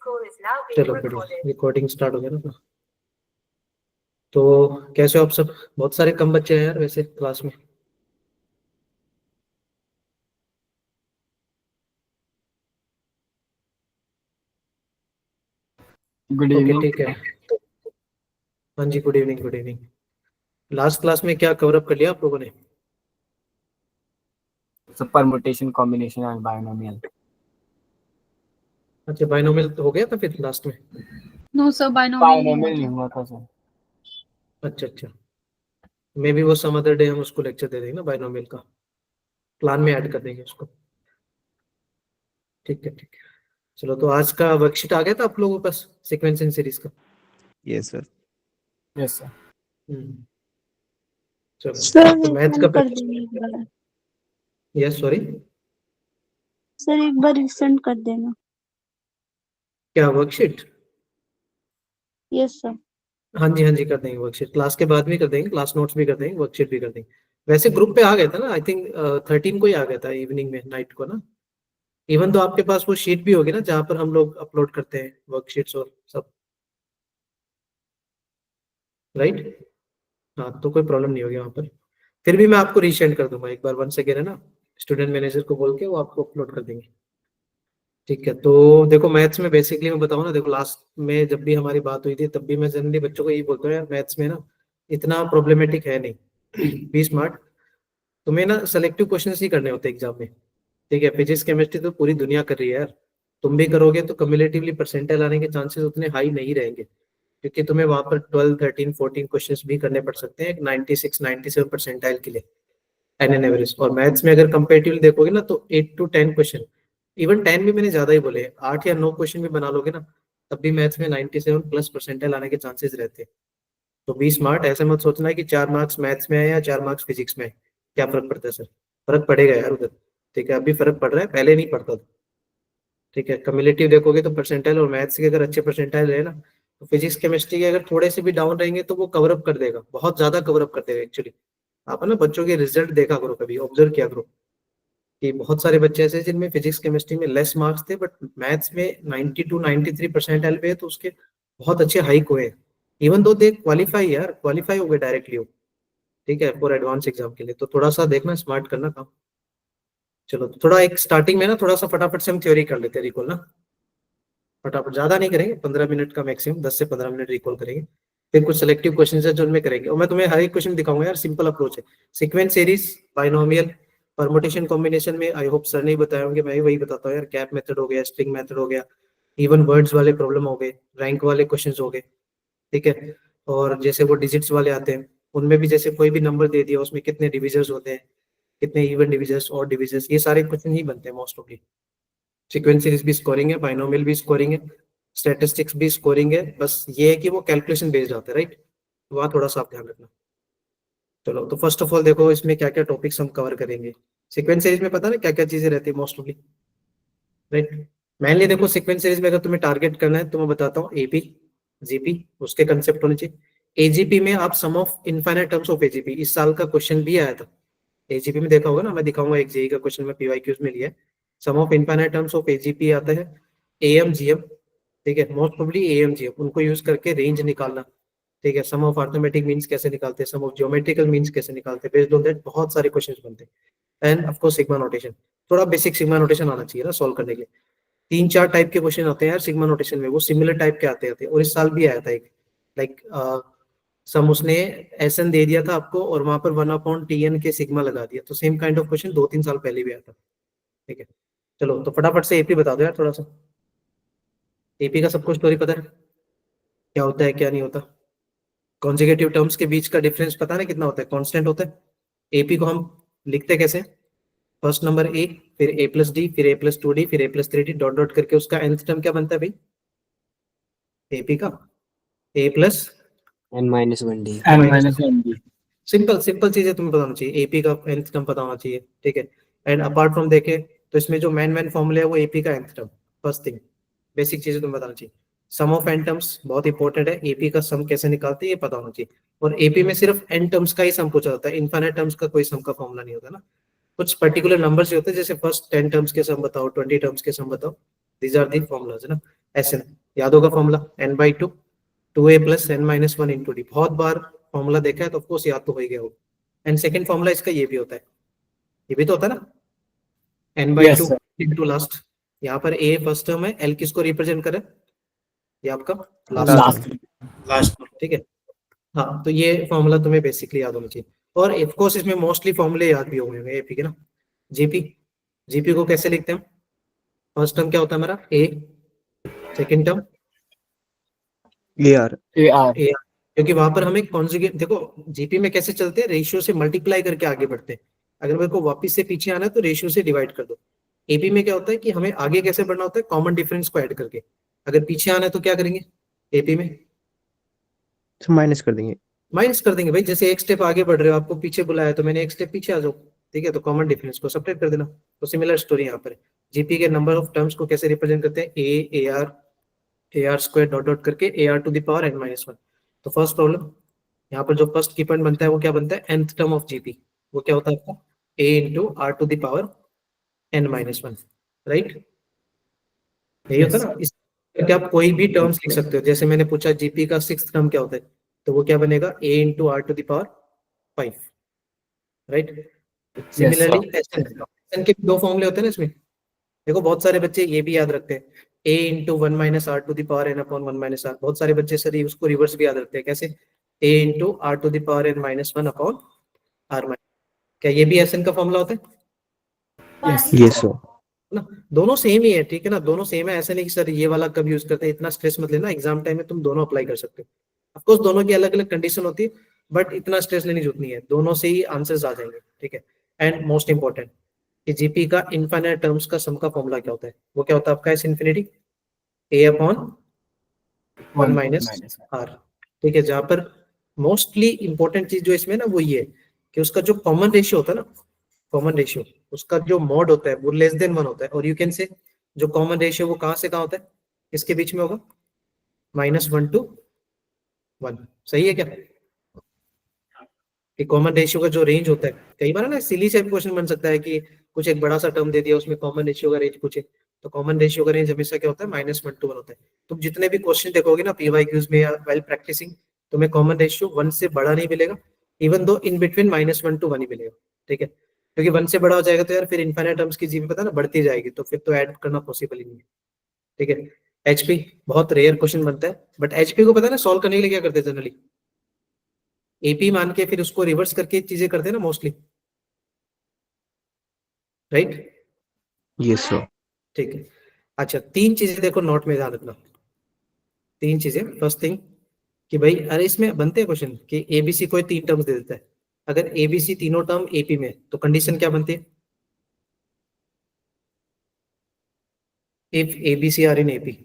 चलो बढ़िया, recording start हो गया ना। तो कैसे हो आप सब? बहुत सारे कम बच्चे हैं यार वैसे क्लास में। Good okay evening. ठीक है। हाँ जी, good evening good evening. Last class में क्या कवर अप कर लिया आप लोगों ने? Permutation, combination and binomial. अच्छा, बाइनोमियल तो हो गया था फिर लास्ट में। नो सर, बायनोमियल नहीं बायनोमियल नहीं हुआ हुआ था सर। अच्छा अच्छा, मे बी वो सम अदर डे हम उसको लेक्चर दे देंगे ना, बाइनोमियल का प्लान में ऐड कर देंगे उसको। ठीक है ठीक है। चलो, तो आज का वर्कशीट आ गया था आप लोगों के पास, सीक्वेंसिंग सीरीज का? Yes sir. Yes sir. Hmm, चलो सर तो मैथ्स का रिसेंड कर देना एक बार। यस सॉरी, सर एक बार रिसेंड कर देना। क्या वर्कशीट? Yes sir. हाँ जी कर देंगे वर्कशीट, क्लास के बाद भी कर देंगे, क्लास नोट्स भी कर देंगे, वर्कशीट भी कर देंगे। वैसे ग्रुप पे आ गया था ना, आई थिंक 13 को ही आ गया था इवनिंग में, नाइट को ना। इवन तो आपके पास वो शीट भी होगी ना जहाँ पर हम लोग अपलोड करते हैं वर्कशीट्स और सब, राइट? हाँ, तो कोई प्रॉब्लम नहीं होगी वहाँ पर। फिर भी मैं आपको रीसेंड कर दूंगा एक बार, वन सेकेंड है ना, स्टूडेंट मैनेजर को बोल के वो आपको अपलोड कर देंगे। ठीक है, तो देखो मैथ्स में बेसिकली मैं बताऊँ ना, देखो लास्ट में जब भी हमारी बात हुई थी तब भी मैं जनरली बच्चों को यही बोलता हूँ, यार मैथ्स में ना इतना प्रॉब्लमेटिक है नहीं। Be smart. तुम्हें ना सेलेक्टिव क्वेश्चन ही करने होते हैं एग्जाम में। ठीक है, फिजिक्स केमिस्ट्री तो पूरी दुनिया कर रही है यार, तुम भी करोगे तो कम्युलेटिवली परसेंटाइल आने के चांसेस उतने हाई नहीं रहेंगे, क्योंकि तुम्हें वहां पर 12 13 14 क्वेश्चंस भी करने पड़ सकते हैं 96 97 परसेंटाइल के लिए, एन एन एवरेज। और मैथ्स में अगर कंपेरेटिवली देखोगे ना तो 8 to 10 क्वेश्चन, इवन 10 भी मैंने ज्यादा ही बोले, 8 या 9 क्वेश्चन भी बना लोगे ना, तब भी मैथ्स में 97 प्लस परसेंटाइल आने के चांसेस रहते हैं। तो बी स्मार्ट, ऐसे मत सोचना है कि 4 मार्क्स मैथ्स में आए या 4 मार्क्स फिजिक्स में आए, क्या फर्क पड़ता है सर? फर्क पड़ेगा यार उधर। ठीक है, अभी फर्क पड़ रहा है, पहले नहीं पड़ता था। ठीक है, कम्युलेटिव देखोगे तो परसेंटाइल, और मैथ्स के अगर अच्छे परसेंटाइल रहे ना, तो फिजिक्स केमिस्ट्री के अगर थोड़े से भी डाउन रहेंगे तो वो कवर अप कर देगा, बहुत ज्यादा कवर अप कर देगा एक्चुअली। आप ना बच्चों के रिजल्ट देखा करो, कभी ऑब्जर्व किया करो कि बहुत सारे बच्चे ऐसे हैं जिनमें फिजिक्स केमिस्ट्री में लेस मार्क्स थे, बट मैथ्स में 90 to 93 परसेंटाइल पे है, तो उसके बहुत अच्छे हाइक हुए। इवन दो दे क्वालिफाई, यार क्वालिफाई हो गए डायरेक्टली। ठीक है, फॉर एडवांस एग्जाम के लिए, तो थोड़ा सा देखना, स्मार्ट करना काम। चलो, तो थोड़ा एक स्टार्टिंग में ना थोड़ा सा फटाफट से हम थ्योरी कर लेते हैं, रिकॉल ना फटाफट, ज्यादा नहीं करेंगे, 15 मिनट का मैक्सिमम, 10 से 15 मिनट रिकॉल करेंगे। फिर कुछ सेलेक्टिव क्वेश्चन है जो उनमें करेंगे, और मैं तुम्हें हर एक क्वेश्चन दिखाऊंगा यार, सिंपल अप्रोच है। Sequence series, binomial, permutation combination में आई होप सर नहीं बताए होंगे, मैं ही वही बताता हूँ यार, गैप मेथड हो गया, स्ट्रिंग मेथड हो गया, इवन वर्ड्स वाले प्रॉब्लम हो गए, रैंक वाले क्वेश्चन हो गए। ठीक है, और जैसे वो डिजिट्स वाले आते हैं, उनमें भी जैसे कोई भी नंबर दे दिया उसमें कितने डिविजर्स होते हैं, कितने इवन डिविजर्स और डिविजर्स, ये सारे क्वेश्चन ही बनते हैं मोस्ट ऑफली। सीक्वेंस सीरीज भी स्कोरिंग है, बाइनोमियल भी स्कोरिंग है, स्टैटिस्टिक्स भी स्कोरिंग है, बस ये है कि वो कैलकुलेशन बेस्ड आता है, राइट? वहाँ थोड़ा सा आप ध्यान रखना। चलो, तो फर्स्ट ऑफ ऑल देखो इसमें क्या क्या टॉपिक्स हम कवर करेंगे। सीक्वेंस सीरीज में पता ना क्या क्या चीजें रहती है मोस्ट ऑफली, राइट? मेनली देखो सीक्वेंस सीरीज में अगर तुम्हें टारगेट करना है तो मैं बताता हूँ, एपी जीपी, उसके कंसेप्ट होने चाहिए। एजीपी में आप sum of infinite terms of AGP, इस साल का क्वेश्चन भी आया था एजीपी में, देखा होगा ना, मैं दिखाऊंगा एक जेई का क्वेश्चन में पीवाईक्यूज में लिया है। Sum of infinite terms of AGP आता है, एएम जीएम। ठीक है, मोस्ट प्रोबेबली एएम जीएम, उनको यूज करके रेंज निकालना। ठीक है, सम ऑफ अर्थमेटिक मीन्स कैसे निकालते हैं, सम ऑफ ज्योमेट्रिकल मीन्स कैसे निकालते हैं, बेस्ड ऑन दैट बहुत सारे क्वेश्चंस बनते हैं। End of course sigma notation, थोड़ा बेसिक सिग्मा नोटेशन आना चाहिए ना सॉल्व करने के लिए। 3 4 टाइप के क्वेश्चन आते हैं यार सिग्मा नोटेशन में, वो सिमिलर टाइप के आते हैं, और इस साल भी आया था एक, लाइक सम उसने एसएन दे दिया था आपको और वहां पर 1/TN के सिग्मा लगा दिया, तो सेम काइंड ऑफ क्वेश्चन 2 3 साल पहले भी आया था। ठीक है, चलो तो फटाफट से एपी बता दो यार थोड़ा सा। एपी का सबको स्टोरी पता है, क्या होता है क्या नहीं होता? कॉन्जिगेटिव टर्म्स के बीच का डिफरेंस पता है ना कितना होता है, कांस्टेंट होता है। एपी को हम लिखते कैसे? फर्स्ट नंबर ए, फिर ए प्लस डी, फिर ए प्लस 2 डी, फिर ए प्लस 3 डी, डॉट डॉट करके उसका nth टर्म क्या बनता है भाई एपी का? ए plus n-1d। n-1d। Simple simple चीजें तुम्हें बताना चाहिए, एपी का nth टर्म पता होना चाहिए। ठीक है, एंड अपार्ट फ्रॉम देखे तो इसमें जो मैन फॉर्मूला है वो एपी का nth term, first thing, basic चीजें तुम्हें बताना चाहिए। सम ऑफ एन टर्म्स बहुत इंपॉर्टेंट है, एपी का सम कैसे निकालते हैं ये पता होना चाहिए। और एपी में सिर्फ एन टर्म्स का ही सम पूछा जाता है, इनफाइनाइट टर्म्स का कोई सम का फॉर्मूला नहीं होता ना। कुछ पर्टिकुलर नंबर्स होते हैं, जैसे फर्स्ट 10 टर्म्स के सम बताओ, 20 टर्म्स के सम बताओ, दीज आर दी फॉर्मूलाज है ना। Sn याद होगा formula n/2 2a plus n minus 1 into D, बहुत बार फॉर्मूला देखा है तो ऑफकोर्स याद तो हो ही गया होगा। एंड सेकंड फॉर्मूला इसका ये भी होता है, ये भी तो होता है ना, n/2 Yes, sir. Into last, यहाँ पर a फर्स्ट टर्म है, l किसको रिप्रेजेंट करे, ये आपका लास्ट Last. लास्ट, ठीक है। हाँ, तो ये फॉर्मूला तुम्हें बेसिकली याद होना चाहिए, और ऑफ कोर्स इसमें मोस्टली फॉर्मूले याद भी होंगे एपी के ना। जीपी, जीपी को कैसे लिखते हैं, फर्स्ट टर्म क्या होता है हमारा ए, सेकंड टर्म AR AR. ए, क्योंकि वहां पर हमें कॉन्जुगेट, देखो जीपी में कैसे चलते हैं, रेशियो से मल्टीप्लाई करके आगे बढ़ते हैं। अगर मेरे को वापस से पीछे आना है तो रेशियो से डिवाइड कर दो। एपी में क्या होता है कि हमें आगे कैसे बढ़ना होता है, कॉमन डिफरेंस को ऐड करके। अगर पीछे आना है तो क्या करेंगे एपी में, तो माइनस कर देंगे। माइनस कर देंगे भाई, जैसे एक स्टेप आगे बढ़ रहे हो, आपको पीछे बुलाया तो मैंने एक स्टेप पीछे आ जाओ, ठीक है, तो कॉमन डिफरेंस को सब्ट्रैक्ट कर देना। तो सिमिलर स्टोरी यहाँ पर जीपी के नंबर ऑफ टर्म्स को कैसे रिप्रेजेंट करते हैं, A R square dot dot करके A R to the power n-1। तो फर्स्ट प्रॉब्लम यहाँ पर जो फर्स्ट की पॉइंट बनता है वो क्या बनता है, nth टर्म ऑफ जीपी, वो क्या होता है आपका a into R to the power n-1, right, यही होता है ना। इस क्या आप कोई भी टर्म्स लिख सकते हो, जैसे मैंने पूछा जीपी का सिक्स्थ टर्म क्या होता है, तो वो क्या बनेगा a into R to the power 5, right. Similarly S N के दो फॉर्मूले होते हैं ना इसमें, देखो बहुत सारे बच्चे ये भी याद रखते हैं, a into 1 minus R to the power n upon 1 minus R. बहुत सारे बच्चे सर उसको रिवर्स भी याद रखते हैं, कैसे, a into R to the power n minus 1 upon R minus. क्या ये भी एसएन का फॉर्मूला होता है Yes sir. ना, दोनों सेम ही है, ठीक है ना, दोनों सेम है। ऐसे नहीं कि सर ये वाला कब यूज करते हैं, इतना स्ट्रेस मत लेना, एग्जाम टाइम में तुम दोनों अप्लाई कर सकते हो। ऑफकोर्स दोनों की अलग अलग कंडीशन होती है, बट इतना स्ट्रेस लेने की जरूरत नहीं है, दोनों से ही आंसर्स आ जाएंगे, ठीक है। एंड मोस्ट इंपॉर्टेंट कि जीपी का इनफाइनाइट टर्म्स का सम का फॉर्मूला क्या होता है, वो क्या होता है आपका, S infinity A upon 1 minus R, ठीक है। जहां पर मोस्टली इंपॉर्टेंट चीज जो इसमें ना वो ये है कि उसका जो कॉमन रेशियो होता है ना, कॉमन रेशियो उसका जो मॉड होता है वो लेस देन 1 होता है, और यू कैन से जो कॉमन रेशियो वो कहां से कहां होता है, इसके बीच में होगा -1 to 1, सही है क्या, कि कॉमन रेशियो का जो रेंज होता है, कई बार ना सिली से क्वेश्चन बन सकता है कि कुछ एक बड़ा सा टर्म दे दिया उसमें कॉमन रेशियो का रेंज पूछे, तो कॉमन रेशियो का रेंज हमेशा क्या होता है -1 to 1 होता है। तुम जितने भी क्वेश्चन देखोगे ना पीवाईक्यूज में या वेल प्रैक्टिसिंग, तुम्हें कॉमन रेशियो 1 से बड़ा नहीं मिलेगा, even though in between -1 to 1 ही मिलेगा, ठीक है। क्योंकि 1 से बड़ा हो जाएगा तो यार फिर इनफाइनाइट टर्म्स की जीबी पता ना बढ़ती जाएगी, तो फिर तो ऐड करना पॉसिबल ही नहीं है, ठीक है। एचपी बहुत रेयर क्वेश्चन बनता है, बट एचपी को पता है ना सॉल्व करने के लिए क्या करते हैं जनरली, एपी मान के फिर उसको रिवर्स करके चीजें करते हैं ना मोस्टली, राइट। Yes sir. ठीक है, अच्छा तीन चीजें देखो नोट में ध्यान रखना, तीन चीजें। फर्स्ट थिंग कि भाई अरे इसमें बनते हैं क्वेश्चन कि एबीसी कोई तीन टर्म्स दे देता है, अगर एबीसी तीनों टर्म एपी में तो कंडीशन क्या बनती है, if ABC are in AP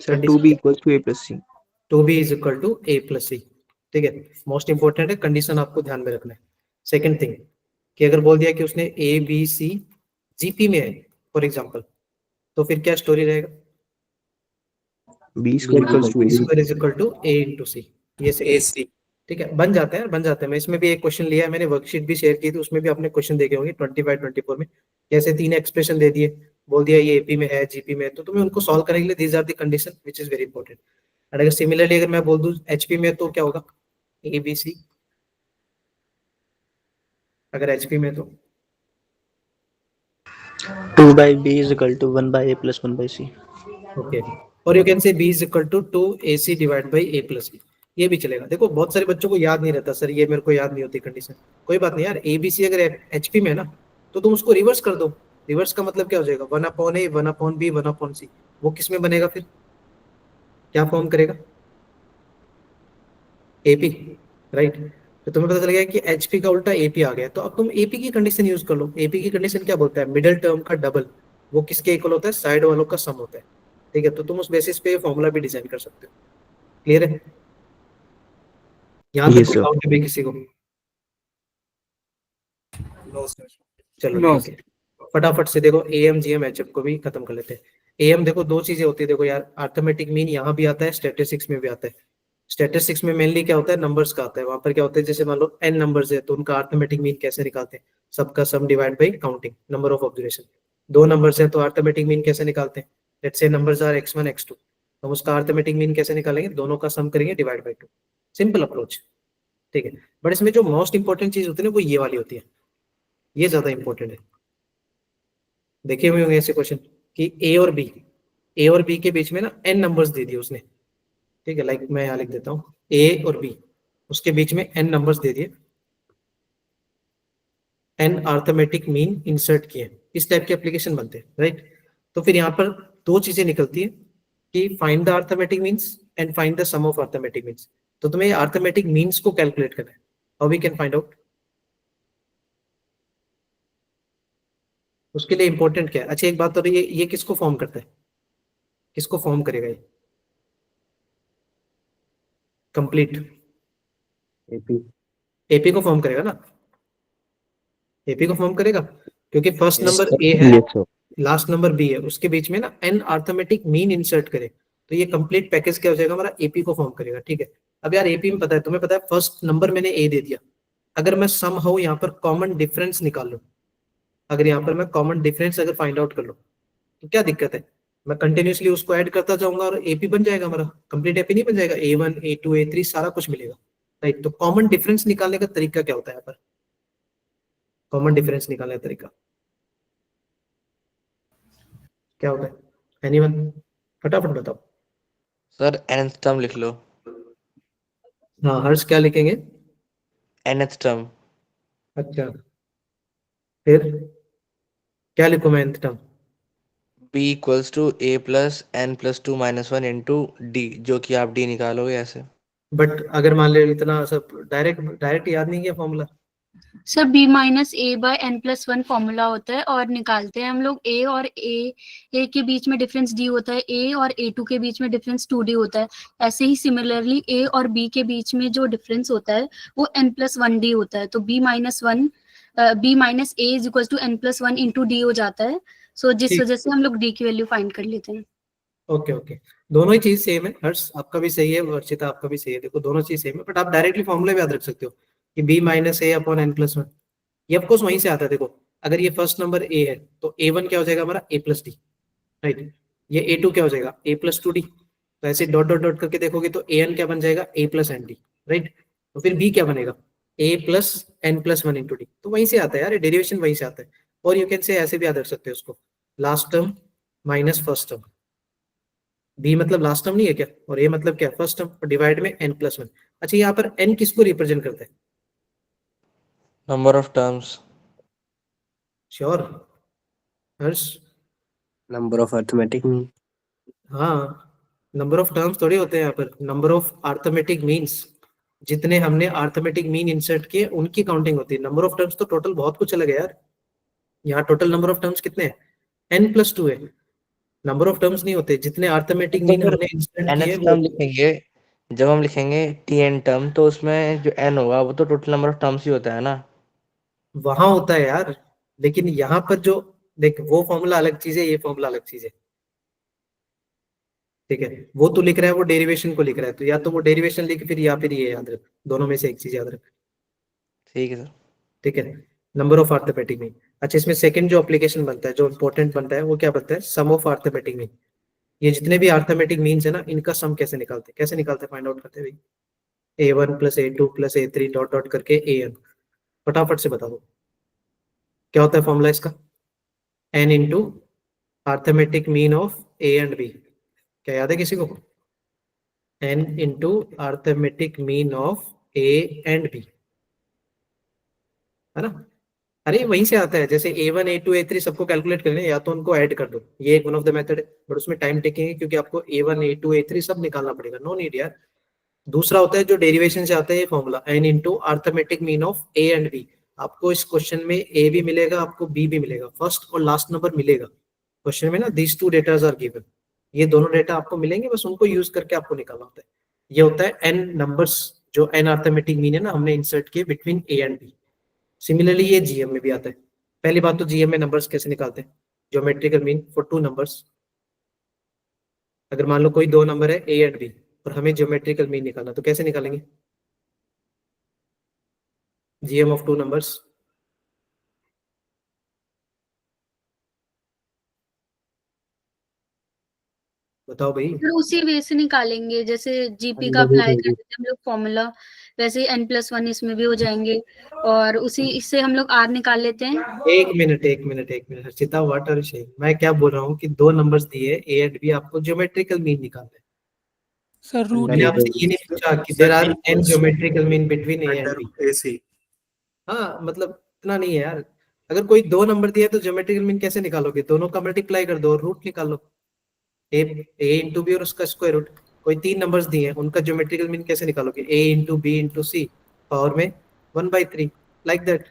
Sir 2B equals to A plus C. 2b is equal to a plus C, ठीक है। मोस्ट इंपॉर्टेंट है, कंडीशन आपको ध्यान में रखना है। सेकंड थिंग कि अगर बोल दिया कि उसने ए बी सी जीपी में है फॉर एग्जांपल, तो फिर क्या स्टोरी रहेगा, B square equals to AC. Square is equal to a into C, ये से ठीक है, बन जाते हैं बन जाते हैं। मैं इसमें भी एक क्वेश्चन लिया है, मैंने वर्कशीट भी शेयर की थी, उसमें भी आपने क्वेश्चन देखे होंगे 25 24 में, कैसे तीन एक्सप्रेशन दे दिए, बोल दिया ये एपी में है जीपी में है, तो तुम्हें उनको सॉल्व करने के लिए these are the condition which is very important. और अगर सिमिलरली अगर मैं बोल दूं एचपी में तो क्या होगा, ए बी सी, अगर एचपी में तो 2 by B is equal to 1 by A plus 1 by C. Okay, और you can say B is equal to 2ac divide by a plus B, ये भी चलेगा। देखो बहुत सारे बच्चों को याद नहीं रहता सर, ये मेरे को याद नहीं होती कंडीशन, कोई बात नहीं यार, ए बी सी अगर एचपी में है ना तो तुम उसको रिवर्स कर दो। रिवर्स का मतलब क्या हो जाएगा, 1/a 1/b 1/c, वो किस में बनेगा फिर, क्या फॉर्म करेगा, एपी, राइट। तो तुम्हें पता चल गया कि एचपी का उल्टा एपी आ गया, तो अब तुम एपी की कंडीशन यूज कर लो। एपी की कंडीशन क्या बोलता है, मिडिल टर्म का डबल वो किसके इक्वल होता है, साइड वालों का सम होता है, ठीक है। तो तुम उस बेसिस पे फॉर्मूला भी डिजाइन कर सकते हो, क्लियर है, यहाँ Yes, तक sir. डाउट है भी किसी को, चलो No, ठीक है। फटाफट से देखो एएम जीएम एचएफ को भी खत्म कर लेते हैं। एएम देखो दो चीजें होती है, देखो यार अर्थमेटिक मीन यहाँ भी आता है, स्टैटिस्टिक्स में भी आता है। स्टैटिस्टिक्स में मेनली क्या होता है, नंबर्स का आता है, वहां पर क्या होता है, जैसे मान लो n नंबर्स है तो उनका अर्थमेटिक मीन कैसे निकालते हैं, सबका sum divide by counting number of observation. दो नंबर्स हैं तो अर्थमेटिक मीन कैसे निकालते हैं, let's say numbers are x1 x2, हम उसका अर्थमेटिक मीन कैसे निकालेंगे, दोनों का सम करेंगे डिवाइड बाई 2, सिंपल अप्रोच, ठीक है। बट इसमें जो मोस्ट इंपॉर्टेंट चीज होती है ना वो ये वाली होती है, ये ज्यादा इंपॉर्टेंट है। देखे हुए होंगे ऐसे क्वेश्चन कि ए और बी के बीच में ना n नंबर्स दे दिए उसने, ठीक है। लाइक मैं यहाँ लिख देता हूँ ए और बी, उसके बीच में n नंबर्स दे दिए, n अर्थमेटिक मीन इंसर्ट किए, इस टाइप के एप्लीकेशन बनते हैं, राइट। तो फिर यहाँ पर दो चीजें निकलती है कि find the arithmetic means and find the sum of arithmetic means. तो तुम्हें अर्थमेटिक मीन्स को कैलकुलेट करना है, how we can find out, उसके लिए इंपॉर्टेंट क्या है। अच्छा एक बात तो ये किसको फॉर्म करता है, किसको फॉर्म करेगा ये कंप्लीट, AP. एपी को फॉर्म करेगा ना, एपी को फॉर्म करेगा, क्योंकि first Yes, number sir. A है, Yes, sir. Last number B है, उसके बीच में ना एन अर्थमेटिक मीन इंसर्ट करे, तो ये कंप्लीट पैकेज क्या हो जाएगा हमारा, एपी को फॉर्म करेगा, ठीक है। अब यार एपी में पता है, तुम्हें पता है फर्स्ट नंबर मैंने ए दे दिया, अगर मैं सम हाउ यहाँ पर कॉमन डिफरेंस निकाल लूं, अगर यहाँ पर मैं कॉमन डिफरेंस अगर फाइंड आउट कर लूं तो क्या दिक्कत है, मैं कंटिन्यूसली उसको ऐड करता जाऊंगा और एपी बन जाएगा हमारा, कंप्लीट एपी नहीं बन जाएगा, A1 A2 A3 सारा कुछ मिलेगा, राइट। तो कॉमन डिफरेंस निकालने का तरीका क्या होता है यहाँ पर, कॉमन डिफरेंस निकालने का तरीका क्या होता है, एनीवन, फटाफट बताओ। सर nth टर्म लिख लो। हाँ हर्ष क्या लिखेंगे, nth टर्म। अच्छा फिर क्या लिखूं मैं nth term, b equals to a plus n plus 2 minus 1 into D, जो कि आप d निकालोगे ऐसे। बट अगर मान ले इतना सब डायरेक्ट डायरेक्ट याद नहीं किया फॉर्मूला, सर b माइनस ए बाय n प्लस 1 फॉर्मूला होता है, और निकालते हैं हम लोग a और a के बीच में डिफरेंस d होता है, a और a2 के बीच में डिफरेंस 2d होता है। ऐसे ही सिमिलरली a और b के बीच में जो डिफरेंस होता है वो n प्लस 1d होता है। तो b minus a is equal to n plus 1 into D हो जाता है। सो जिस ठीक। वजह से हम लोग d की वैल्यू फाइंड कर लेते हैं। ओके ओके, दोनों ही चीज सेम है, हर्ष आपका भी सही है, वर्षिता आपका भी सही है, देखो दोनों चीज सेम है, बट आप डायरेक्टली फॉर्मूले भी याद रख सकते हो कि b माइनस ए अपॉन एन प्लस 1, ये ऑफकोर्स वहीं से आता है। देखो अगर ये फर्स्ट नंबर ए है तो A1 क्या हो जाएगा हमारा a प्लस डी, राइट। ये A2 क्या हो जाएगा a प्लस 2d, तो ऐसे डॉट डॉट डॉट करके देखोगे तो an क्या बन जाएगा a plus N D, right. तो फिर b क्या बनेगा a plus N plus 1 into D, तो वहीं से आता है यार, डेरिवेशन वहीं से आता है। और यू कैन से ऐसे भी याद रख सकते हो उसको, last term minus first term, B मतलब लास्ट टर्म नहीं है क्या, और ए मतलब क्या फर्स्ट टर्म, और डिवाइड में n प्लस 1। अच्छा यहाँ पर n किसको रिप्रेजेंट करता है, number of terms. Sure Harsh, Number of arithmetic mean. हाँ नंबर ऑफ टर्म्स थोड़ी होते हैं यहाँ पर, नंबर ऑफ अर्थमेटिक मीन्स, जितने हमने अर्थमेटिक मीन इंसर्ट किए उनकी काउंटिंग होती है। नंबर ऑफ टर्म्स तो टोटल बहुत कुछ अलग है यार, यहाँ टोटल नंबर ऑफ टर्म्स कितने हैं n प्लस 2 है, नंबर ऑफ टर्म्स नहीं होते, जितने अर्थमेटिक तो मीन फिर हमने इंसर्ट किए nth वो। टर्म लिखेंगे, जब हम लिखेंगे tn टर्म तो उसमें जो n होगा वो तो टोटल नंबर ऑफ टर्म्स ही होता है ना। वहां होता है यार, लेकिन यहाँ पर जो देख, वो फॉर्मूला अलग चीज है, ये फॉर्मूला अलग चीज है, ठीक है। वो तो लिख रहा है वो डेरिवेशन को लिख रहा है, तो या तो वो डेरिवेशन लिख फिर, या फिर ये याद रख, दोनों में से एक चीज याद रख, ठीक है सर। ठीक है। Number of arithmetic mean. अच्छा इसमें सेकंड जो एप्लीकेशन बनता है, जो इंपॉर्टेंट बनता है, वो क्या बनता है, सम ऑफ अर्थमेटिक मीन। ये जितने भी अर्थमेटिक मीन्स है ना, इनका सम कैसे निकालते हैं, कैसे निकालते हैं, फाइंड आउट करते हैं भाई, A1 plus A2 plus A3 dot dot करके an, फटाफट से बता दो क्या होता है फॉर्मूला इसका, n into arithmetic mean of A and B, क्या याद है किसी को, n into arithmetic mean of A and B, है ना। अरे वहीं से आता है, जैसे A1 A2 A3 सबको कैलकुलेट करना है, या तो उनको ऐड कर दो, ये एक वन ऑफ द मेथड है, बट उसमें टाइम टेकिंग है क्योंकि आपको A1 A2 A3 सब निकालना पड़ेगा, नो नीड यार। दूसरा होता है जो डेरिवेशन से आता है, ये formula n into arithmetic mean of A and B। आपको इस क्वेश्चन में A भी मिलेगा, आपको B भी मिलेगा, फर्स्ट और लास्ट नंबर मिलेगा क्वेश्चन में ना, these two datas are given, ये दोनों डेटा आपको मिलेंगे, बस उनको यूज करके आपको निकालना होता है। ये होता है n नंबर्स, जो n अर्थमेटिक मीन है ना, हमने इंसर्ट किए between A and B। Similarly ये जीएम में भी आता है। पहली बात तो जीएम में नंबर्स कैसे निकालते हैं, geometrical mean for two numbers, अगर मान लो कोई दो नंबर है A एंड B और हमें ज्योमेट्रिकल मीन निकालना, तो कैसे निकालेंगे, जीएम ऑफ टू नंबर्स, बताओ भाई। फिर उसी वे से निकालेंगे, जैसे जीपी का अंडर रूट अप्लाई होगी। करते थे हम लोग फॉर्मूला, वैसे ही n+1 इसमें भी हो जाएंगे, और उसी इससे हम लोग r निकाल लेते हैं। एक minute Harshita, what are you, मैं क्या बोल रहा हूँ कि दो नंबर्स दिए ए एंड बी, आपको ज्योमेट्रिकल मीन निकालना है। सर रूट मैंने अंडर आपसे रूट ये नहीं पूछा कि there are N geometrical mean between A and B. AC। हाँ मतलब इतना नहीं है यार। अगर कोई दो नंबर दिया तो ज्योमेट्रिकल मीन कैसे निकालोगे? दोनों का मल्टीप्लाई कर दो और रूट निकाल लो, ए इंटू बी और उसका स्क्वायर रूट। कोई तीन नंबर्स दिए हैं, उनका ज्योमेट्रिकल मीन कैसे निकालोगे? ए इंटू बी इंटू सी पावर में 1/3, लाइक दैट।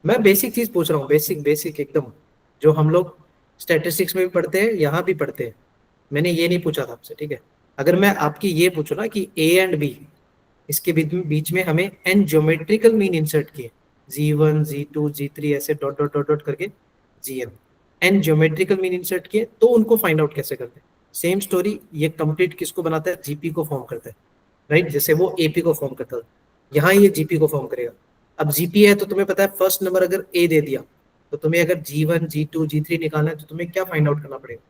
मैं बेसिक चीज पूछ रहा हूँ, बेसिक बेसिक एकदम, जो हम लोग स्टैटिस्टिक्स में भी पढ़ते हैं, यहाँ भी पढ़ते हैं। मैंने ये नहीं पूछा था आपसे, ठीक है? अगर मैं आपकी ये पूछूं ना कि ए एंड बी, इसके बीच में हमें एन ज्योमेट्रिकल मीन इंसर्ट किए, G1 G2 G3 ऐसे डॉट डॉट डॉट डॉट करके Gn, N geometrical mean insert किए, तो उनको फाइंड आउट कैसे करते हैं? सेम स्टोरी ये कंप्लीट किसको बनाता है? जीपी को फॉर्म करता है, राइट? जैसे वो एपी को फॉर्म करता है, यहाँ ये जीपी को फॉर्म करेगा। अब जीपी है तो तुम्हें पता है फर्स्ट नंबर अगर ए दे दिया, तो तुम्हें अगर G1 G2 G3 निकालना है तो तुम्हें क्या फाइंड आउट करना पड़ेगा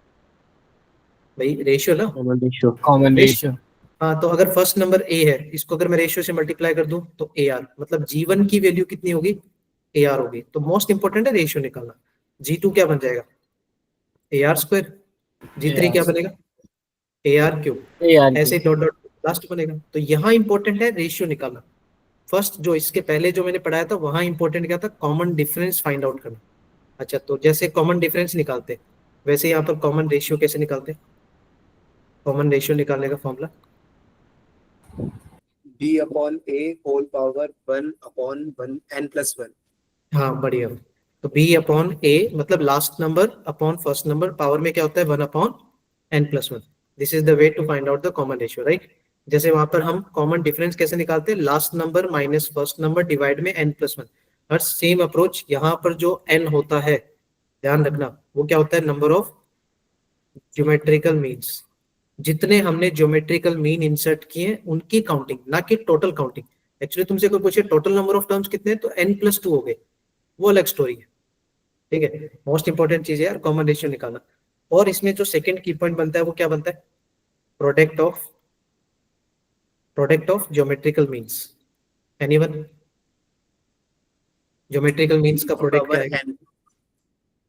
भाई? रेशियो ना, कॉमन रेशियो। Common ratio. हाँ, तो अगर फर्स्ट नंबर ए है, इसको अगर मैं रेशियो से मल्टीप्लाई कर दूं तो ए आर, मतलब G1 की वैल्यू कितनी होगी? ए आर होगी। तो मोस्ट इंपॉर्टेंट है रेशियो निकालना। G2 क्या बन जाएगा? ए आर स्क्वायर। G3 क्या बनेगा? A R cube. ऐसे डॉट डॉट लास्ट बनेगा। तो यहाँ इंपॉर्टेंट है रेशियो निकालना। फर्स्ट जो इसके पहले जो मैंने पढ़ाया था, वहां इंपॉर्टेंट क्या था? कॉमन डिफरेंस फाइंड आउट करना। अच्छा, तो जैसे कॉमन डिफरेंस निकालते हैं, वैसे यहाँ पर कॉमन रेशियो कैसे निकालते हैं? कॉमन रेशियो निकालने का formula B/A whole power 1/1 n+1। हाँ बढ़िया। तो बी अपॉन ए मतलब last number upon first number, power में क्या होता है? 1/n+1। This is the way to find out the common ratio, right? जैसे वहां पर हम कॉमन डिफरेंस कैसे निकालते हैं? Last number minus first number divide में n+1। हर सेम अप्रोच। यहाँ पर जो n होता है, ध्यान रखना, वो क्या होता है? Number of geometrical means. जितने हमने ज्योमेट्रिकल मीन इंसर्ट किए उनकी काउंटिंग, ना कि टोटल काउंटिंग। एक्चुअली तुमसे कोई पूछे टोटल नंबर ऑफ टर्म्स कितने हैं, तो n+2 हो गए, वो अलग स्टोरी है, ठीक है? मोस्ट इंपॉर्टेंट चीज है यार कॉमन रेशियो निकालना। और इसमें जो सेकंड की पॉइंट बनता है वो क्या बनता है? Product of geometrical means. Anyone? Geometrical means का प्रोडक्ट क्या आएगा? n,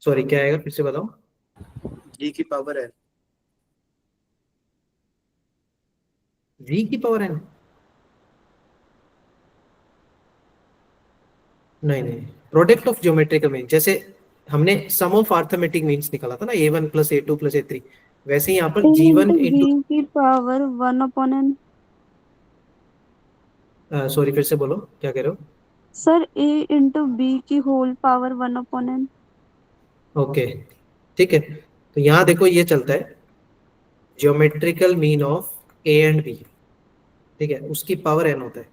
सॉरी, क्या आएगा? फिर से बताओ। G की पावर n। जी की पावर n? नहीं, प्रोडक्ट ऑफ ज्योमेट्रिकल मीन, जैसे हमने सम ऑफ अर्थमेटिक मीन्स निकाला था ना, A1 + A2 + A3, वैसे ही यहाँ पर A G1 into into, B की पावर 1/n। सॉरी फिर से बोलो, क्या कह रहे हो? सर A into B की होल पावर 1/n। ओके, ठीक है। तो यहाँ देखो ये चलता है geometrical mean of A and B, ठीक है? उसकी पावर n होता है।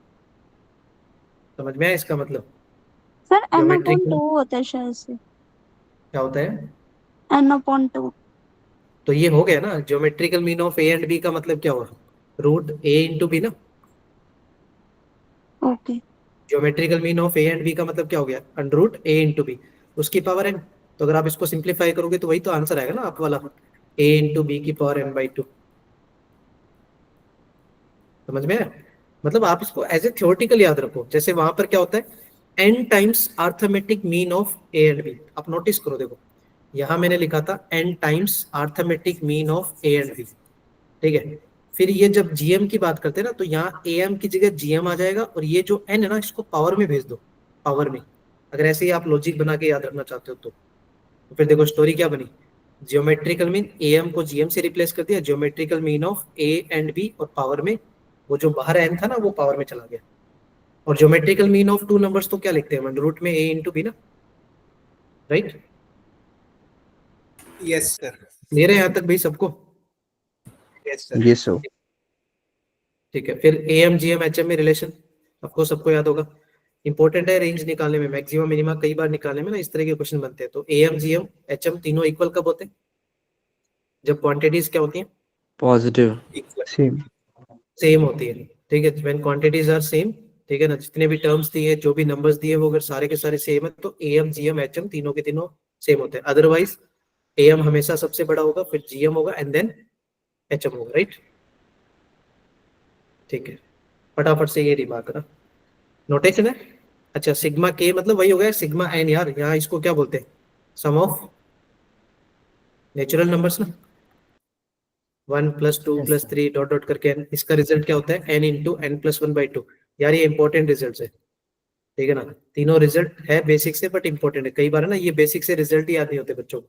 समझ में आया इसका मतलब? सर n/2 ज्योमेट्रिकल होता है शायद से। क्या होता है? n/2। तो ये हो गया ना, geometrical mean of A and B का मतलब क्या हुआ? रूट ए इंटू बी ना। Okay. Geometrical mean of A and B का मतलब क्या हो गया? √A इंटू बी, उसकी पावर n। तो अगर आप इसको सिंप्लीफाई करोगे तो वही तो आंसर आएगा ना आप वाला, a इंटू बी की पावर n/2। समझ में आया? मतलब आप इसको एज ए थ्योरेटिकल याद रखो। जैसे वहां पर क्या होता है? n times arithmetic mean of A and B. आप नोटिस करो, देखो यहाँ मैंने लिखा था n times arithmetic mean of A and B, ठीक है? फिर ये जब जीएम की बात करते हैं ना, तो यहाँ एम की जगह जीएम आ जाएगा, और ये जो एन है ना, इसको पावर में भेज दो, पावर में। अगर ऐसे ही आप लॉजिक बना के याद रखना चाहते हो तो फिर देखो स्टोरी क्या बनी। जियोमेट्रिकल मीन एम को जीएम से रिप्लेस कर दिया, geometrical mean of A and B, और पावर में वो जो बाहर एन था ना, वो पावर में चला गया। और geometrical mean of two numbers तो क्या लिखते हैं? रूट में a इंटू बी ना, राइट? Yes sir. मेरे यहाँ तक भाई सबको? Yes sir. Yes, sir. ठीक है। फिर एम जीएम एचएम में रिलेशन आपको सबको याद होगा। इंपॉर्टेंट है रेंज निकालने में, मैक्सिमम मिनिमा कई बार निकालने में ना इस तरह के क्वेश्चन बनते हैं। तो एम जीएम एचएम तीनों इक्वल कब होते हैं? जब क्वांटिटीज क्या होती हैं? पॉजिटिव। Same. सेम होती है, ठीक है? व्हेन क्वांटिटीज आर सेम, ठीक है ना? जितने भी टर्म्स दिए, जो भी नंबर्स दिए, वो अगर सारे के सारे सेम है तो एम जीएम एचएम तीनों के तीनों सेम होते हैं। अदरवाइज एम हमेशा सबसे बड़ा होगा, फिर जीएम होगा, एंड देन HM होगा, राइट? ठीक है, फटाफट से ये रिमार्क करा, नोटेशन है। अच्छा, सिग्मा के मतलब वही हो गया सिग्मा एन यार, यहाँ इसको क्या बोलते हैं? सम ऑफ नेचुरल नंबर्स ना, 1 + 2 + 3 डॉट डॉट करके n, इसका रिजल्ट क्या होता है? n into n + 1/2। यार ये इंपॉर्टेंट रिजल्ट है, ठीक है ना? तीनों रिजल्ट है बेसिक से, बट इंपॉर्टेंट है। कई बार है ना ये बेसिक से रिजल्ट ही याद नहीं होते बच्चों को,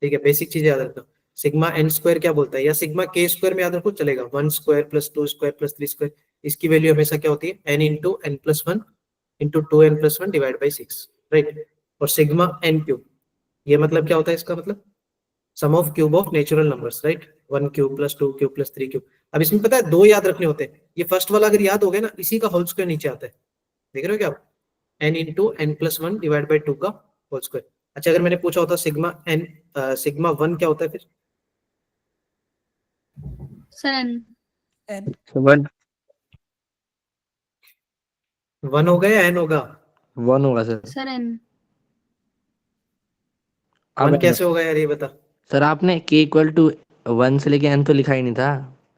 ठीक है? बेसिक चीजें याद रखना। सिग्मा n स्क्वायर क्या बोलता है, या सिग्मा k स्क्वायर में याद रखो चलेगा, 1 स्क्वायर + 2 स्क्वायर + 3 स्क्वायर। इसकी वैल्यू हमेशा क्या होती है? n into n + 1 into 2n + 1 divide by 6, right? और सिग्मा n क्यूब, ये मतलब क्या होता है? इसका मतलब sum of cube of natural numbers, right? 1 cube + 2 cube + 3 cube. अब इसमें पता है दो याद रखने होते हैं, ये फर्स्ट वाला अगर याद हो गया ना, इसी का होल स्क्वायर नीचे आता है, देख रहे हो क्या आप? n into n + 1 divide by 2 का होल स्क्वायर। अच्छा, अगर मैंने पूछा होता सिग्मा n सिग्मा 1 क्या होता है फिर? Sir n। So 1 1 होगा या n होगा? 1 होगा सर। Sir n। 1 कैसे होगा यार, ये बता। सर आपने k = 1 से लेके n तो लिखा ही नहीं था,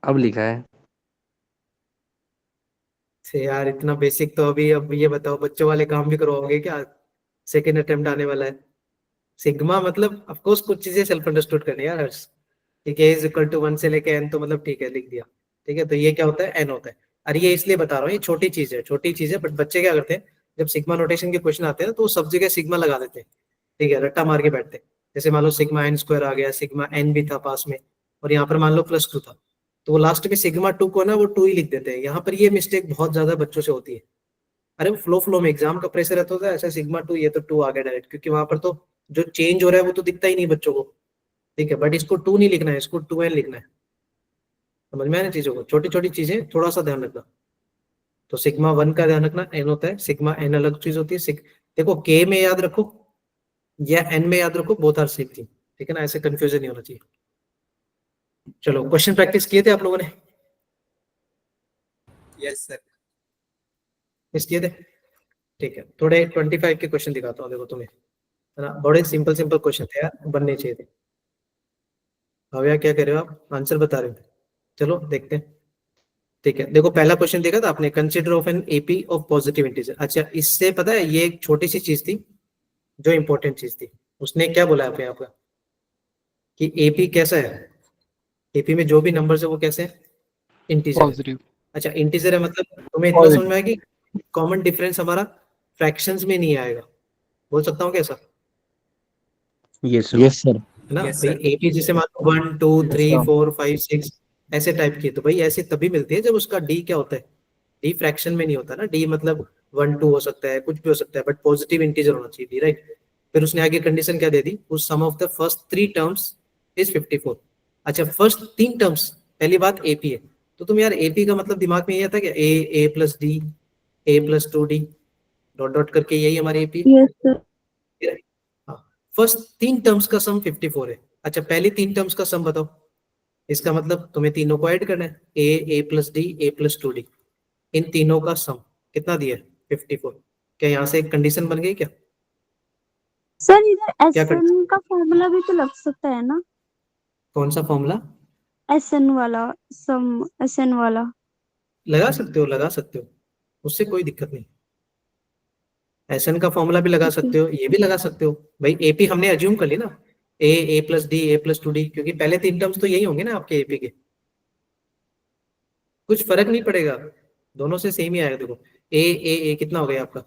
अब लिखा है। से यार इतना बेसिक तो अभी, अब ये बताओ बच्चों वाले काम भी करवाओगे क्या? सेकेंड अटेम्प्ट आने वाला है। सिग्मा मतलब ऑफ कोर्स कुछ चीजें सेल्फ अंडरस्टूड करनी है यार हर्ष। ठीक है, = 1 से लेके n तो मतलब ठीक है, लिख दिया। ठीक है, तो ये क्या होता है? n होता है। अरे ये इसलिए बता रहा हूँ, ये छोटी चीज है, छोटी चीज है, बट बच्चे क्या करते हैं जब सिग्मा नोटेशन के क्वेश्चन आते हैं तो वो सब जगह सिग्मा लगा देते हैं, ठीक है, रट्टा मार के बैठते हैं। जैसे मान लो सिग्मा n स्क्वायर आ गया, सिग्मा n भी था पास में, और यहाँ पर मान लो +2 था, तो वो लास्ट में सिग्मा 2 को ना वो 2 ही लिख देते हैं। यहाँ पर ये मिस्टेक बहुत ज्यादा बच्चों से होती है। अरे फ्लो में एग्जाम का प्रेशर रहता है, ऐसा सिग्मा 2 ये तो 2 आ गया डायरेक्ट, क्योंकि वहां पर तो जो चेंज हो रहा है वो तो दिखता ही नहीं बच्चों को, ठीक है? बट इसको 2 नहीं लिखना है, इसको 2n लिखना है। समझ में आया ना चीजों को? छोटी छोटी चीजें थोड़ा सा ध्यान रखना। तो सिग्मा 1 का ध्यान रखना, n होता है, सिग्मा n अलग चीज होती है। देखो k में याद रखो या n में याद रखो, बोथ आर सेम थिंग, ठीक है ना? ऐसे कंफ्यूजन नहीं होना चाहिए। चलो, क्वेश्चन प्रैक्टिस किए थे आप लोगों ने? Yes sir. इस किए थे, ठीक है। थोड़े 25 के क्वेश्चन दिखाता हूँ, देखो तुम्हें, है ना? बड़े सिंपल सिंपल क्वेश्चन थे यार, बनने चाहिए थे। भैया क्या कह रहे हो आप, आंसर बता रहे हो? चलो देखते हैं। ठीक है, देखो पहला क्वेश्चन देखा था आपने, consider of an AP of positive integer. अच्छा, इससे पता है ये एक छोटी सी चीज थी जो इंपॉर्टेंट चीज थी। उसने क्या बोला आप यहाँ पर कि एपी कैसा है? एपी में जो भी नंबर्स है वो कैसे है? इंटीजर है। पॉजिटिव। अच्छा, इंटीजर है मतलब तुम्हें इतना समझ में आया कि कॉमन डिफरेंस हमारा फ्रैक्शंस में नहीं आएगा। बोल सकता हूँ कैसा? yes sir. Yes sir. है ना Yes, भाई? sir. एपी जैसे मान लो 1 2 3 4 5 6 ऐसे टाइप की, तो भाई ऐसे तभी मिलती है जब उसका डी क्या होता है? डी फ्रैक्शन में नहीं होता ना। डी मतलब 1 2 हो सकता है, कुछ भी हो सकता है, बट पॉजिटिव इंटीजर होना चाहिए डी, राइट? फिर उसने आगे कंडीशन क्या दे दी, उस sum of the first 3 terms is 54। अच्छा, फर्स्ट 3 टर्म्स, पहली बात एपी है, तो तुम यार एपी का मतलब दिमाग में ये आता है कि ए प्लस डी, ए प्लस 2d डॉट डॉट करके, यही हमारी एपी है। Yes sir. फर्स्ट 3 टर्म्स का सम 54 है। अच्छा, पहली 3 टर्म्स का सम बताओ। इसका मतलब तुम्हें तीनों को ऐड करना है, ए प्लस डी, ए प्लस 2d, इन तीनों का सम कितना दिया है? 54। क्या यहाँ से एक कंडीशन बन गई क्या? सर इधर क्या कर, SN का फॉर्मूला भी तो लग सकता है ना? कौन सा फॉर्मूला? SN वाला, सम SN वाला। लगा सकते हो, लगा सकते हो, उससे कोई दिक्कत नहीं। एसएन का फॉर्मूला भी लगा सकते हो, ये भी लगा सकते हो। भाई एपी हमने अज्यूम कर ली ना, ए प्लस डी, ए प्लस 2d, क्योंकि पहले 3 टर्म्स तो यही होंगे ना आपके एपी के, कुछ फर्क नहीं पड़ेगा, दोनों से सेम ही आएगा। देखो ए कितना हो गया आपका?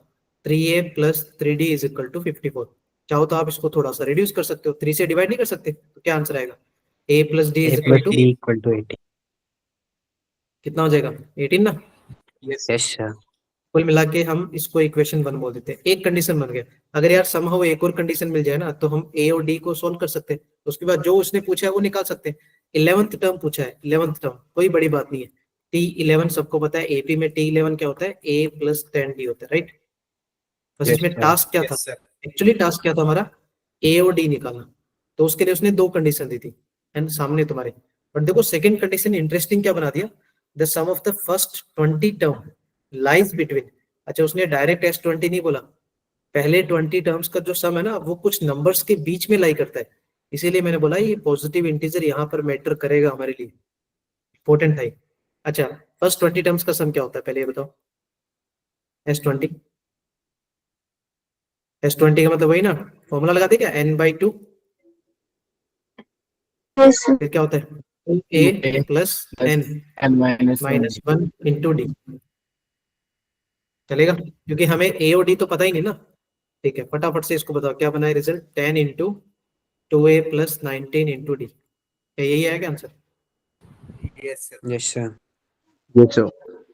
3a plus 3d is equal to 54। चाहो तो आप इसको थोड़ा सा रिड्यूस कर सकते हो, 3 से डिवाइड नहीं कर सकते, तो क्या आंसर आएगा? a plus D A is equal plus to D equal to 80. कितना हो जाएगा? 18 ना? Yes. Yes sir. कुल मिला के हम इसको इक्वेशन 1 बोल देते हैं। एक कंडीशन बन गया। अगर यार समहाउ एक और कंडीशन मिल जाए ना, तो हम ए और डी को सोल्व कर सकते हैं। उसके बाद जो उसने पूछा है वो निकाल सकते हैं। 11th टर्म पूछा है, 11th टर्म कोई बड़ी बात नहीं है। T11 सबको पता है, एपी में T11 क्या होता है? a प्लस 10d होता है, राइट? बस Yes, इसमें sir. टास्क क्या था? Yes, sir. एक्चुअली टास्क क्या था हमारा? ए और डी निकालना। तो उसके लिए उसने 2 कंडीशन दी थी, एंड सामने तुम्हारे। बट देखो सेकंड कंडीशन इंटरेस्टिंग क्या बना दिया, the sum of the first 20 term lies between. अच्छा, उसने डायरेक्ट S20 नहीं बोला, पहले 20 टर्म्स का जो सम है ना वो कुछ नंबर्स के बीच में लाई करता है। इसीलिए मैंने बोला ये पॉजिटिव इंटीजर यहाँ पर मैटर करेगा हमारे लिए। इंपॉर्टेंट था ये। अच्छा, फर्स्ट 20 टर्म्स का सम क्या होता है पहले ये बताओ। S20, S20 का मतलब वही ना, फॉर्मूला लगाते क्या, n/2, yes sir. फिर क्या होता है a plus n n minus minus 1 into D. चलेगा, क्योंकि हमें a और d तो पता ही नहीं ना। ठीक है, फटाफट से इसको बताओ क्या बना है result, 10 into 2a plus 19 into D. क्या यही आएगा answer? Yes, sir. Yes sir. yes sir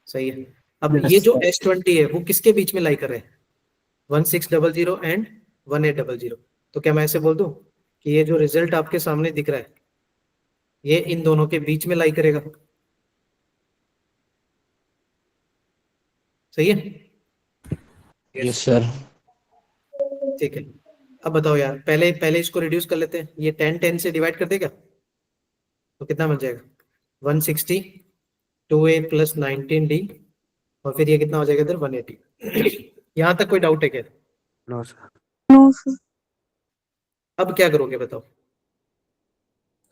सही है। अब ये जो S20 है वो किसके बीच में लाई कर रहा है, 1600 एंड 1800। तो क्या मैं ऐसे बोल दूं कि ये जो रिजल्ट आपके सामने दिख रहा है ये इन दोनों के बीच में लाई करेगा? सही है। Yes sir. ठीक है, अब बताओ यार, पहले पहले इसको रिड्यूस कर लेते हैं। ये 10 10 से डिवाइड कर देगा तो कितना बन जाएगा, 160 2a प्लस 19d, और फिर ये कितना हो जाएगा इधर 180। यहाँ तक कोई डाउट है क्या? No sir. No sir. अब क्या करोगे बताओ।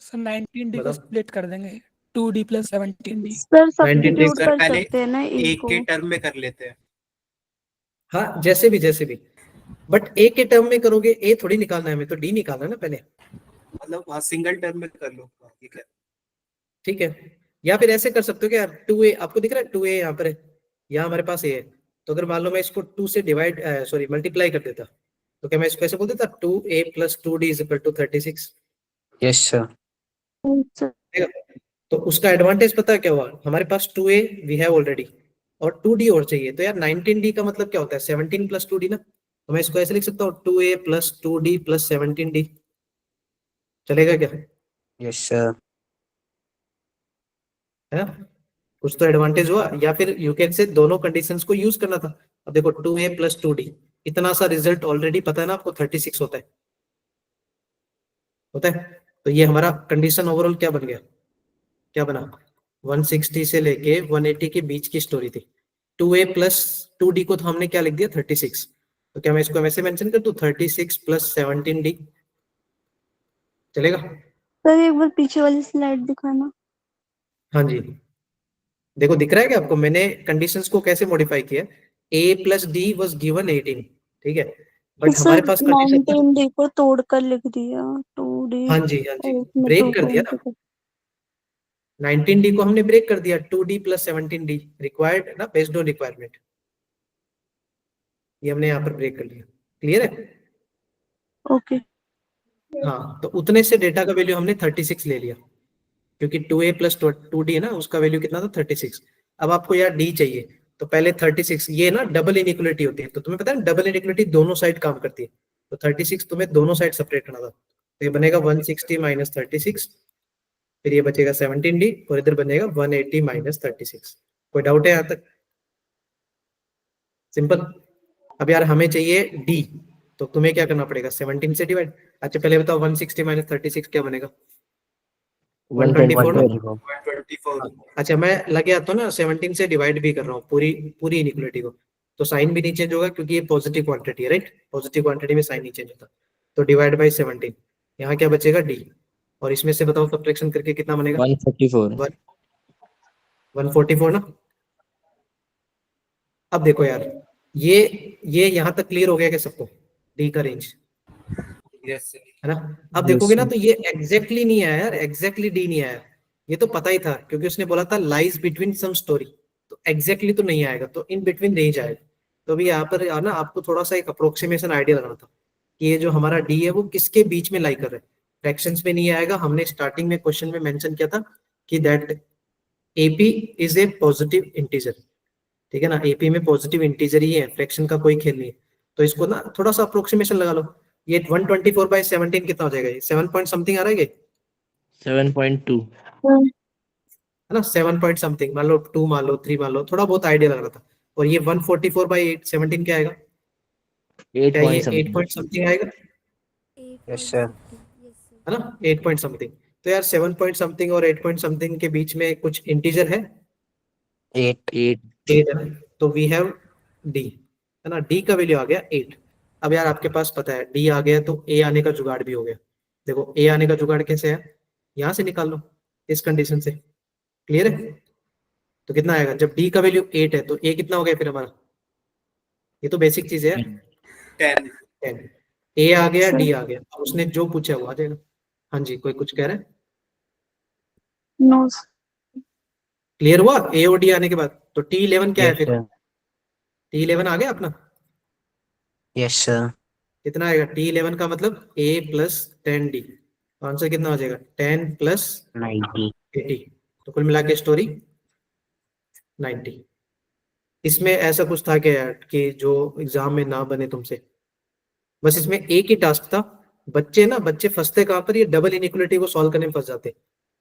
सर 19D को बताओ। स्प्लिट कर देंगे 2D plus 17D। Sir 19 substitute sir कर पहले सकते हैं ना ए एक को। के टर्म में कर लेते हैं। हाँ जैसे भी, बट ए के टर्म में करोगे, ए थोड़ी निकालना है हमें, तो डी निकालना है ना पहले। मतलब हाँ सिंगल टर्म में कर लो। हाँ, ठीक है। ठीक है, या फिर ऐसे कर सकते हो कि यार 2a आपको दिख रहा है, 2a यहाँ पर है, यहाँ हमारे पास a है, तो अगर मान लो मैं इसको 2 से डिवाइड सॉरी मल्टीप्लाई कर देता, तो क्या मैं इसको ऐसे बोल देता 2a plus 2d is equal to 36। Yes sir. Sir ठीक है? तो उसका एडवांटेज पता है क्या हुआ, हमारे पास 2a वी हैव ऑलरेडी और 2d और चाहिए, तो यार 19d का मतलब क्या होता है 17 प्लस 2d ना, तो मैं इसको ऐसे लिख सकता हूँ 2a plus 2d plus 17d। चलेगा क्या? Yes sir. है ना, कुछ तो एडवांटेज हुआ। या फिर यू कैन से दोनों कंडीशंस को यूज करना था। अब देखो 2a प्लस 2d, इतना सा रिजल्ट ऑलरेडी पता है ना आपको, 36 होता है, होता है। तो ये हमारा कंडीशन ओवरऑल क्या बन गया, क्या बना, 160 से लेके 180 के बीच की स्टोरी थी। 2a प्लस 2d को तो हमने क्या लिख दिया 36, तो क्या मैं इसको वैसे मेंशन कर दूं 36 प्लस 17d। चलेगा? सर एक बार पीछे वाली स्लाइड दिखाना। हाँ जी, देखो दिख रहा है कि आपको मैंने कंडीशंस को कैसे मॉडिफाई किया। a plus d was given 18, ठीक है, बट हमारे सर पास कंडीशन 19D को तोड़कर लिख दिया 2D हाँ जी और इसमें 2 ब्रेक कर को दिया ना, 19d को हमने ब्रेक कर दिया, 2d प्लस 17d रिक्वायर्ड ना, बेस्ड ऑन रिक्वायरमेंट, ये हमने यहाँ पर ब्रेक कर लिया। क्लियर है? ओके। हाँ, तो उतने से डेटा का वैल्यू हमने 36 ले लिया, क्योंकि 2a प्लस 2d है ना, उसका वैल्यू कितना था 36। अब आपको यार d चाहिए, तो पहले 36, ये ना डबल इनइक्वलिटी होती है, तो तुम्हें पता है डबल इनइक्वलिटी दोनों साइड काम करती है, तो 36 तुम्हें दोनों साइड सेपरेट करना था, तो ये बनेगा 160 माइनस 36, फिर ये बचेगा 17d, और इधर बनेगा 180 माइनस 36। कोई डाउट है यहाँ तक? सिंपल। अब यार हमें चाहिए d, तो तुम्हें क्या करना पड़ेगा 17 से डिवाइड। अच्छा पहले बताओ 160 माइनस 36 क्या बनेगा, 124 ना? 124। अच्छा मैं लगे आता हूँ ना 17 से डिवाइड भी कर रहा हूँ पूरी पूरी इनइक्वलिटी को, तो साइन भी नहीं चेंज होगा क्योंकि ये पॉजिटिव क्वांटिटी है, राइट, पॉजिटिव क्वांटिटी में साइन नहीं चेंज होता। तो डिवाइड बाई 17, यहाँ क्या बचेगा d, और इसमें से बताओ सब्ट्रैक्शन करके कितना बनेगा, 144. 144 ना। अब देखो यार, ये यहाँ तक क्लियर हो गया क्या सबको, d का रेंज, यस है ना? अब Yes, देखोगे ना sir. तो ये एग्जैक्टली नहीं आया यार, एग्जैक्टली डी नहीं आया, ये तो पता ही था क्योंकि उसने बोला था लाइज बिटवीन सम स्टोरी, तो एग्जैक्टली तो नहीं आएगा, तो इन बिटवीन रेंज आएगा। तो अभी यहाँ पर ना आपको थोड़ा सा एक अप्रोक्सीमेशन आइडिया लगाना था कि ये जो हमारा डी है वो किसके बीच में लाई कर रहा है। फ्रैक्शंस में नहीं आएगा, हमने स्टार्टिंग में क्वेश्चन में मेंशन किया था कि that AP is a positive integer, ठीक है ना, एपी में पॉजिटिव इंटीजर ही है, फ्रैक्शन का कोई खेल नहीं है। तो इसको ना थोड़ा सा अप्रोक्सीमेशन लगा लो, ये 124 बाई 17 कितना हो जाएगा, ये 7 पॉइंट समथिंग आ रहा है ये, 7.2। है ना, 7 पॉइंट समथिंग, मान लो 2 मान लो 3 मान लो, थोड़ा बहुत आइडिया लग रहा था। और ये 144 बाई 8 17 क्या आएगा, 8 क्या ये पॉइंट 8 पॉइंट समथिंग आएगा, Yes sir. है ना, 8 पॉइंट समथिंग। तो यार 7 पॉइंट समथिंग और 8 पॉइंट समथिंग के बीच में कुछ इंटीजर है, 8. 8 है, तो वी हैव डी, है ना, डी का वैल्यू आ गया 8। अब यार आपके पास पता है डी आ गया तो ए आने का जुगाड़ भी हो गया। देखो ए आने का जुगाड़ कैसे है, यहाँ से निकाल लो इस कंडीशन से, क्लियर है? तो कितना आएगा जब डी का वैल्यू 8 है तो ए कितना हो गया फिर हमारा? ये तो बेसिक चीज है 10 10। ए आ गया, सर। डी आ गया, अब उसने जो पूछा वो आ जाएगा। हाँ जी, कोई कुछ कह रहा है? नो क्लियर हुआ ए और डी आने के बाद? तो T11 क्या है Yes, फिर? sir. T11 आ गया अपना? Yes, sir. कितना आएगा? T11 का मतलब a प्लस 10d, तो आंसर कितना हो जाएगा? 10 प्लस 90. 80, तो कुल मिला के स्टोरी 90। इसमें ऐसा कुछ था क्या यार कि जो एग्जाम में ना बने तुमसे? बस इसमें एक ही टास्क था। बच्चे फंसते कहाँ पर? ये डबल इनइक्वालिटी को सॉल्व करने में फंस जाते।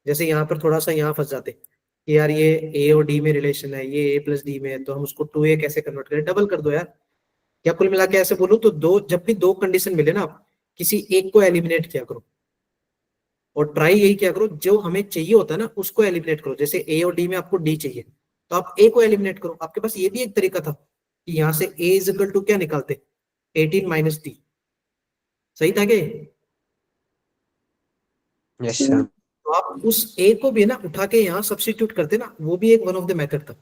जैसे यहाँ पर थोड़ा सा यहाँ फंस जाते कि यार ये ए और डी में रिलेशन है, ये ए प्लस डी में है, तो हम उसको 2a कैसे कन्वर्ट करें? डबल कर दो यार। क्या कुल मिला के ऐसे बोलूं तो दो, जब भी दो कंडीशन मिले ना, किसी एक को एलिमिनेट किया करो और ट्राई यही किया करो जो हमें चाहिए होता है ना उसको एलिमिनेट करो। जैसे ए और डी में आपको डी चाहिए तो आप ए को एलिमिनेट करो। आपके पास ये भी एक तरीका था कि यहाँ से ए इज इक्वल टू क्या निकालते? 18 माइनस डी। सही था क्या? Yes, sir. तो आप उस ए को भी ना उठा के यहाँ सब्स्टिट्यूट करते ना, वो भी एक वन ऑफ द मेथड था।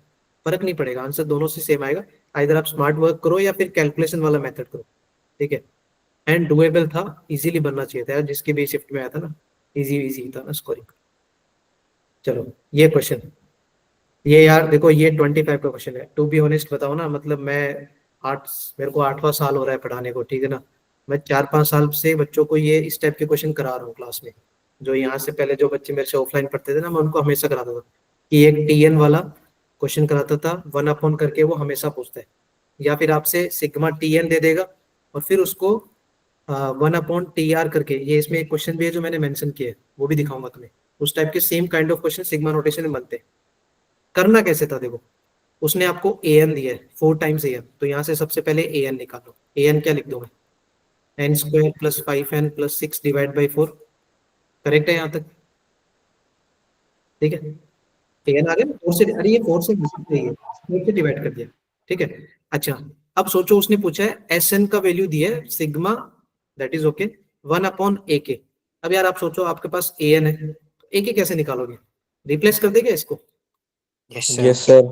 फर्क नहीं पड़ेगा, आंसर दोनों से सेम आएगा। आइदर आप स्मार्ट वर्क करो या फिर कैलकुलेशन वाला मेथड करो, ठीक है? एंड डुएबल था, इजीली बनना चाहिए था यार, जिसके भी शिफ्ट में आया था ना, इजी था ना स्कोरिंग। चलो ये क्वेश्चन, ये यार देखो ये 25 का क्वेश्चन है। टू बी ऑनेस्ट बताओ ना, मतलब मेरे को 8वां साल हो रहा है पढ़ाने को, ठीक है ना? मैं 4-5 साल से बच्चों को ये इस टाइप के क्वेश्चन करा रहा हूँ क्लास में। जो यहाँ से पहले जो बच्चे मेरे से ऑफलाइन पढ़ते थे ना, मैं उनको हमेशा कराता था कि एक TN वाला क्वेश्चन कराता था, 1 करके वो हमेशा पूछता है, या फिर आपसे सिग्मा TN दे देगा और फिर उसको 1/TR करके, ये इसमें एक क्वेश्चन भी है जो मैंने मेंशन किया है, वो भी दिखाऊंगा तुम्हें। उस टाइप के same kind of question sigma notation में बनते हैं। करना कैसे था देखो, उसने आपको an दिया है 4 टाइम्स an, तो यहाँ से सबसे पहले an निकालो। an क्या लिख दूं मैं? n² + 5n + 6 divide by 4। Correct है यहाँ तक? ठीक है, an आ गया ना 4 से, अरे ये 4 से डिवाइड कर दिया, ठीक है? अच्छा, अब सोचो उसने पूछा है Sn का वैल्यू दिया है sigma, that is okay, 1/ak। अब यार आप सोचो आपके पास an है, तो ak कैसे निकालोगे? रिप्लेस कर देगा इसको? Yes, sir. Yes sir.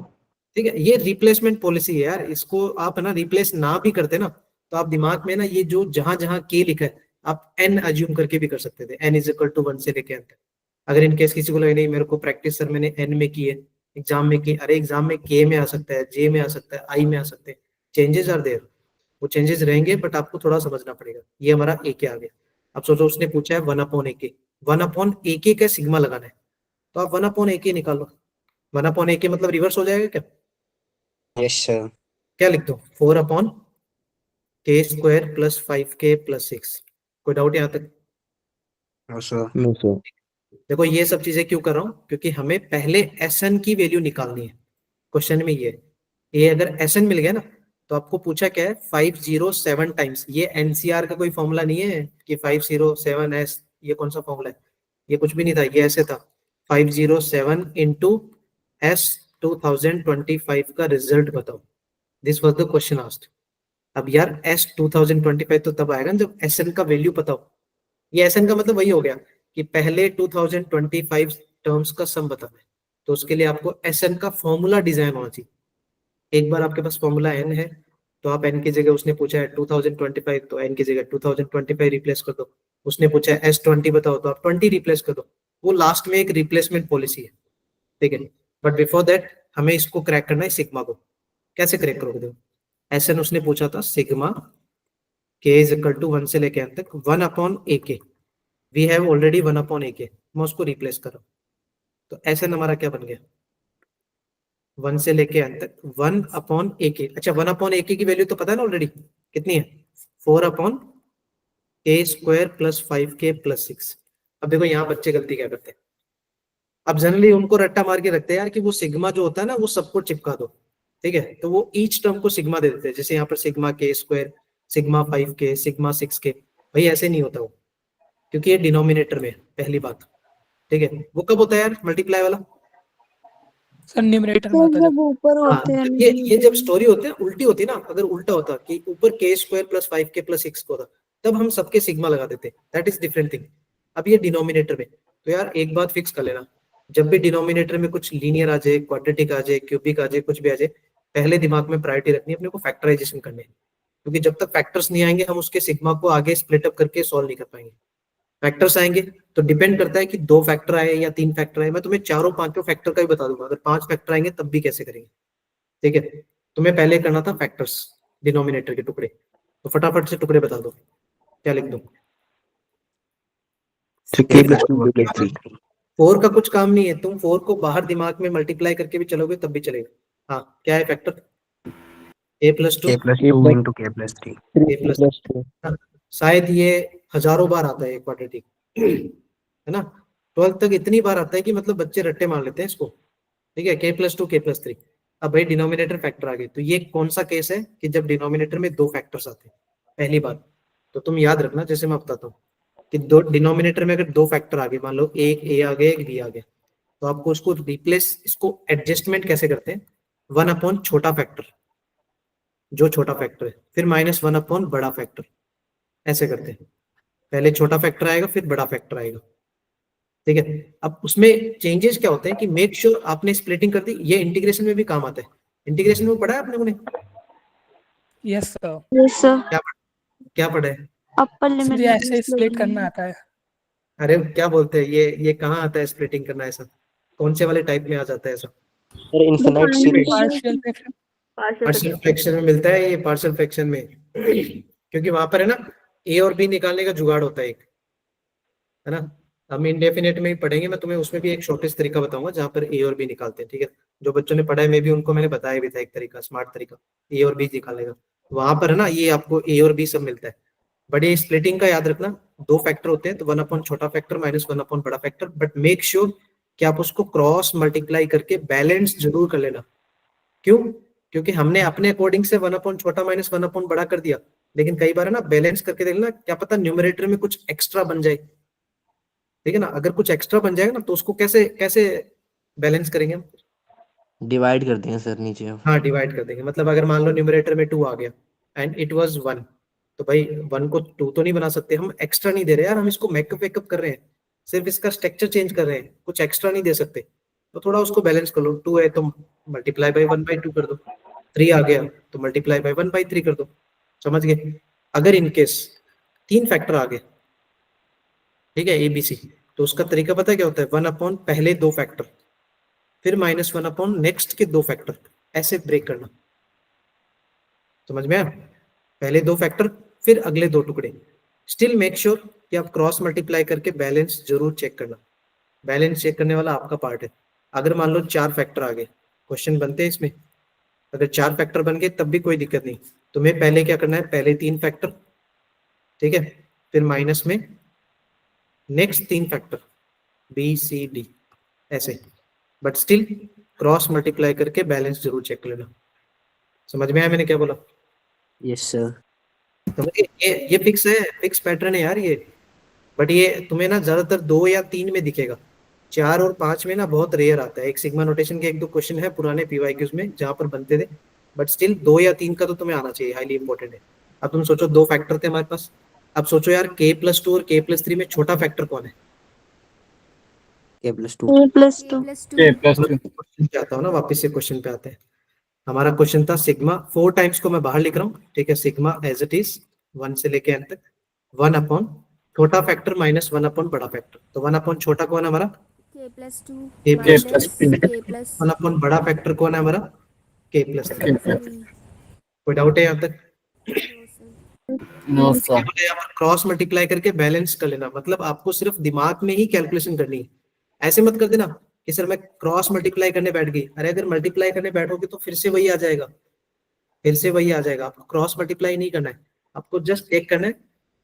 ठीक है, ये रिप्लेसमेंट पॉलिसी है यार। इसको आप ना रिप्लेस ना भी करते ना, तो आप दिमाग में ना ये जो जहां जहां के लिखा है आप n अज्यूम करके भी कर सकते थे, n = 1 से लेके n तक। अगर इन केस किसी को लगे नहीं मेरे को प्रैक्टिस सर मैंने n में की है, एग्जाम में की, अरे एग्जाम में k में आ सकता है, j में आ सकता है, i में आ सकते हैं, चेंजेस आर देयर। वो चेंजेस रहेंगे बट आपको थोड़ा समझना पड़ेगा। ये हमारा ak आ गया। अब सोचो उसने पूछा है 1/ak, 1/ak का सिग्मा लगाना है, तो आप 1/ak निकालो। 1/ak मतलब रिवर्स हो जाएगा क्या? Yes, sir. क्या लिख दो? 4/k² + 5k + 6। कोई डाउट यहाँ तक? No, sir. No, sir. देखो ये सब चीजें क्यों कर रहा हूँ, क्योंकि हमें पहले Sn की वैल्यू निकालनी है। क्वेश्चन में ये अगर Sn मिल गया ना, तो आपको पूछा क्या है? 507 टाइम्स। ये NCR का कोई फॉर्मूला नहीं है कि 507s, ये कौन सा फॉर्मूला है? ये कुछ भी नहीं था, ये ऐसे था 507 × S 2025 का रिजल्ट बताओ। This was the question asked. अब यार S 2025 तो तब आएगा जब Sn का वैल्यू पता हो। ये Sn का मतलब वही हो गया कि पहले 2025 टर्म्स का सम बताना है, तो उसके लिए आपको Sn का फॉर्मूला डिजाइन होना चाहिए। एक बार आपके पास फॉर्मूला n है तो आप n की जगह, उसने पूछा है 2025 तो n की जगह 2025 रिप्लेस कर दो। उसने पूछा है S20 बताओ तो आप 20 रिप्लेस कर दो। वो लास्ट में एक रिप्लेसमेंट पॉलिसी है, ठीक है? बट बिफोर दैट हमें इसको क्रैक करना है सिग्मा को। कैसे क्रैक करोगे? देखो Sn उसने पूछा था सिग्मा k = 1 से लेके n तक 1/ak। We have already 1/ak, मैं उसको रिप्लेस कर रहा हूँ, तो Sn हमारा क्या बन गया? 1 से लेके n तक 1/ak। अच्छा 1/ak की वैल्यू तो पता है ना ऑलरेडी, कितनी है? 4/k² + 5k + 6। अब देखो यहाँ बच्चे गलती क्या करते हैं, अब जनरली उनको रट्टा मार के रखते हैं यार कि वो सिग्मा जो होता है ना वो सबको चिपका दो, ठीक है? तो वो ईच टर्म को सिग्मा दे देते हैं, जैसे यहाँ पर sigma k², sigma 5k, sigma 6k। भाई ऐसे नहीं होता वो, क्योंकि ये डिनोमिनेटर में है, पहली बात, ठीक है? वो कब होता है यार मल्टीप्लाई वाला? सर न्यूमरेटर में सर होता है जब ऊपर हाँ, होते हैं ये जब स्टोरी होती है उल्टी होती ना, अगर उल्टा होता कि ऊपर k² + 5k + 6 को होता, तब हम सबके सिग्मा लगा देते, दैट इज डिफरेंट थिंग। अब ये डिनोमिनेटर में, तो यार एक बात फिक्स कर लेना, जब भी डिनोमिनेटर में कुछ लीनियर आ जाए, क्वाड्रेटिक आ जाए, क्यूबिक आ जाए, कुछ भी आ जाए, पहले दिमाग में प्रायोरिटी रखनी है अपने को फैक्टराइजेशन करने की, क्योंकि जब तक फैक्टर्स नहीं आएंगे हम उसके सिग्मा को आगे स्प्लिट अप करके सॉल्व नहीं कर पाएंगे। फैक्टर्स आएंगे तो डिपेंड करता है कि 2 फैक्टर आए या 3 फैक्टर आए। मैं तुम्हें चारों पांचों फैक्टर का भी बता दूंगा, अगर 5 फैक्टर आएंगे तब भी कैसे करेंगे। ठीक है, तुम्हें पहले करना था फैक्टर्स, डिनोमिनेटर के टुकड़े, तो फटाफट से टुकड़े बता दो, क्या लिख दूं? k plus 2 k plus 3 4 का कुछ काम नहीं है, तुम 4 को बाहर दिमाग में मल्टीप्लाई करके भी चलोगे तब भी चलेगा। हाँ, क्या है factor? a plus 2 k plus 2 into k plus 3 a plus 2। शायद ये हजारों बार आता है क्वाड्रेटिक, है ना? 12th तक इतनी बार आता है कि मतलब बच्चे रट्टे मार लेते हैं इसको। ठीक है, k plus 2 k plus 3। अब भाई डिनोमिनेटर फैक्टर आ गए, तो ये कौन सा केस है कि जब डिनोमिनेटर में 2 फैक्टर्स आते हैं पहली बार। तो तुम याद रखना, जैसे मैं बताता हूँ कि दो डिनोमिनेटर में अगर 2 फैक्टर आ गए, मान लो एक a आ गया एक b आ गया, तो आपको उसको रिप्लेस, इसको एडजस्टमेंट कैसे करते हैं? 1 अपॉन छोटा फैक्टर, जो छोटा फैक्टर है, फिर -1 अपॉन बड़ा फैक्टर, ऐसे करते हैं। पहले छोटा फैक्टर आएगा फिर बड़ा फैक्टर आएगा। ठीक है, अब उसमें चेंजेस क्या होते हैं कि मेक श्योर आपने स्प्लिटिंग कर दी। ये इंटीग्रेशन में भी काम आता है। इंटीग्रेशन में पढ़ा है आपने उन्हें? Yes sir. यस सर, क्या पढ़ा है? अपर सर लिमिट ये ऐसे स्प्लिट करना आता है। अरे क्या बोलते हैं, ये कहाँ आता है स्प्लिटिंग करना? ऐसा कौन से वाले टाइप में आ जाता है ऐसा? Sir infinite series. Partial fraction. Partial fraction में मिलता है ये, पार्शियल फ्रैक्शन में क्योंकि वहां पर है ना ए और बी निकालने का जुगाड़ होता है एक, है ना? हम इंडेफिनेट में ही पढ़ेंगे, मैं तुम्हें उसमें भी एक शॉर्टेस्ट तरीका बताऊंगा जहां पर ए और बी निकालते हैं। ठीक है, जो बच्चों ने पढ़ा है मे भी उनको मैंने बताया भी था एक तरीका, स्मार्ट तरीका ए और बी निकालने का। वहां पर है ना ये आपको ए और बी सब मिलता है। बड़े स्प्लिटिंग का याद रखना, 2 फैक्टर होते हैं तो 1 अपॉन छोटा फैक्टर -1 अपॉन बड़ा फैक्टर, बट मेक श्योर कि आप उसको क्रॉस मल्टीप्लाई करके बैलेंस जरूर कर लेना। क्यों? क्योंकि हमने अपने अकॉर्डिंग से 1 अपॉन छोटा -1 अपॉन बड़ा कर दिया, लेकिन कई बार है ना बैलेंस करके देख लेना, क्या पता न्यूमरेटर में कुछ एक्स्ट्रा बन जाए। ठीक है ना, अगर कुछ एक्स्ट्रा बन जाएगा ना तो उसको कैसे कैसे बैलेंस करेंगे हम? डिवाइड कर देंगे सर नीचे। हाँ, डिवाइड कर देंगे। मतलब अगर मान लो न्यूमरेटर में 2 आ गया एंड इट वाज 1, तो भाई 1 को 2 तो नहीं बना सकते, हम एक्स्ट्रा नहीं दे रहे यार, हम इसको मेकअप वेकअप कर रहे हैं, सिर्फ इसका स्ट्रक्चर चेंज कर रहे हैं, कुछ एक्स्ट्रा नहीं दे सकते। तो थोड़ा उसको बैलेंस कर लो। 2 है तो मल्टीप्लाई बाय 1/2 कर दो, 3 आ गया तो मल्टीप्लाई बाय 1/3 कर दो। समझ गए? अगर इनकेस 3 फैक्टर आ गए, ठीक है, ABC, तो उसका तरीका पता है क्या होता है? 1 अपॉन पहले 2 फैक्टर, फिर -1 अपॉन नेक्स्ट के 2 फैक्टर, ऐसे ब्रेक करना। समझ में आया? पहले 2 फैक्टर फिर अगले 2 टुकड़े। स्टिल मेक श्योर कि आप क्रॉस मल्टीप्लाई करके बैलेंस जरूर चेक करना। बैलेंस चेक करने वाला आपका पार्ट है। अगर मान लो 4 फैक्टर आ गए, क्वेश्चन बनते हैं इसमें, अगर 4 फैक्टर बन गए तब भी कोई दिक्कत नहीं। तुम्हें पहले क्या करना है? पहले 3 फैक्टर, ठीक है, फिर माइनस में नेक्स्ट 3 फैक्टर BCD, ऐसे, बट स्टिल क्रॉस मल्टीप्लाई करके बैलेंस जरूर चेक कर लेना। समझ में आया मैंने क्या बोला? Yes sir. समझिए, ये फिक्स है, फिक्स पैटर्न है यार ये। बट ये तुम्हें ना ज्यादातर 2 या 3 में दिखेगा, 4 और 5 में ना बहुत रेयर आता है। एक सिग्मा नोटेशन के 1-2 क्वेश्चन है पुराने PYQs में जहां पर बनते थे, बट स्टिल 2 या 3 का तो तुम्हें आना चाहिए, हाईली इंपॉर्टेंट है। अब तुम सोचो 2 फैक्टर थे हमारे पास, अब सोचो यार k+2 और k+3 में छोटा फैक्टर कौन है? k plus 2। a plus 2 question पे आता हूँ ना, वापस से क्वेश्चन पे आते हैं। हमारा क्वेश्चन था सिग्मा, 4 टाइम्स को मैं बाहर लिख रहा हूँ, ठीक है, सिग्मा एज इट इज 1 से लेके एन तक, 1 अपॉन छोटा फैक्टर -1 अपॉन बड़ा फैक्टर। तो 1 अपॉन छोटा कौन है हमारा? k+2 1 अपॉन बड़ा फैक्टर कौन है हमारा? k+3। कोई डाउट है यहाँ तक? नो सर क्रॉस मल्टीप्लाई करके बैलेंस कर लेना, मतलब आपको सिर्फ दिमाग में ही कैलकुलेशन करनी है। ऐसे मत कर देना कि सर मैं क्रॉस मल्टीप्लाई करने बैठ गई। अरे अगर मल्टीप्लाई करने बैठोगे तो फिर से वही आ जाएगा, फिर से वही आ जाएगा। आपको क्रॉस मल्टीप्लाई नहीं करना है, आपको जस्ट चेक करना है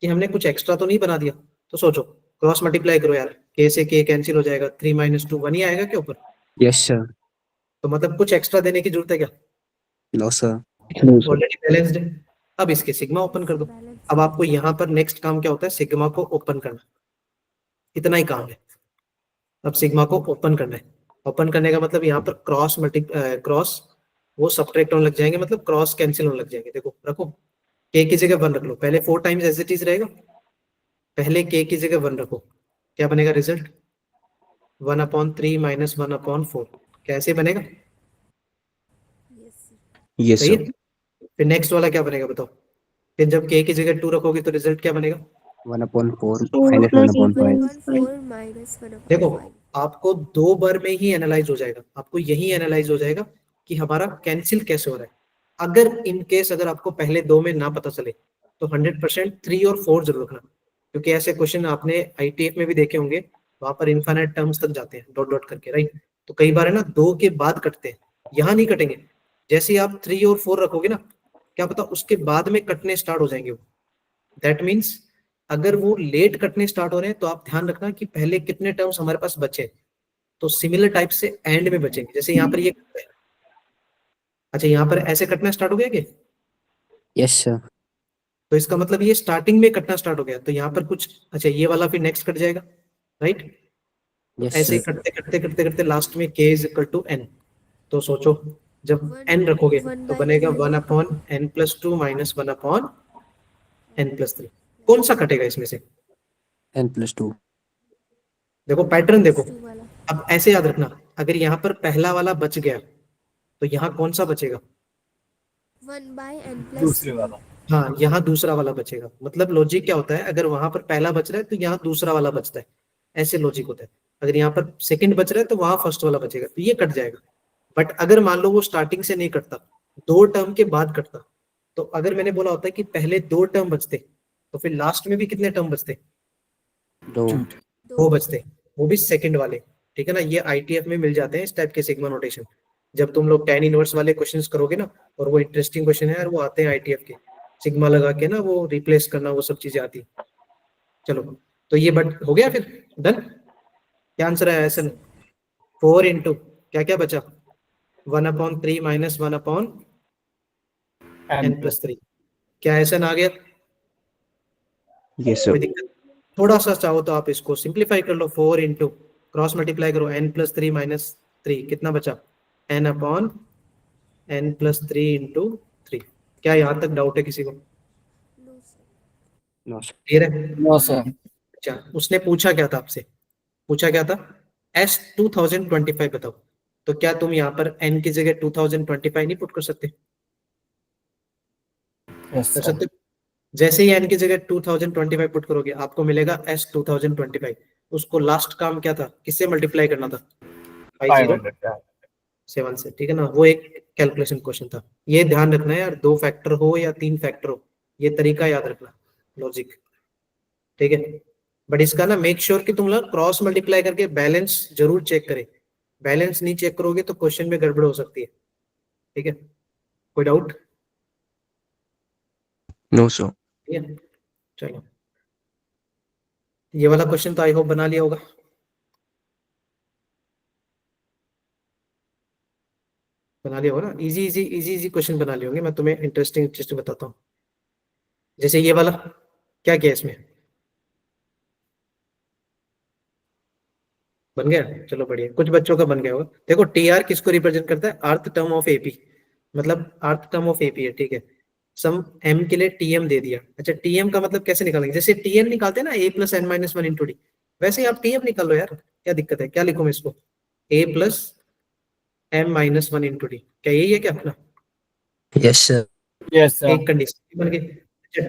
कि हमने कुछ एक्स्ट्रा तो नहीं बना दिया। तो सोचो, क्रॉस मल्टीप्लाई करो यार, k से k कैंसिल हो जाएगा, 3 - 2 1 ही आएगा क्या ऊपर? Yes sir. तो मतलब कुछ एक्स्ट्रा देने की जरूरत है क्या? No sir. ऑलरेडी बैलेंस्ड है। अब इसके सिग्मा ओपन कर दो। अब आपको यहाँ पर नेक्स्ट काम क्या होता है? सिग्मा को ओपन करना, इतना ही काम है। अब सिग्मा को ओपन करना है। ओपन करने का मतलब यहाँ पर क्रॉस वो सब्ट्रैक्ट होने लग जाएंगे, मतलब क्रॉस कैंसिल होने लग जाएंगे। देखो रखो, k की जगह 1 रख लो, पहले 4 टाइम्स एज इट इज रहेगा, पहले k की जगह 1 रखो, क्या बनेगा रिजल्ट? 1/3 माइनस 1/4 कैसे बनेगा? Yes, सही sir. है। फिर नेक्स्ट वाला क्या बनेगा बताओ? फिर जब k की जगह 2 रखोगे तो रिजल्ट क्या बनेगा? 1/4 4 minus plus 1/5. 1/4 minus 1/5. देखो आपको 2 बार में ही एनालाइज हो जाएगा, आपको यही एनालाइज हो जाएगा कि हमारा कैंसिल कैसे हो रहा है। अगर इन केस अगर आपको पहले 2 में ना पता चले तो 100% 3 और 4 जरूर रखना, क्योंकि ऐसे क्वेश्चन आपने ITF में भी देखे होंगे, वहां पर इनफाइनाइट टर्म्स तक जाते हैं डॉट डॉट करके, राइट? तो कई बार है ना 2 के बाद कटते हैं, यहाँ नहीं कटेंगे। जैसे ही आप 3 और 4 रखोगे ना, क्या पता उसके बाद में कटने स्टार्ट हो जाएंगे वो। दैट मीन्स अगर वो लेट कटने स्टार्ट हो रहे हैं तो आप ध्यान रखना कि पहले कितने टर्म्स हमारे पास बचे, तो सिमिलर टाइप से एंड में बचेंगे। जैसे यहाँ पर ये, अच्छा यहाँ पर ऐसे कटना स्टार्ट हो गया क्या? Yes, sir. तो इसका मतलब ये स्टार्टिंग में कटना स्टार्ट हो गया, तो यहाँ पर कुछ, अच्छा ये वाला फिर नेक्स्ट कट जाएगा, राइट? Yes, ऐसे ही sir. करते करते करते करते लास्ट में k is equal to n। तो सोचो जब n रखोगे तो बनेगा 1/n+2 माइनस 1/n+3। कौन सा कटेगा इसमें से? n+2. देखो पैटर्न देखो, 2 वाला. अब ऐसे याद रखना, अगर यहाँ पर पहला वाला बच गया तो यहाँ कौन सा बचेगा? 1/n+3. दूसरे वाला। हाँ, यहाँ दूसरा वाला बचेगा। मतलब लॉजिक क्या होता है, अगर वहां पर पहला बच रहा है तो यहाँ दूसरा वाला बचता है, ऐसे लॉजिक होता है। अगर यहाँ पर सेकंड बच रहा है तो वहां फर्स्ट वाला बचेगा, तो ये कट जाएगा। बट अगर मान लो वो स्टार्टिंग से नहीं कटता, 2 टर्म के बाद कटता, तो अगर मैंने बोला होता है कि पहले 2 टर्म बचते, तो फिर लास्ट में भी कितने टर्म बचते? 2. 2 बचते, वो भी सेकंड वाले। ठीक है ना, ये ITF में मिल जाते हैं इस टाइप के सिग्मा नोटेशन। जब तुम लोग tan इनवर्स वाले क्वेश्चंस करोगे ना, और वो इंटरेस्टिंग क्वेश्चन है यार, वो आते हैं ITF के, सिग्मा लगा के ना वो रिप्लेस करना, वो सब चीजें आती। चलो तो ये बट हो गया, फिर डन। क्या आंसर है ऐसा? 4 इंटू क्या क्या बचा? 1/3 माइनस 1/n+3। क्या ऐसा आ गया? Yes, sir. कोई दिक्कत? थोड़ा सा चाहो तो आप इसको सिंप्लीफाई कर लो, 4 इंटू क्रॉस मल्टीप्लाई करो n+3 माइनस 3, कितना बचा? n/n+3 into 3। क्या यहाँ तक डाउट है किसी को? No, sir. क्लियर है? No sir. अच्छा, उसने पूछा क्या था आपसे? पूछा क्या था? S 2025 बताओ। तो क्या तुम यहाँ पर n की जगह 2025 नहीं पुट कर सकते? कर सकते हो? जैसे ही n की जगह 2025 पुट करोगे आपको मिलेगा S 2025। उसको लास्ट काम क्या था, किससे मल्टीप्लाई करना था? 507 से। ठीक है ना, वो एक कैलकुलेशन क्वेश्चन था। ये ध्यान रखना है यार, 2 फैक्टर हो या 3 फैक्टर हो, ये तरीका याद रखना, लॉजिक। ठीक है, बट इसका ना मेक श्योर कि तुम लोग क्रॉस मल्टीप्लाई करके बैलेंस जरूर चेक करें। बैलेंस नहीं चेक करोगे तो क्वेश्चन में गड़बड़ हो सकती है। ठीक है, कोई डाउट? No, sir. ठीक है, चलो ये वाला क्वेश्चन तो आई होप बना लिया होगा। बना लिया होगा ना, easy easy easy easy question बना लिए होंगे। मैं तुम्हें इंटरेस्टिंग चीज बताता हूँ। जैसे ये वाला, क्या किया इसमें? बन गया? चलो बढ़िया, कुछ बच्चों का बन गया होगा। देखो TR किसको रिप्रेजेंट करता है? अर्थ टर्म ऑफ AP, मतलब अर्थ टर्म ऑफ AP है। ठीक है, सम m के लिए TM दे दिया। अच्छा, TM का मतलब कैसे निकालेंगे? जैसे TN निकालते हैं ना, A+n-1 इंटू डी, वैसे ही आप TM निकाल लो यार, क्या दिक्कत है? क्या लिखूं मैं इसको? A+m-1 इंटू डी, क्या यही है क्या अपना? Yes, sir. Yes sir. एक कंडीशन बन गई। अच्छा,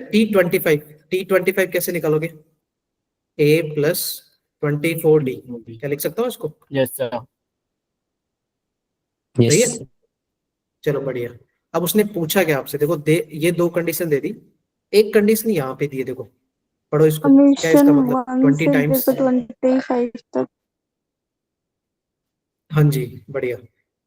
T25 कैसे निकालोगे? A+24D, क्या लिख सकता हूँ इसको? Yes sir. सही Yes. है, चलो बढ़िया। अब उसने पूछा क्या आपसे? देखो ये 2 कंडीशन दे दी, एक कंडीशन यहाँ पे दी है, देखो पढ़ो इसको। क्या इसका समीशन मतलब? 1 20 से टाइम्स। लेकर 25 तक। हाँ जी, बढ़िया।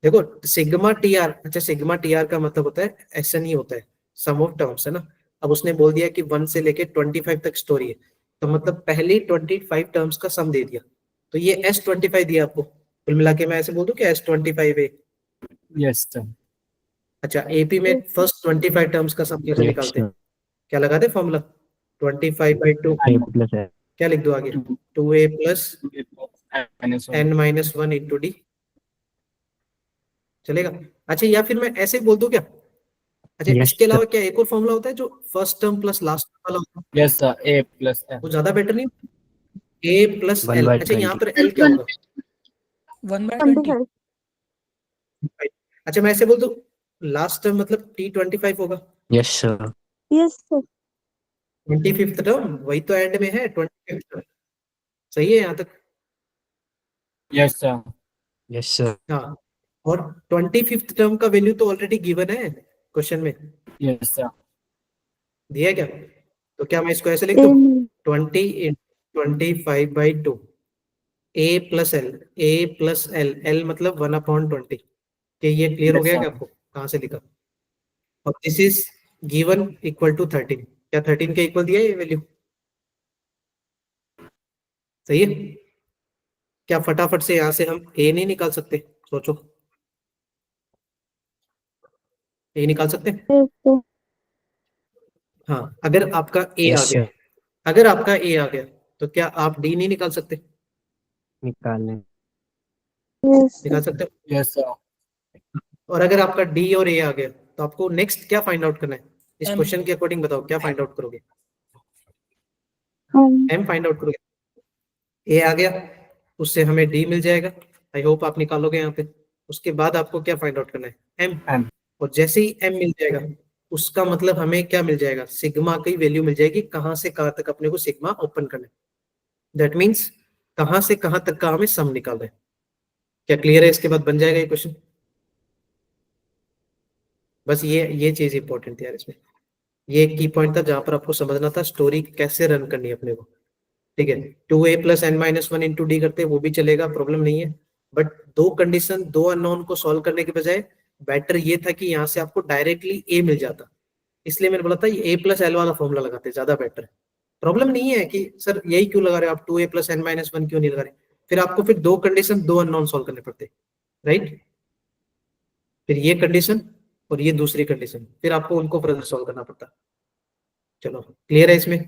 देखो सिग्मा TR, अच्छा सिग्मा TR का मतलब होता है SN ही होता है, सम ऑफ टर्म्स, है ना। अब उसने बोल दिया कि 1 से लेके 25 तक स्टोरी है, तो मतलब पहले 25 टर्म्स का सम दे दिया, तो ये S25 दिया आपको। कुल मिला के मैं ऐसे बोल दूं कि S25 है। Yes sir. अच्छा, AP में फर्स्ट 25 टर्म्स का सम कैसे Yes, निकालते हैं? sir. क्या लगाते हैं फॉर्मूला? 25/2, A plus N. क्या लिख दो आगे? 2A plus n-1 into D, चलेगा? अच्छा, या फिर मैं ऐसे बोल दूं क्या? अच्छा, Yes, इसके sir. अलावा क्या एक और फॉर्मूला होता है जो फर्स्ट टर्म प्लस लास्ट वाला होता है? Yes sir, A+n। वो ज्यादा बेटर नहीं? A plus 1 L। by अच्छा, यहाँ 20. पर L क्या होगा? 1/20. 25. अच्छा मैं ऐसे बोल दूं, लास्ट टर्म मतलब T25 होगा, Yes, sir. Yes, sir. 25th term वही तो एंड में है, 25th टर्म। सही है यहाँ तक? Yes, sir. Yes, sir. हाँ, और 25th टर्म का वैल्यू तो ऑलरेडी गिवन है क्वेश्चन में, Yes, sir. दिया है क्या? तो क्या मैं इसको ऐसे लिख A दूं, नहीं. 20 × 25/2 A+L L मतलब 1/20। कि ये क्लियर हो Yes, गया sir. क्या आपको कहाँ से लिखा? और this is given equal to 13, क्या 13 के इक्वल दिया है ये वैल्यू? सही है? क्या फटाफट से यहाँ से हम ए नहीं निकाल सकते? सोचो, ए निकाल सकते हैं? Yes, sir. हाँ, अगर आपका ए Yes, आ गया, sir. अगर आपका ए आ गया तो क्या आप डी नहीं निकाल सकते? निकाल लें. Yes, sir. निकाल सकते हो। Yes, sir. और अगर आपका डी और ए आ गया तो आपको नेक्स्ट क्या फाइंड आउट करना है? इस M. क्वेश्चन के अकॉर्डिंग बताओ क्या फाइंड आउट करोगे? हम. एम फाइंड आउट करोगे। ए आ गया, उससे हमें डी मिल जाएगा, आई होप आप निकालोगे यहाँ पे। उसके बाद आपको क्या फाइंड आउट करना है? एम। M. और जैसे ही एम मिल जाएगा उसका मतलब हमें क्या मिल जाएगा? सिग्मा की वैल्यू मिल जाएगी, कहाँ से कहाँ तक अपने को सिग्मा ओपन करना है। दैट मीन्स कहाँ से कहाँ तक का हमें सम निकालना है। क्या क्लियर है? इसके बाद बन जाएगा ये क्वेश्चन। बस ये चीज इंपॉर्टेंट थी यार इसमें, ये एक की पॉइंट था जहां पर आपको समझना था स्टोरी कैसे रन करनी है अपने को। ठीक है, 2a+n-1 इंटू डी करते वो भी चलेगा, प्रॉब्लम नहीं है। बट दो कंडीशन, दो अननोन को सॉल्व करने के बजाय बेटर ये था कि यहाँ से आपको डायरेक्टली ए मिल जाता। इसलिए मैंने बोला था ये a+l वाला फॉर्मूला लगाते ज्यादा बेटर है। प्रॉब्लम नहीं है कि सर यही क्यों लगा रहे हो आप, 2a+n-1 क्यों नहीं लगा रहे? फिर आपको फिर दो कंडीशन, दो अननोन सॉल्व करने पड़ते, राइट? फिर ये कंडीशन और ये दूसरी कंडीशन, फिर आपको उनको फर्दर सॉल्व करना पड़ता। चलो क्लियर है इसमें?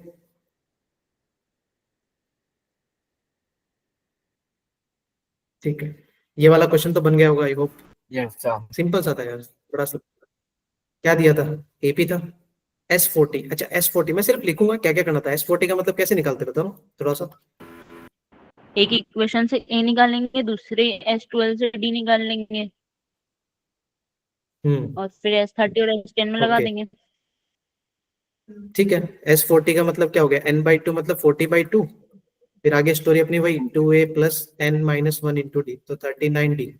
ठीक है, ये वाला क्वेश्चन तो बन गया होगा I hope. Yes, sir. Simple सा था यार, बड़ा सा। क्या दिया था? एपी था। S40, अच्छा S40 मैं सिर्फ लिखूंगा क्या क्या करना था। S40 का मतलब कैसे निकालते बताओ थोड़ा सा। एक इक्वेशन से ए निकालेंगे, दूसरे S12 से डी निकाल लेंगे और फिर S30 और S10 में लगा ओके, देंगे। ठीक है। S40 का मतलब क्या हो गया? n/2 मतलब 40/2। फिर आगे स्टोरी अपनी वही 2a+n-1 इंटू डी, तो 39d।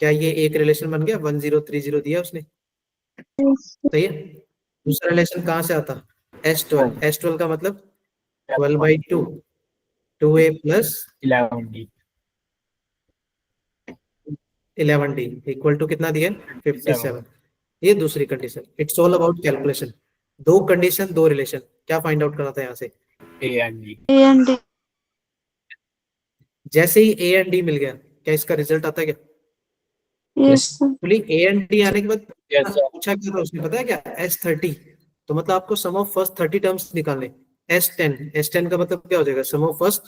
क्या ये एक रिलेशन बन गया? 1030 दिया उसने, सही है। दूसरा रिलेशन कहाँ से आता? S12, S12 का मतलब 12/2, 2a+11d 11. इक्वल टू कितना दिया? 57। 57. ये दूसरी condition. It's all about calculation. दो कंडीशन, दो रिलेशन, क्या फाइंड आउट करना था यहाँ से? A and D. A and D. जैसे ही ए एंड डी मिल गया, क्या इसका रिजल्ट आता है क्या? Yes, sir. बोली ए एंड डी आने के बाद Yes, sir. पूछा क्या था उसने, पता है क्या? S30। तो मतलब आपको सम ऑफ फर्स्ट 30 टर्म्स निकालने। S10 का मतलब क्या हो जाएगा? सम ऑफ फर्स्ट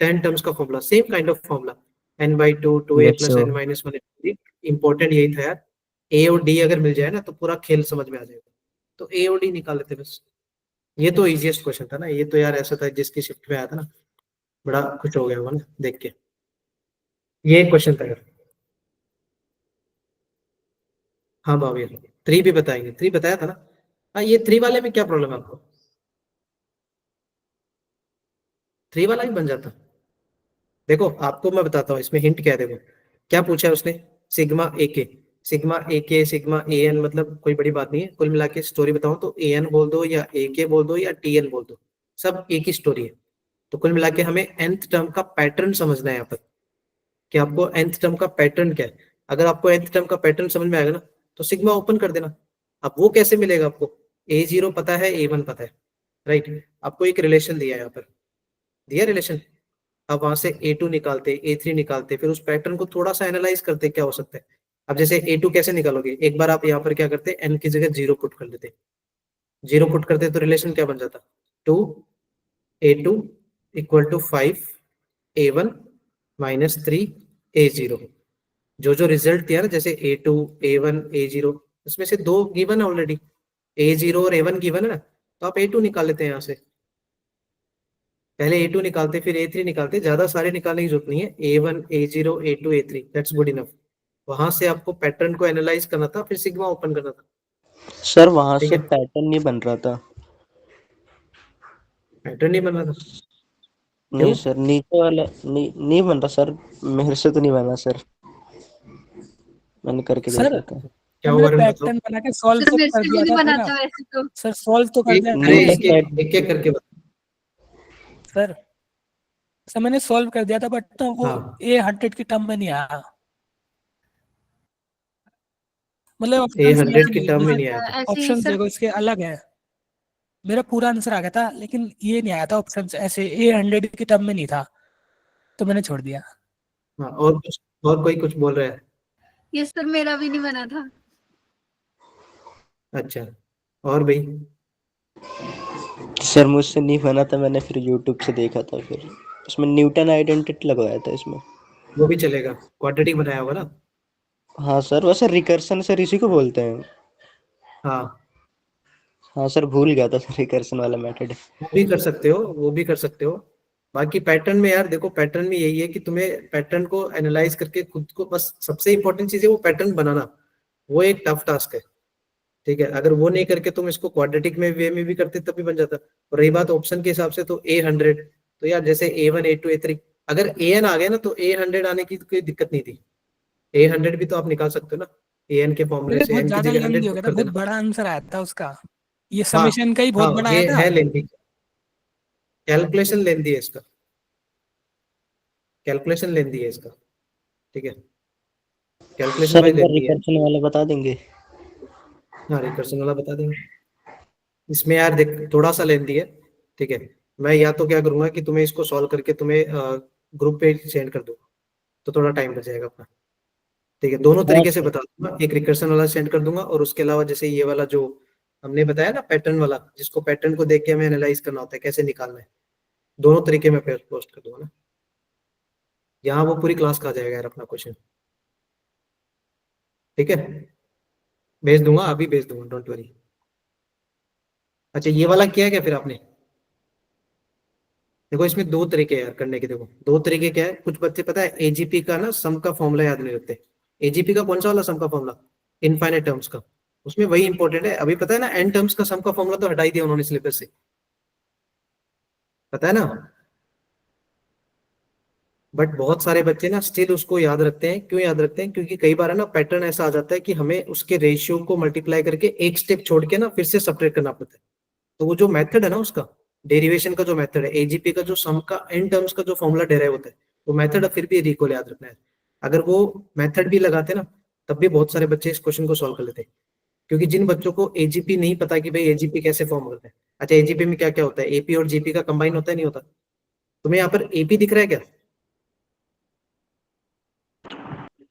10 टर्म्स का formula, same kind of formula. n/2, Yes, sir. 2a+n-1। Important यही था यार, ए और डी अगर मिल जाए ना तो पूरा खेल समझ में आ जाएगा। तो ए और डी निकाल लेते बस। ये तो इजीएस्ट क्वेश्चन था ना, ये तो यार ऐसा था जिसकी शिफ्ट में आया था ना, बड़ा खुश हो गया होगा ना देख के। ये क्वेश्चन था यार। हाँ भाभी, 3 भी बताएंगे, 3 बताया था ना। हाँ, ये 3 वाले में क्या प्रॉब्लम है आपको? 3 वाला भी बन जाता। देखो आपको मैं बताता हूँ इसमें हिंट क्या है। देखो क्या पूछा है उसने, सिग्मा ए के, सिग्मा ए के, सिग्मा ए एन, मतलब कोई बड़ी बात नहीं है। कुल मिला के स्टोरी बताऊं तो ए एन बोल दो या ए के बोल दो या टी एन बोल दो, सब एक ही स्टोरी है। तो कुल मिला के हमें nth टर्म का पैटर्न समझना है यहाँ पर, कि आपको nth टर्म का पैटर्न क्या है। अगर आपको nth टर्म का पैटर्न समझ में आएगा ना तो सिग्मा ओपन कर देना। अब वो कैसे मिलेगा आपको? A0 पता है, A1 पता है, राइट? आपको एक रिलेशन दिया है यहाँ पर, दिया रिलेशन। अब वहां से A2 निकालते, A3 निकालते, फिर उस पैटर्न को थोड़ा सा एनालाइज करते क्या हो सकता है। अब जैसे A2 कैसे निकालोगे, एक बार आप यहाँ पर क्या करते, n की जगह 0 पुट कर देते, 0 पुट करते तो रिलेशन क्या बन जाता? 2a2 equal to 5a1 minus 3a0। जो रिजल्ट दिया ना, जैसे a2, a1, a0, उसमें से 2 गिवन है ऑलरेडी, a0 और a1 गिवन है ना, तो आप a2 निकाल लेते हैं यहाँ से। पहले A2 निकालते फिर A3 निकालते, ज्यादा सारे निकालने की जरूरत नहीं है, A1 A0 A2 A3 that's good enough. वहां से आपको पैटर्न को एनालाइज करना था, फिर सिग्मा ओपन करना था। सर वहां ठीक से है, पैटर्न नहीं बन रहा था। पैटर्न नहीं बना था, नहीं क्यों? सर, नीचे वाला नहीं बन रहा सर, मेरे से तो नहीं बना सर, मैंने करके सर देखा था। क्या मैंने हुआ रे बताओ। पैटर्न बना के सॉल्व सर तो मेरे कर से भी दिया नहीं था बना पूरा। था वैसे तो। सर सॉल्व तो कर दिया अरे नहीं एक सर, एक एक करके बता। सर सर मैंने सॉल्व कर दिया था, बट तो वो हाँ, A100 की टर्म में नहीं आया, मतलब A ऑप्शंस 100 की टर्म में नहीं आया था। ऐसे ही ऑप्शंस सर, देखो इसके अलग है। मेरा पूरा आंसर आ गया था, लेकिन ये नहीं आया था ऑप्शंस, ऐसे A100 की टर्म में नहीं था, तो मैंने छोड़ दिया। हाँ, और कोई कुछ बोल रहा है? ये सर मेरा भी नहीं बना था। अच्छा, और भाई? सर मुझसे नहीं बना था, मैंने फिर यूट्यूब से देखा था, फिर उसमें न्यूटन आइडेंटिटी लगवाया था इसमें। वो भी चलेगा, क्वाड्रेटिक बनाया होगा ना? हाँ सर, वैसे रिकर्सन सर इसी को बोलते हैं। हाँ, हाँ सर, भूल गया था सर रिकर्सन वाला मेथड। वो भी कर सकते हो, वो भी कर सकते हो। बाकी पैटर्न में यार देखो, पैटर्न में यही है कि तुम्हें पैटर्न को एनालाइज करके खुद को, बस सबसे इंपॉर्टेंट चीज है वो पैटर्न बनाना। वो एक टफ टास्क है। ठीक है, अगर वो नहीं करके तुम इसको क्वाड्रेटिक में वे में भी करते तब भी बन जाता। और रही बात ऑप्शन के हिसाब से, तो A100, तो यार जैसे A1 A2 A3, अगर AN आ गया ना तो A100 आने की तो कोई दिक्कत नहीं थी। A100 भी तो आप निकाल सकते हो ना, AN के फॉर्मूले मेरे से बहुत N की ज्यादा जगह लेंदी 100 हो पुट गया था, कर बहुत देना। बड़ा आंसर आया था उसका, ये हाँ, समेशन का ही बहुत हाँ, बड़ा ये आया था। है लेंदी, कैलकुलेशन लेंदी है इसका, कैलकुलेशन लेंदी है इसका। ठीक है, कैलकुलेशन सर वाइज एक बार लेंदी है। रिकर्सन वाला बता देंगे? हाँ, रिकर्सन वाला बता देंगे। इसमें यार देख थोड़ा सा लेंदी है। ठीक है, मैं या तो क्या करूंगा कि तुम्हें इसको सॉल्व करके तुम्हें ग्रुप पे सेंड कर दूंगा, तो थोड़ा टाइम बचेगा अपना। ठीक है, दोनों हाँ तरीके से सर। बता दूंगा, एक रिकर्सन वाला सेंड कर दूंगा, और उसके अलावा जैसे ये वाला जो हमने बताया ना पैटर्न वाला, जिसको पैटर्न को देख के हमें एनालाइज करना होता है कैसे निकालना है, दोनों तरीके में पोस्ट कर दूंगा ना। यहाँ वो पूरी क्लास का आ जाएगा यार अपना क्वेश्चन। ठीक है, भेज दूंगा, अभी भेज दूंगा, डोंट वरी। अच्छा, ये वाला किया है क्या फिर आपने? देखो इसमें दो तरीके हैं यार करने के, देखो दो तरीके क्या है, कुछ बच्चे पता है एजीपी का ना सम का फॉर्मूला याद नहीं रखते। एजीपी का कौन सा वाला सम का फॉर्मूला? इनफाइनाइट टर्म्स का। उसमें वही इंपॉर्टेंट है, अभी पता है ना एन टर्म्स का सम का फॉर्मूला तो हटा ही दिया उन्होंने सिलेबस से, पता है ना। बट बहुत सारे बच्चे ना स्टिल उसको याद रखते हैं, क्यों याद रखते हैं? क्योंकि कई बार है ना पैटर्न ऐसा आ जाता है कि हमें उसके रेशियो को मल्टीप्लाई करके एक स्टेप छोड़ के ना फिर से सब्ट्रैक्ट करना पड़ता है। तो वो जो मेथड है ना उसका, डेरिवेशन का जो मेथड है, एजीपी का जो सम का एन टर्म्स का जो फॉर्मूला डेराइव होता है, वो मेथड फिर भी रिकॉल याद रखना है। अगर वो मेथड भी लगाते ना, तब भी बहुत सारे बच्चे इस क्वेश्चन को सॉल्व कर लेते हैं। क्योंकि जिन बच्चों को एजीपी नहीं पता कि भाई एजीपी कैसे फॉर्म करते हैं, अच्छा एजीपी में क्या क्या होता है, एपी और जीपी का कंबाइन होता है नहीं होता? तुम्हें यहाँ पर एपी दिख रहा है क्या?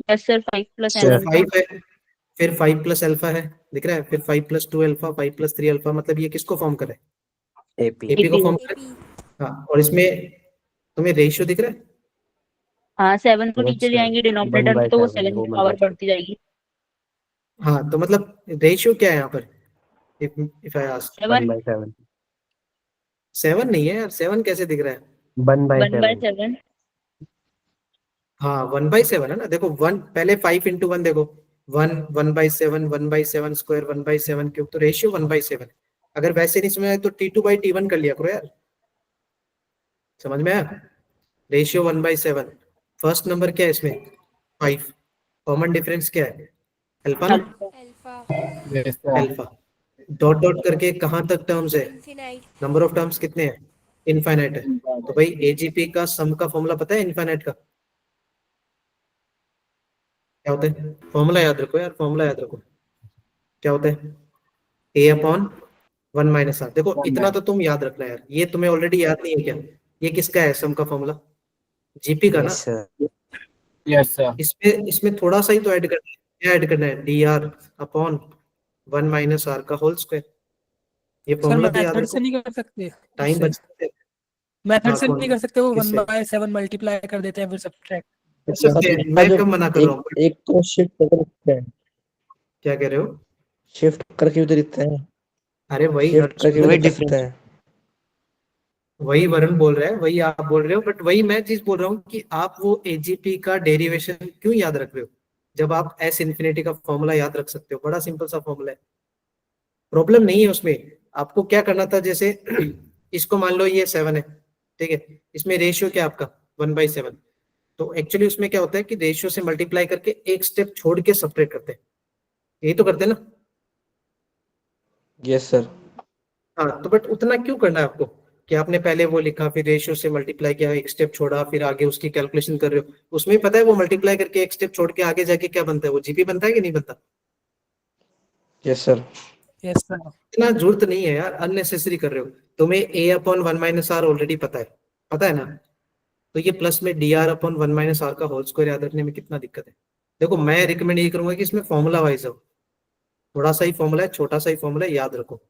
यस सर, 5 प्लस तो एन 5 है, फिर 5 प्लस अल्फा है, दिख रहा है, फिर 5 प्लस 2 अल्फा, 5 प्लस 3 अल्फा, मतलब ये किसको फॉर्म करे? AP एपी को एपी। फॉर्म करे। हाँ, और इसमें तुम्हें रेशियो दिख रहा है? हाँ 7 को yes नीचे ले sir आएंगे 1 डिनोमिनेटर by में, तो वो 7 7 वो की मैं पावर बच बढ़ती जाएगी। हाँ, तो मतलब रेशियो क्या है यहाँ पर? इफ आई आस्क, 1 7 by 7 7 नहीं है यार, 7 कैसे दिख रहा है? 1 by 1 बाय 7 7। हाँ, 1/7 है ना, देखो वन पहले 5 इंटू 1 देखो, 1/7, 1/7 स्क्वायर, 1/7 क्यूब, तो रेशियो 1/7। अगर वैसे नहीं समझ आए तो T2/T1 कर लिया करो यार, समझ में आया? रेशियो 1/7। फर्स्ट नंबर क्या है इसमें? 5। कॉमन डिफरेंस क्या है? अल्फा ना, Yes, sir. Alpha. Dot dot करके कहाँ तक टर्म्स है? नंबर ऑफ टर्म्स कितने हैं? इनफाइनाइट है। तो भाई एजीपी का सम का फॉर्मूला पता है इनफाइनाइट का क्या होता है? फॉर्मूला याद रखो यार, फॉर्मूला याद रखो, क्या होता है? A/1 - R। देखो One इतना by. तो तुम याद रखना यार, ये तुम्हें ऑलरेडी याद नहीं है क्या? ये किसका है सम का फॉर्मूला? जीपी का yes ना। sir Yes, sir. इसमें इसमें थोड़ा सा ही तो ऐड करना है, क्या ऐड करना है? dr/1 - R का होल स्क्वायर। ये सर फॉर्मूला तो याद मेथड रखो, से नहीं कर सकते टाइम उससे? बचता है। मेथड हाँ, से नहीं कौन? कर सकते, वो किससे? 1/7 मल्टीप्लाई कर देते हैं फिर सब्ट्रैक्ट। कर सर सकते हैं, इसका मैं जो कब मना कर रहा हूँ? एक तो शिफ्ट करके लिखते हैं, क्या कह रहे हो? शिफ्ट करके भी तो लिखते हैं, अरे वही हर शिफ्ट करके भी वही तो कर सकते डिफरेंस। हैं। वही वरुण बोल रहा है, वही आप बोल रहे हो, बट वही मैं चीज बोल रहा हूँ कि आप वो एजीपी का डेरिवेशन क्यों याद रख रहे हो जब आप एस इन्फिनिटी का फॉर्मूला याद रख सकते हो। बड़ा सिंपल सा फॉर्मूला है, प्रॉब्लम नहीं है उसमें। आपको क्या करना था, जैसे इसको मान लो ये 7 है, ठीक है, इसमें रेशियो क्या है आपका 1/7। तो एक्चुअली उसमें क्या होता है कि रेशियो से मल्टीप्लाई करके एक स्टेप छोड़ के सब्ट्रैक्ट करते हैं, यही तो करते हैं ना। Yes sir. हाँ, तो बट उतना क्यों करना है आपको कि आपने पहले वो लिखा, फिर रेशियो से मल्टीप्लाई किया, एक स्टेप छोड़ा, फिर आगे उसकी कैलकुलेशन कर रहे हो। उसमें पता है वो मल्टीप्लाई करके एक स्टेप छोड़ के आगे जाके क्या बनता है, वो जीपी बनता है कि नहीं बनता। Yes sir. Yes sir. इतना जरूरत नहीं है यार, अननेसेसरी कर रहे हो। तुम्हें a/1 - r ऑलरेडी पता है ना। तो ये प्लस में dr/1 - r का होल स्क्वायर याद रखने में कितना दिक्कत है। देखो मैं रिकमेंड ये करूंगा कि इसमें फॉर्मूला वाइज हो, थोड़ा सा ही फॉर्मूला है, छोटा सा ही फॉर्मूला है, याद रखो,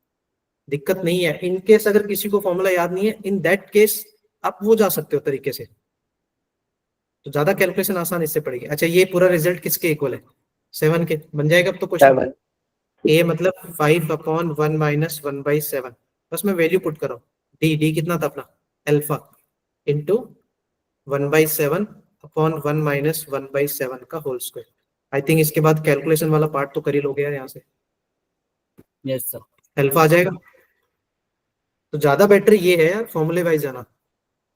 दिक्कत नहीं है। इन केस अगर किसी को फॉर्मूला याद नहीं है, इन दैट केस आप वो जा सकते हो तरीके से, तो ज्यादा कैलकुलेशन आसान इससे पड़ेगी। अच्छा, ये पूरा रिजल्ट किसके इक्वल है, 7 के बन जाएगा अब तो क्वेश्चन। a मतलब 5/1 - 1/7, बस मैं वैल्यू पुट कर रहा हूँ। डी कितना था अपना, अल्फा इंटू 1/7/1 - 1/7 का होल स्क्वायर। आई थिंक इसके बाद कैलकुलेशन वाला पार्ट तो कर ही लोगे यार, यहाँ से यस सर। अल्फा आ जाएगा। तो ज्यादा बेटर ये है यार फॉर्मूले वाइज जाना।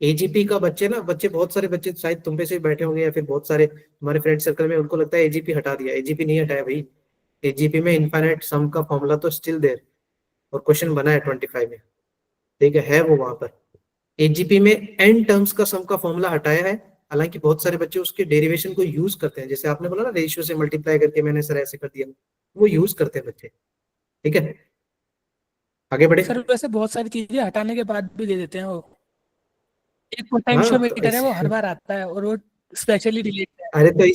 एजीपी का बच्चे बहुत सारे बच्चे शायद तुम पे से बैठे होंगे या फिर बहुत सारे हमारे फ्रेंड सर्कल में, उनको लगता है एजीपी हटा दिया। एजीपी नहीं हटाया भाई, एजीपी में इनफाइनाइट सम का फॉर्मूला तो स्टिल देयर, और क्वेश्चन बना है 25 में, ठीक है वो वहां पर। एजीपी में एन टर्म्स का सम का फॉर्मूला हटाया है, हालांकि बहुत सारे बच्चे उसके डेरिवेशन को यूज करते हैं, जैसे आपने बोला ना रेशियो से मल्टीप्लाई करके मैंने सर ऐसे कर दिया, वो यूज करते हैं बच्चे, ठीक है। आगे बढ़े। सर वैसे बहुत सारी चीजें हटाने के बाद भी दे देते हैं वो। एक हाँ, पोटेंशियोमीटर है, वो हर बार आता है और वो स्पेशली रिलेटेड है। अरे तो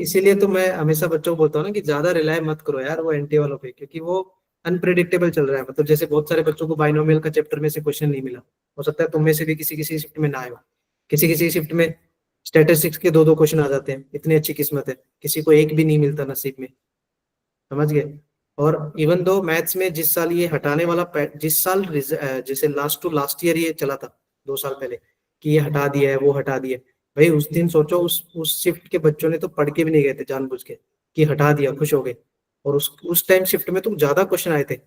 इसीलिए तो मैं हमेशा बच्चों को बोलता हूँ ना कि ज्यादा रिलाय मत करो यार वो एंटी वालों पे, क्योंकि वो अनप्रिडिक्टेबल चल रहा है। मतलब जैसे बहुत सारे बच्चों को बाइनोमियल का चैप्टर में से क्वेश्चन नहीं मिला, हो सकता है तुम में से भी किसी किसी शिफ्ट में ना आए हो, किसी किसी शिफ्ट में स्टैटिस्टिक्स के 2-2 क्वेश्चन आ जाते हैं, इतनी अच्छी किस्मत है, किसी को एक भी नहीं मिलता नसीब में, समझ गए। और इवन दो मैथ्स में जिस साल ये हटाने वाला जिस साल जैसे लास्ट टू लास्ट ईयर ये चला था 2 साल पहले कि ये हटा दिया है वो हटा दिया है, भाई उस दिन सोचो उस शिफ्ट के बच्चों ने तो पढ़ के भी नहीं गए थे जानबूझ के कि हटा दिया, खुश हो गए। और उस टाइम शिफ्ट में तो ज्यादा क्वेश्चन आए थे।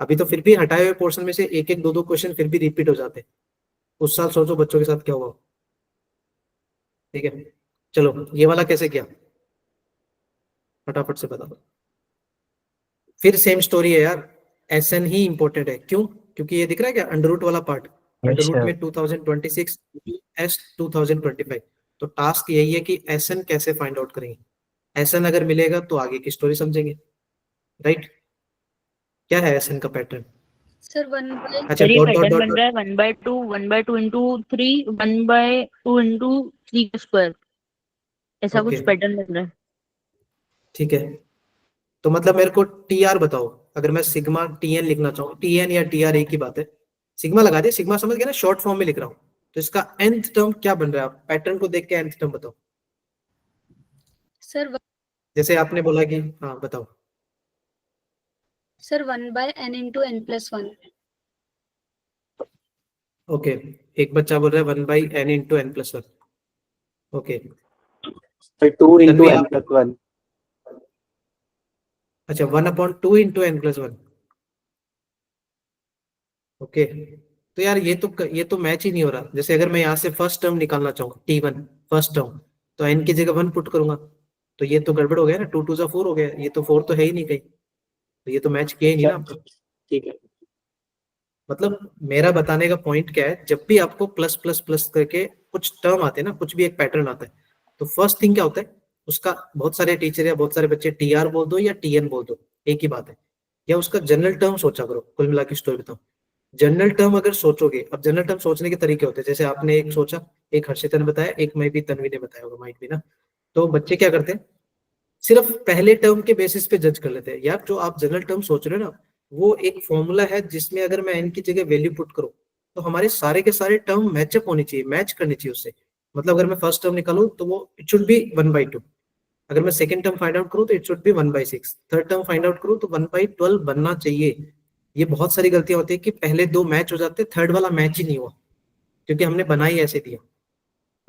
अभी तो फिर भी हटाए हुए पोर्शन में से एक एक 2-2 क्वेश्चन फिर भी रिपीट हो जाते। उस साल सोचो बच्चों के साथ क्या हुआ, ठीक है। चलो ये वाला कैसे किया, फटाफट से बता दो। फिर सेम स्टोरी है यार, एसएन ही इंपॉर्टेंट है। क्यों, क्योंकि ये दिख रहा है क्या अंडर रूट वाला पार्ट, अंडर रूट में 2026 एस 2025। तो टास्क यही है कि एसएन कैसे फाइंड आउट करेंगे। एसएन अगर मिलेगा तो आगे की स्टोरी समझेंगे, राइट। क्या है एसएन का पैटर्न, सर 1/, अच्छा सर ये डॉट डॉट पैटर्न बन डॉट, रहा है 1/2 into 3 1/2 into 3 स्क्वायर, ऐसा ओके कुछ पैटर्न बन रहा है। ठीक है। तो मतलब मेरे को टीआर बताओ, अगर मैं सिग्मा टीएन लिखना चाहूँ, टीएन या टीआर एक ही बात है, सिग्मा लगा दे, सिग्मा समझ गया ना, शॉर्ट फॉर्म में लिख रहा हूँ। तो इसका nth टर्म क्या बन रहा है, आप पैटर्न को देख के nth टर्म बताओ। सर जैसे आपने बोला कि, हाँ बताओ। Sir 1/n into n+1। Okay, एक बच्चा बोल रहा है 1/n into n+1। Okay 2 into Tanvi n आप, plus 1। अच्छा 1/2 into n+1। ओके, तो यार ये तो मैच ही नहीं हो रहा। जैसे अगर मैं यहाँ से फर्स्ट टर्म निकालना चाहूँ t1 फर्स्ट टर्म, तो n की जगह 1 पुट करूंगा, तो ये तो गड़बड़ हो गया ना, 2 2 4 हो गया, ये तो 4 तो है ही नहीं कहीं, तो ये तो मैच किया ही नहीं ना आपको। ठीक है। मतलब मेरा बताने का पॉइंट क्या है, जब भी आपको प्लस प्लस प्लस करके कुछ टर्म आते हैं ना, कुछ भी एक पैटर्न आता है, तो फर्स्ट थिंग क्या होता है उसका, बहुत सारे टीचर या बहुत सारे बच्चे टीआर बोल दो या टीएन बोल दो, एक ही बात है, या उसका जनरल टर्म सोचा करो। कुल मिला के स्टोरी बताओ, जनरल टर्म अगर सोचोगे, अब जनरल टर्म सोचने के तरीके होते हैं, जैसे आपने एक सोचा, एक हर्षिता ने बताया, एक मैं भी तन्वी ने बताया होगा, माइट भी ना। तो बच्चे क्या करते हैं, सिर्फ पहले टर्म के बेसिस पे जज कर लेते हैं। यार जो आप जनरल टर्म सोच रहे हो ना, वो एक फॉर्मूला है जिसमें अगर मैं n की जगह वैल्यू पुट करूं तो हमारे सारे के सारे टर्म मैचअप होनी चाहिए, मैच करनी चाहिए उससे। मतलब अगर मैं फर्स्ट टर्म निकालूं तो वो इट शुड बी 1/2, अगर मैं सेकंड टर्म फाइंड आउट करूं तो it should be 1/6, third term find out करूं तो 1/12 बनना चाहिए। ये बहुत सारी गलतियां होती है कि पहले 2 मैच हो जाते हैं, थर्ड वाला मैच ही नहीं हुआ, क्योंकि हमने बनाई ऐसे दिया,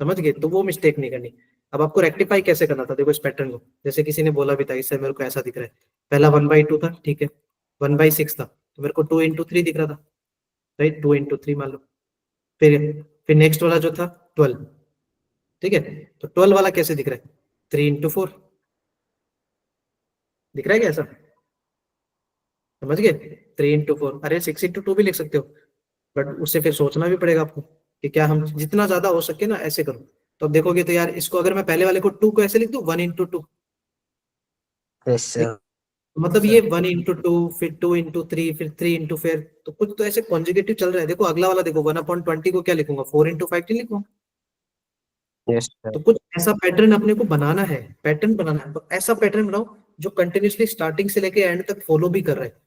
समझ गए? तो वो मिस्टेक नहीं करनी। अब आपको रेक्टिफाई कैसे करना था, देखो इस पैटर्न को, जैसे किसी ने बोला भी था इससे मेरे को ऐसा दिख रहा है, पहला 1/2 था, ठीक है, 1/6 था, तो मेरे को 2 into 3 दिख रहा था, राइट, 2 into 3 मान लो। फिर नेक्स्ट वाला जो था 12, ठीक है, तो 12 वाला कैसे दिख रहा है, 3 into 4 दिख रहा है क्या ऐसा, समझ गए? 3 into 4, अरे 6 into 2 भी लिख सकते हो, बट उससे फिर सोचना भी पड़ेगा आपको कि क्या हम जितना ज्यादा हो सके ना ऐसे करो। तो अब देखोगे तो यार इसको अगर मैं पहले वाले को 2 को ऐसे लिख दूं 1 into 2, यस सर। मतलब ये 1 into 2, फिर 2 into 3, फिर 3 into 4, तो कुछ तो ऐसे कॉन्जुगेटिव चल रहा है। देखो अगला वाला देखो 1/20 को क्या लिखूंगा, 4 into 5 नहीं लिखूंगा। Yes sir. तो कुछ ऐसा पैटर्न अपने को बनाना है, पैटर्न बनाना है, तो ऐसा पैटर्न बनाओ जो कंटिन्यूसली स्टार्टिंग से लेके एंड तक फॉलो भी कर रहा है,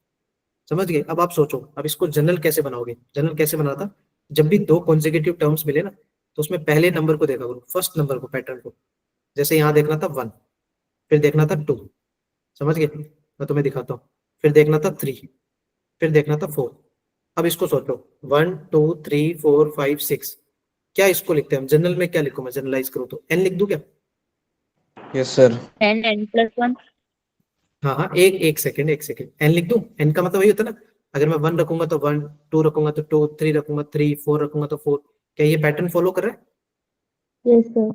समझ गए? अब आप सोचो अब इसको जनरल कैसे बनाओगे, जनरल कैसे बना था, जब भी दो कॉन्जिक्यूटिव टर्म्स मिले ना तो उसमें पहले नंबर को देखा करो, फर्स्ट नंबर को, पैटर्न को। जैसे यहाँ देखना था 1, फिर देखना था 2, समझ गए? मैं तुम्हें दिखाता हूँ, फिर देखना था 3, फिर देखना था 4। अब इसको सोचो 1 2 3 4 5 6, क्या इसको लिखते हैं हम जनरल में, क्या लिखूं मैं, जनरलाइज करूँ तो n लिख दूं क्या? Yes sir. n+1। हाँ, एक सेकंड n लिख दूं, n का मतलब वही होता है ना, अगर मैं 1 रखूंगा तो 1, 2 रखूंगा तो 2, 3 रखूंगा 3, 4 रखूंगा तो 4। क्या ये पैटर्न फॉलो कर रहा है? Yes sir.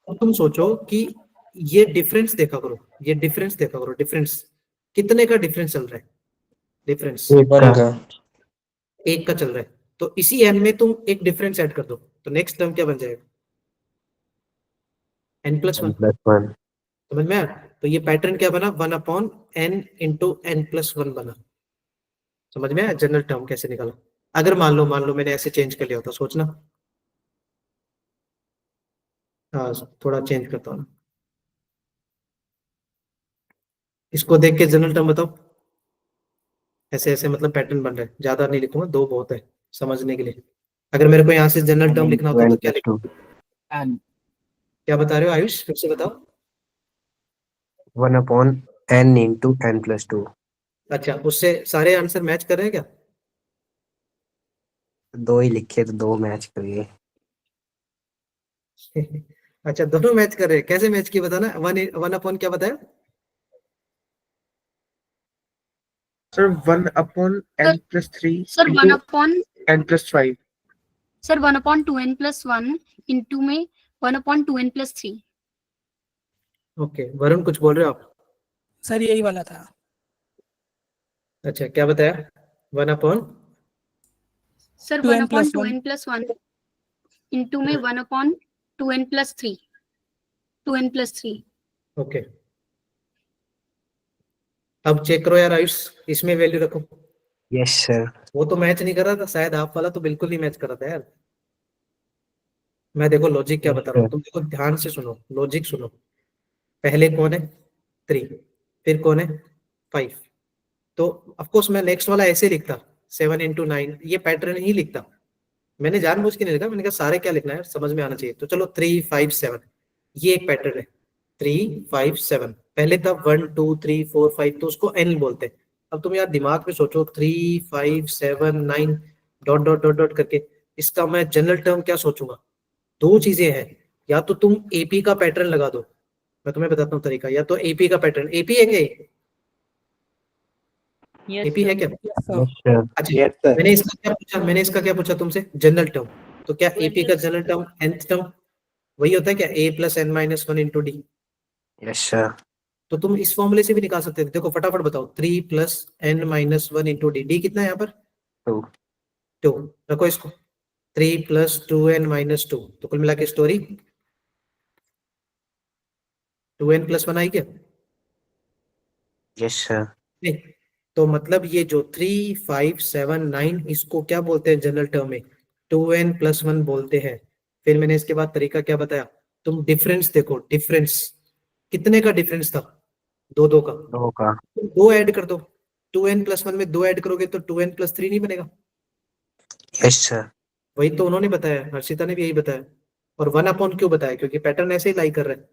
अब तुम सोचो कि ये डिफरेंस देखा करो, ये डिफरेंस देखा करो, डिफरेंस कितने का डिफरेंस चल रहा है, डिफरेंस 1 का। 1 का चल रहा है, तो इसी n में तुम एक डिफरेंस ऐड कर दो, तो नेक्स्ट टर्म क्या बन जाएगा, n+1। +1। समझ में आया? तो ये पैटर्न क्या बना, 1/n into n+1 बना। समझ में आया जनरल टर्म कैसे निकाला? अगर मान लो मैंने ऐसे चेंज कर लिया होता, सोचना, हाँ थोड़ा चेंज करता हूँ, इसको देख के जनरल टर्म बताओ, ऐसे ऐसे मतलब पैटर्न बन रहा है, ज्यादा नहीं लिखूंगा, 2 बहुत है समझने के लिए। अगर मेरे को यहाँ से जनरल टर्म लिखना होता तो क्या लिखूं? and क्या बता रहे हो आयुष, फिर से बताओ। 1/n into n+2। अच्छा, उससे सारे आंसर मैच कर रहे हैं क्या? 2 ही लिखे तो 2 मैच करिए। अच्छा, दोनों मैच कर रहे हैं, कैसे मैच किए बताना। 1 क्या बताया? Sir, 1/n+3 sir into 1/2n+1 n+5. Into में 1/2n+3। ओके, वरुण कुछ बोल रहे हो आप? सर यही वाला था। अच्छा, क्या बताया? 1/, सर 2n+1 1/2n+1 इंटू में 1/2n+3, 2n+3। ओके, अब चेक करो यार आयुष, इसमें वैल्यू रखो। Yes sir. वो तो मैच नहीं कर रहा था शायद, आप वाला तो बिल्कुल नहीं मैच कर रहा था यार। मैं देखो लॉजिक क्या बता रहा हूँ, तुम देखो ध्यान से सुनो, लॉजिक सुनो। पहले कौन है? 3, फिर कौन है? 5। तो ऑफकोर्स मैं नेक्स्ट वाला ऐसे लिखता, 7 into 9, ये पैटर्न ही लिखता। मैंने जानबूझ के नहीं लिखा, मैंने कहा सारे क्या लिखना है समझ में आना चाहिए। तो चलो 3 5 7, ये एक पैटर्न है, 3 5 7। पहले था 1 2 3 4 5, तो उसको n बोलते हैं। अब तुम यार दिमाग में सोचो, 3 5 7 9 डॉट डॉट डॉट डॉट करके, इसका मैं जनरल टर्म क्या सोचूंगा? 2 चीजें हैं, या तो तुम एपी का पैटर्न लगा दो, मैं तुम्हें बताता हूँ तरीका, या तो एपी का पैटर्न, एपी है क्या? Yes, एपी है sir. क्या? Yes sir. Yes sir. अच्छा, मैंने इसका क्या पूछा तुमसे, जनरल टर्म। तो क्या एपी का जनरल टर्म nth टर्म वही होता है क्या, a+n-1 into d? Yes sir. तो तुम इस फॉर्मूले से भी निकाल सकते थे। देखो फटाफट बताओ, 3+n-1 into d, d कितना है यहाँ पर? 2। 2। रखो इसको, 3+2n-2, तो कुल मिला के स्टोरी 2n+1 आई क्या? Yes sir. नहीं, तो मतलब ये जो 3 5 7 9, इसको क्या बोलते हैं जनरल टर्म में? 2n+1 बोलते हैं। फिर मैंने इसके बाद तरीका क्या बताया, तुम डिफरेंस देखो, डिफरेंस कितने का डिफरेंस था? 2 का। 2 का। 2 ऐड कर दो, 2n+1 में 2 ऐड करोगे तो 2n+3 नहीं बनेगा? Yes sir. वही तो उन्होंने बताया, हर्षिता ने भी यही बताया। और 1/, क्यों बताया? क्योंकि पैटर्न ऐसे ही लाई कर रहा है।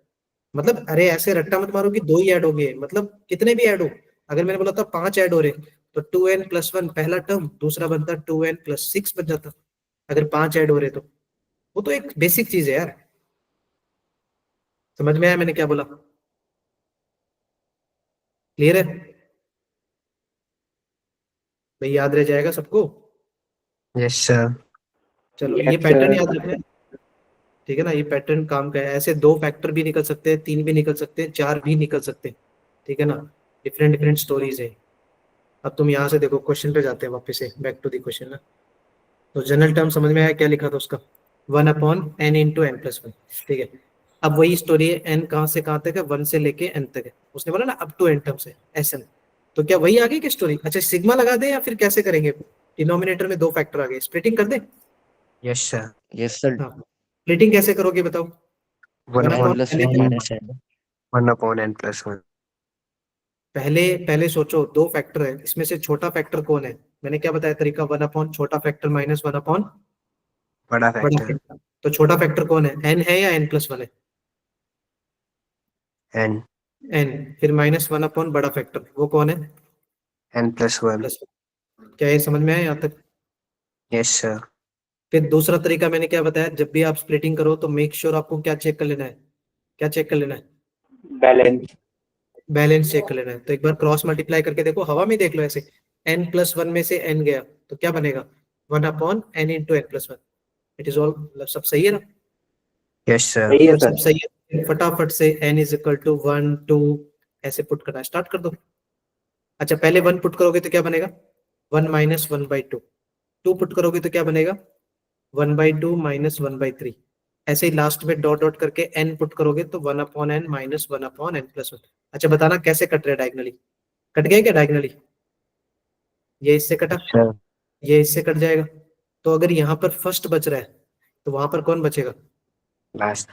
मतलब अरे ऐसे रट्टा मत मारो कि 2 ही ऐड हो गए, मतलब कितने भी ऐड हो। अगर मैंने बोला था 5 ऐड हो रहे, तो 2n+1 पहला टर्म, दूसरा बनता 2n+6 बन जाता। अगर 5 ऐड हो रहे तो वो तो एक बेसिक चीज है यार। समझ में आया मैंने क्या बोला? क्लियर है भाई? याद रह जाएगा सबको? yes sir, चलो ये Yes, पैटर्न sir. याद रखना है, ठीक है ना? ये पैटर्न काम का है। ऐसे 2 फैक्टर भी निकल सकते हैं, 3 भी निकल सकते हैं, 4 भी निकल सकते हैं, ठीक है ना? डिफरेंट डिफरेंट स्टोरीज है। अब तुम यहाँ से देखो, क्वेश्चन पे जाते हैं वापस से, बैक टू द क्वेश्चन ना। तो जनरल टर्म समझ में आया क्या लिखा था उसका? 1/n/n+1, ठीक है। अब वही स्टोरी है, n कहाँ से कहाँ तक है? 1 से लेके n तक है। उसने बोला ना अप टू n टर्म्स है, Sn। तो क्या वही आगे की स्टोरी? अच्छा सिग्मा लगा दे या फिर कैसे करेंगे? डिनोमिनेटर में 2 फैक्टर आ गए, स्प्लिटिंग कर दे? yes sir, yes sir. हाँ, स्प्लिटिंग कैसे करोगे बताओ? 1 one N upon upon plus n one into- minus N. 1 upon n+1, पहले पहले सोचो, 2 फैक्टर है, इसमें से छोटा फैक्टर कौन है? मैंने क्या बताया तरीका? 1 अपॉन छोटा फैक्टर माइनस 1 अपॉन बड़ा बड़ा फैक्टर फैक्टर। तो छोटा फैक्टर कौन है? n है या n+1 है? n, n। फिर -1 अपॉन बड़ा फैक्टर, वो कौन है? n+1, plus. क्या ये समझ में आया यहाँ तक? yes sir, फिर दूसरा तरीका मैंने क्या बताया? जब भी आप स्प्लिटिंग करो तो मेक श्योर आपको क्या चेक कर लेना है? क्या चेक कर लेना है? Balance. बैलेंस चेक कर लेना है। तो एक बार क्रॉस मल्टीप्लाई करके देखो, हवा में देख लो ऐसे, n+1 में से n गया तो क्या बनेगा? 1/n/n+1। इट इज ऑल, मतलब सब सही है ना? yes sir, सही है जब सर. सब सही है फटाफट से n = 1 2 ऐसे पुट करना स्टार्ट कर दो। अच्छा पहले 1 पुट करोगे तो क्या बनेगा? 1 - 1/2। 2 पुट करोगे तो क्या बनेगा? 1/2 -1/3। ऐसे ही लास्ट में डॉट डॉट करके n पुट करोगे तो 1/n -1/n+1। अच्छा बताना कैसे कट रहा है डायगनली? कट गया क्या डायगनली? ये इससे कटा, yes sir, ये इससे कट जाएगा। तो अगर यहाँ पर फर्स्ट बच रहा है तो वहां पर कौन बचेगा? last,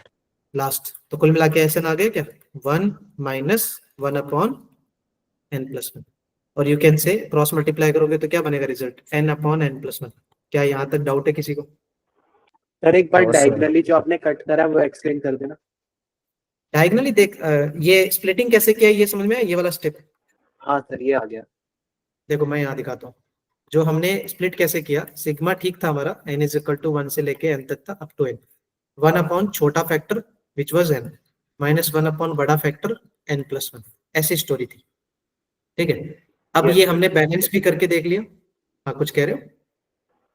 last. तो कुल मिला के ऐसे ना आ गया क्या? 1 - 1/n+1। और यू कैन से क्रॉस मल्टीप्लाई करोगे तो क्या बनेगा रिजल्ट? n/n+1। क्या यहाँ तक डाउट है किसी को? सर एक बार no sir, डायगनली जो आपने कट करा वो एक्सप्लेन कर देना. डायगनली देख, ये स्प्लिटिंग कैसे किया है ये समझ में आया? ये वाला स्टेप हाँ सर ये आ गया. देखो मैं यहाँ दिखाता हूँ। जो हमने स्प्लिट कैसे किया, सिग्मा ठीक था हमारा, n = 1 से लेके n तक था, अप टू n। 1 अपॉन छोटा factor which was n, -1 upon बड़ा फैक्टर n+1। ऐसी स्टोरी थी, ठीक है। अब Yes, ये sir. हमने बैलेंस भी करके देख लिया। हाँ कुछ कह रहे हो?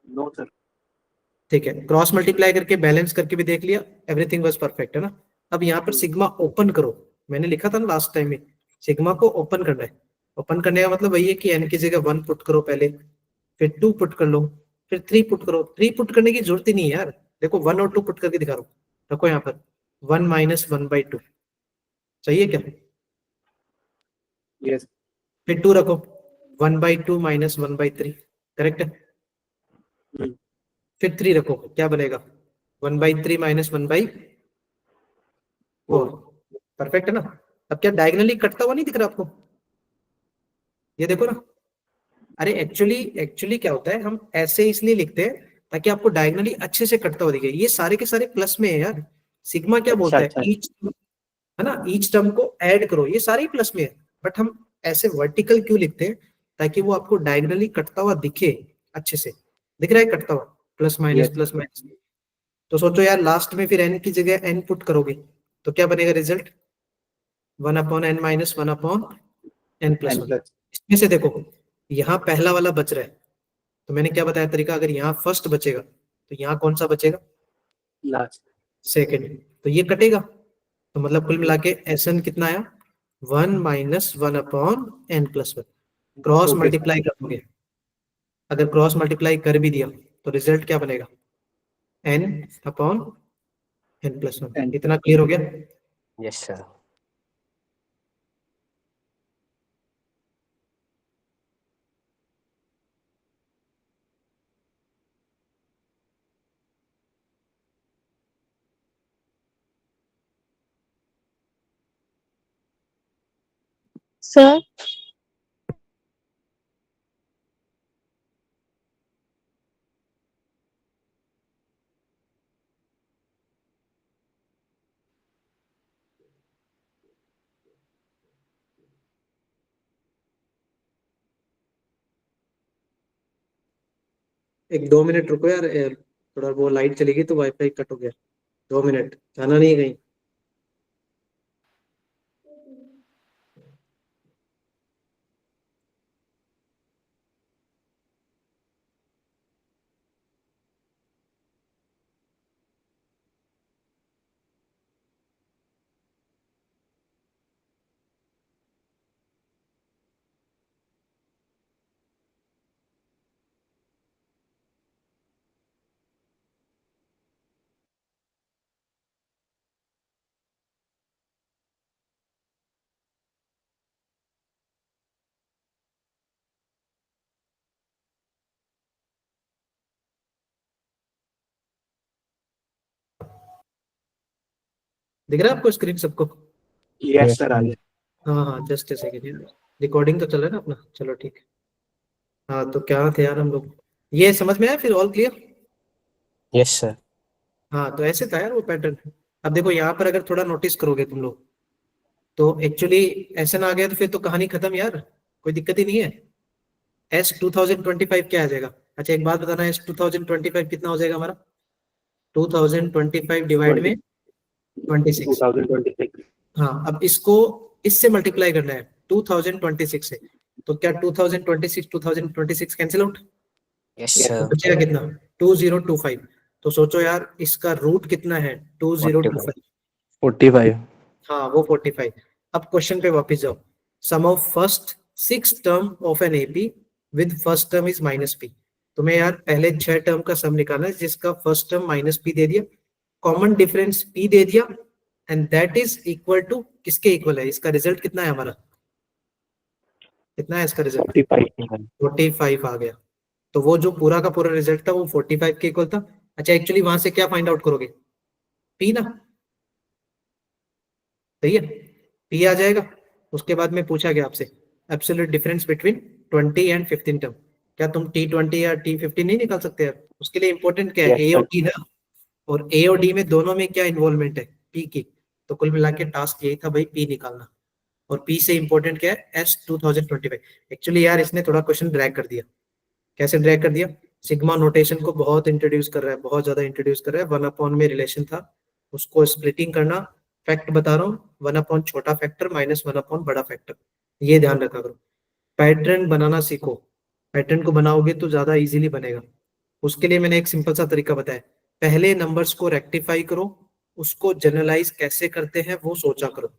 No sir. ठीक है, क्रॉस मल्टीप्लाई करके बैलेंस करके भी देख लिया, एवरीथिंग वाज परफेक्ट, है ना? अब यहाँ पर सिग्मा ओपन करो। मैंने लिखा था ना लास्ट टाइम में, सिग्मा को ओपन करना है। ओपन करने का मतलब वही है कि n की जगह 1 पुट करो पहले, फिर 2 पुट कर लो, फिर 3 पुट करो। 3 पुट करने की जरूरत ही नहीं है यार, देखो 1 और 2 पुट करके दिखा रहा हूँ। रखो यहाँ पर 1 - 1/2, सही है क्या? Yes. फिर 2 रखो, 1/2 - 1/3, करेक्ट है? हम्म. फिर 3 रखो, क्या बनेगा? 1/3 - 1/4, परफेक्ट है ना? अब क्या डायगनली कटता हुआ नहीं दिख रहा आपको? ये देखो ना। अरे एक्चुअली एक्चुअली क्या होता है, हम ऐसे इसलिए लिखते हैं ताकि आपको डायगनली अच्छे से कटता हुआ दिखे। ये सारे के सारे प्लस में है यार। सिग्मा क्या अच्छा बोलता है? अच्छा. ईच, है ना, ईच टर्म को ऐड करो, ये सारे ही प्लस में है। बट हम ऐसे वर्टिकल क्यों लिखते हैं? ताकि वो आपको डायगनली कटता हुआ दिखे अच्छे से। दिख रहा है कटता हुआ? Plus minus Yes. Plus minus. तो सोचो यार, लास्ट में फिर n की जगह n पुट करोगे तो क्या बनेगा रिजल्ट? 1/n - 1/n+1। N+. इसमें से देखो, यहाँ पहला वाला बच रहा है, तो मैंने क्या बताया तरीका? अगर यहाँ फर्स्ट बचेगा तो यहाँ कौन सा बचेगा? Last. सेकेंड। तो ये कटेगा, तो मतलब कुल मिला के Sn कितना आया? 1 - 1/n+1। Cross Okay. मल्टीप्लाई कर दोगे, अगर क्रॉस मल्टीप्लाई कर भी दिया तो रिजल्ट क्या बनेगा? n/n+1। N. इतना क्लियर हो गया? yes sir, सर एक 2 मिनट रुको यार, थोड़ा वो लाइट चली गई तो वाईफाई कट हो गया। 2 मिनट, जाना नहीं है कहीं। दिख रहा है आपको स्क्रीन सबको? Yes, sir. आगे. हाँ हाँ, जस्ट सेकेंड, रिकॉर्डिंग तो चल रहा है ना अपना, चलो ठीक है। हाँ तो क्या थे यार हम लोग, ये समझ में आया फिर? All clear? Yes, sir. हाँ तो ऐसे था यार वो पैटर्न। अब देखो यहाँ पर अगर थोड़ा नोटिस करोगे तुम लोग, तो एक्चुअली ऐसे ना आ गया तो फिर तो कहानी खत्म यार, कोई दिक्कत ही नहीं है। एस 2025 क्या आ जाएगा? अच्छा एक बात बताना, एस 2025 कितना हो जाएगा हमारा? 2025 डिवाइड में 26। 2026. हाँ अब इसको इससे मल्टीप्लाई करना है 2026 से, तो क्या 2026 कैंसिल आउट? Yes, sir. बचेगा कितना? 2025। तो सोचो यार इसका रूट कितना है? 2025। 45। हाँ वो 45। अब क्वेश्चन पे वापस जाओ। Sum of first 6 term of an AP with first term is minus P. तुम्हें यार पहले 6 टर्म का सम निकालना है जिसका फर्स्ट टर्म माइनस पी दे दिया, कॉमन डिफरेंस पी दे दिया, and that is equal to किसके इक्वल है? इसका रिजल्ट कितना है हमारा? कितना है इसका रिजल्ट? 45. 45 आ गया। तो वो जो पूरा का पूरा रिजल्ट था वो 45 के इक्वल था। अच्छा एक्चुअली वहां से क्या फाइंड आउट करोगे? पी ना, सही है, पी आ जाएगा। उसके बाद में पूछा गया आपसे absolute difference between 20 and 15 term. क्या तुम T20 या T15 नहीं निकाल सकते यार? उसके लिए इंपॉर्टेंट क्या है? Yes, ए sir. और डी ना, और ए और डी में दोनों में क्या इन्वॉल्वमेंट है? पी की। तो कुल मिला के टास्क यही था भाई, पी निकालना। और पी से इंपॉर्टेंट क्या है? एस 2025। एक्चुअली यार इसने थोड़ा क्वेश्चन ड्रैग कर दिया। कैसे ड्रैग कर दिया? सिग्मा नोटेशन को बहुत इंट्रोड्यूस कर रहा है, बहुत ज्यादा इंट्रोड्यूस कर रहा है। 1 में रिलेशन था, उसको स्प्लिटिंग करना। फैक्ट बता रहा हूँ, 1 छोटा फैक्टर माइनस 1 बड़ा फैक्टर, ये ध्यान रखा करो। पैटर्न बनाना सीखो, पैटर्न को बनाओगे तो ज्यादा इजीली बनेगा। उसके लिए मैंने एक सिंपल सा तरीका बताया, पहले नंबर्स को रेक्टिफाई करो, उसको जनरलाइज कैसे करते हैं वो सोचा करो,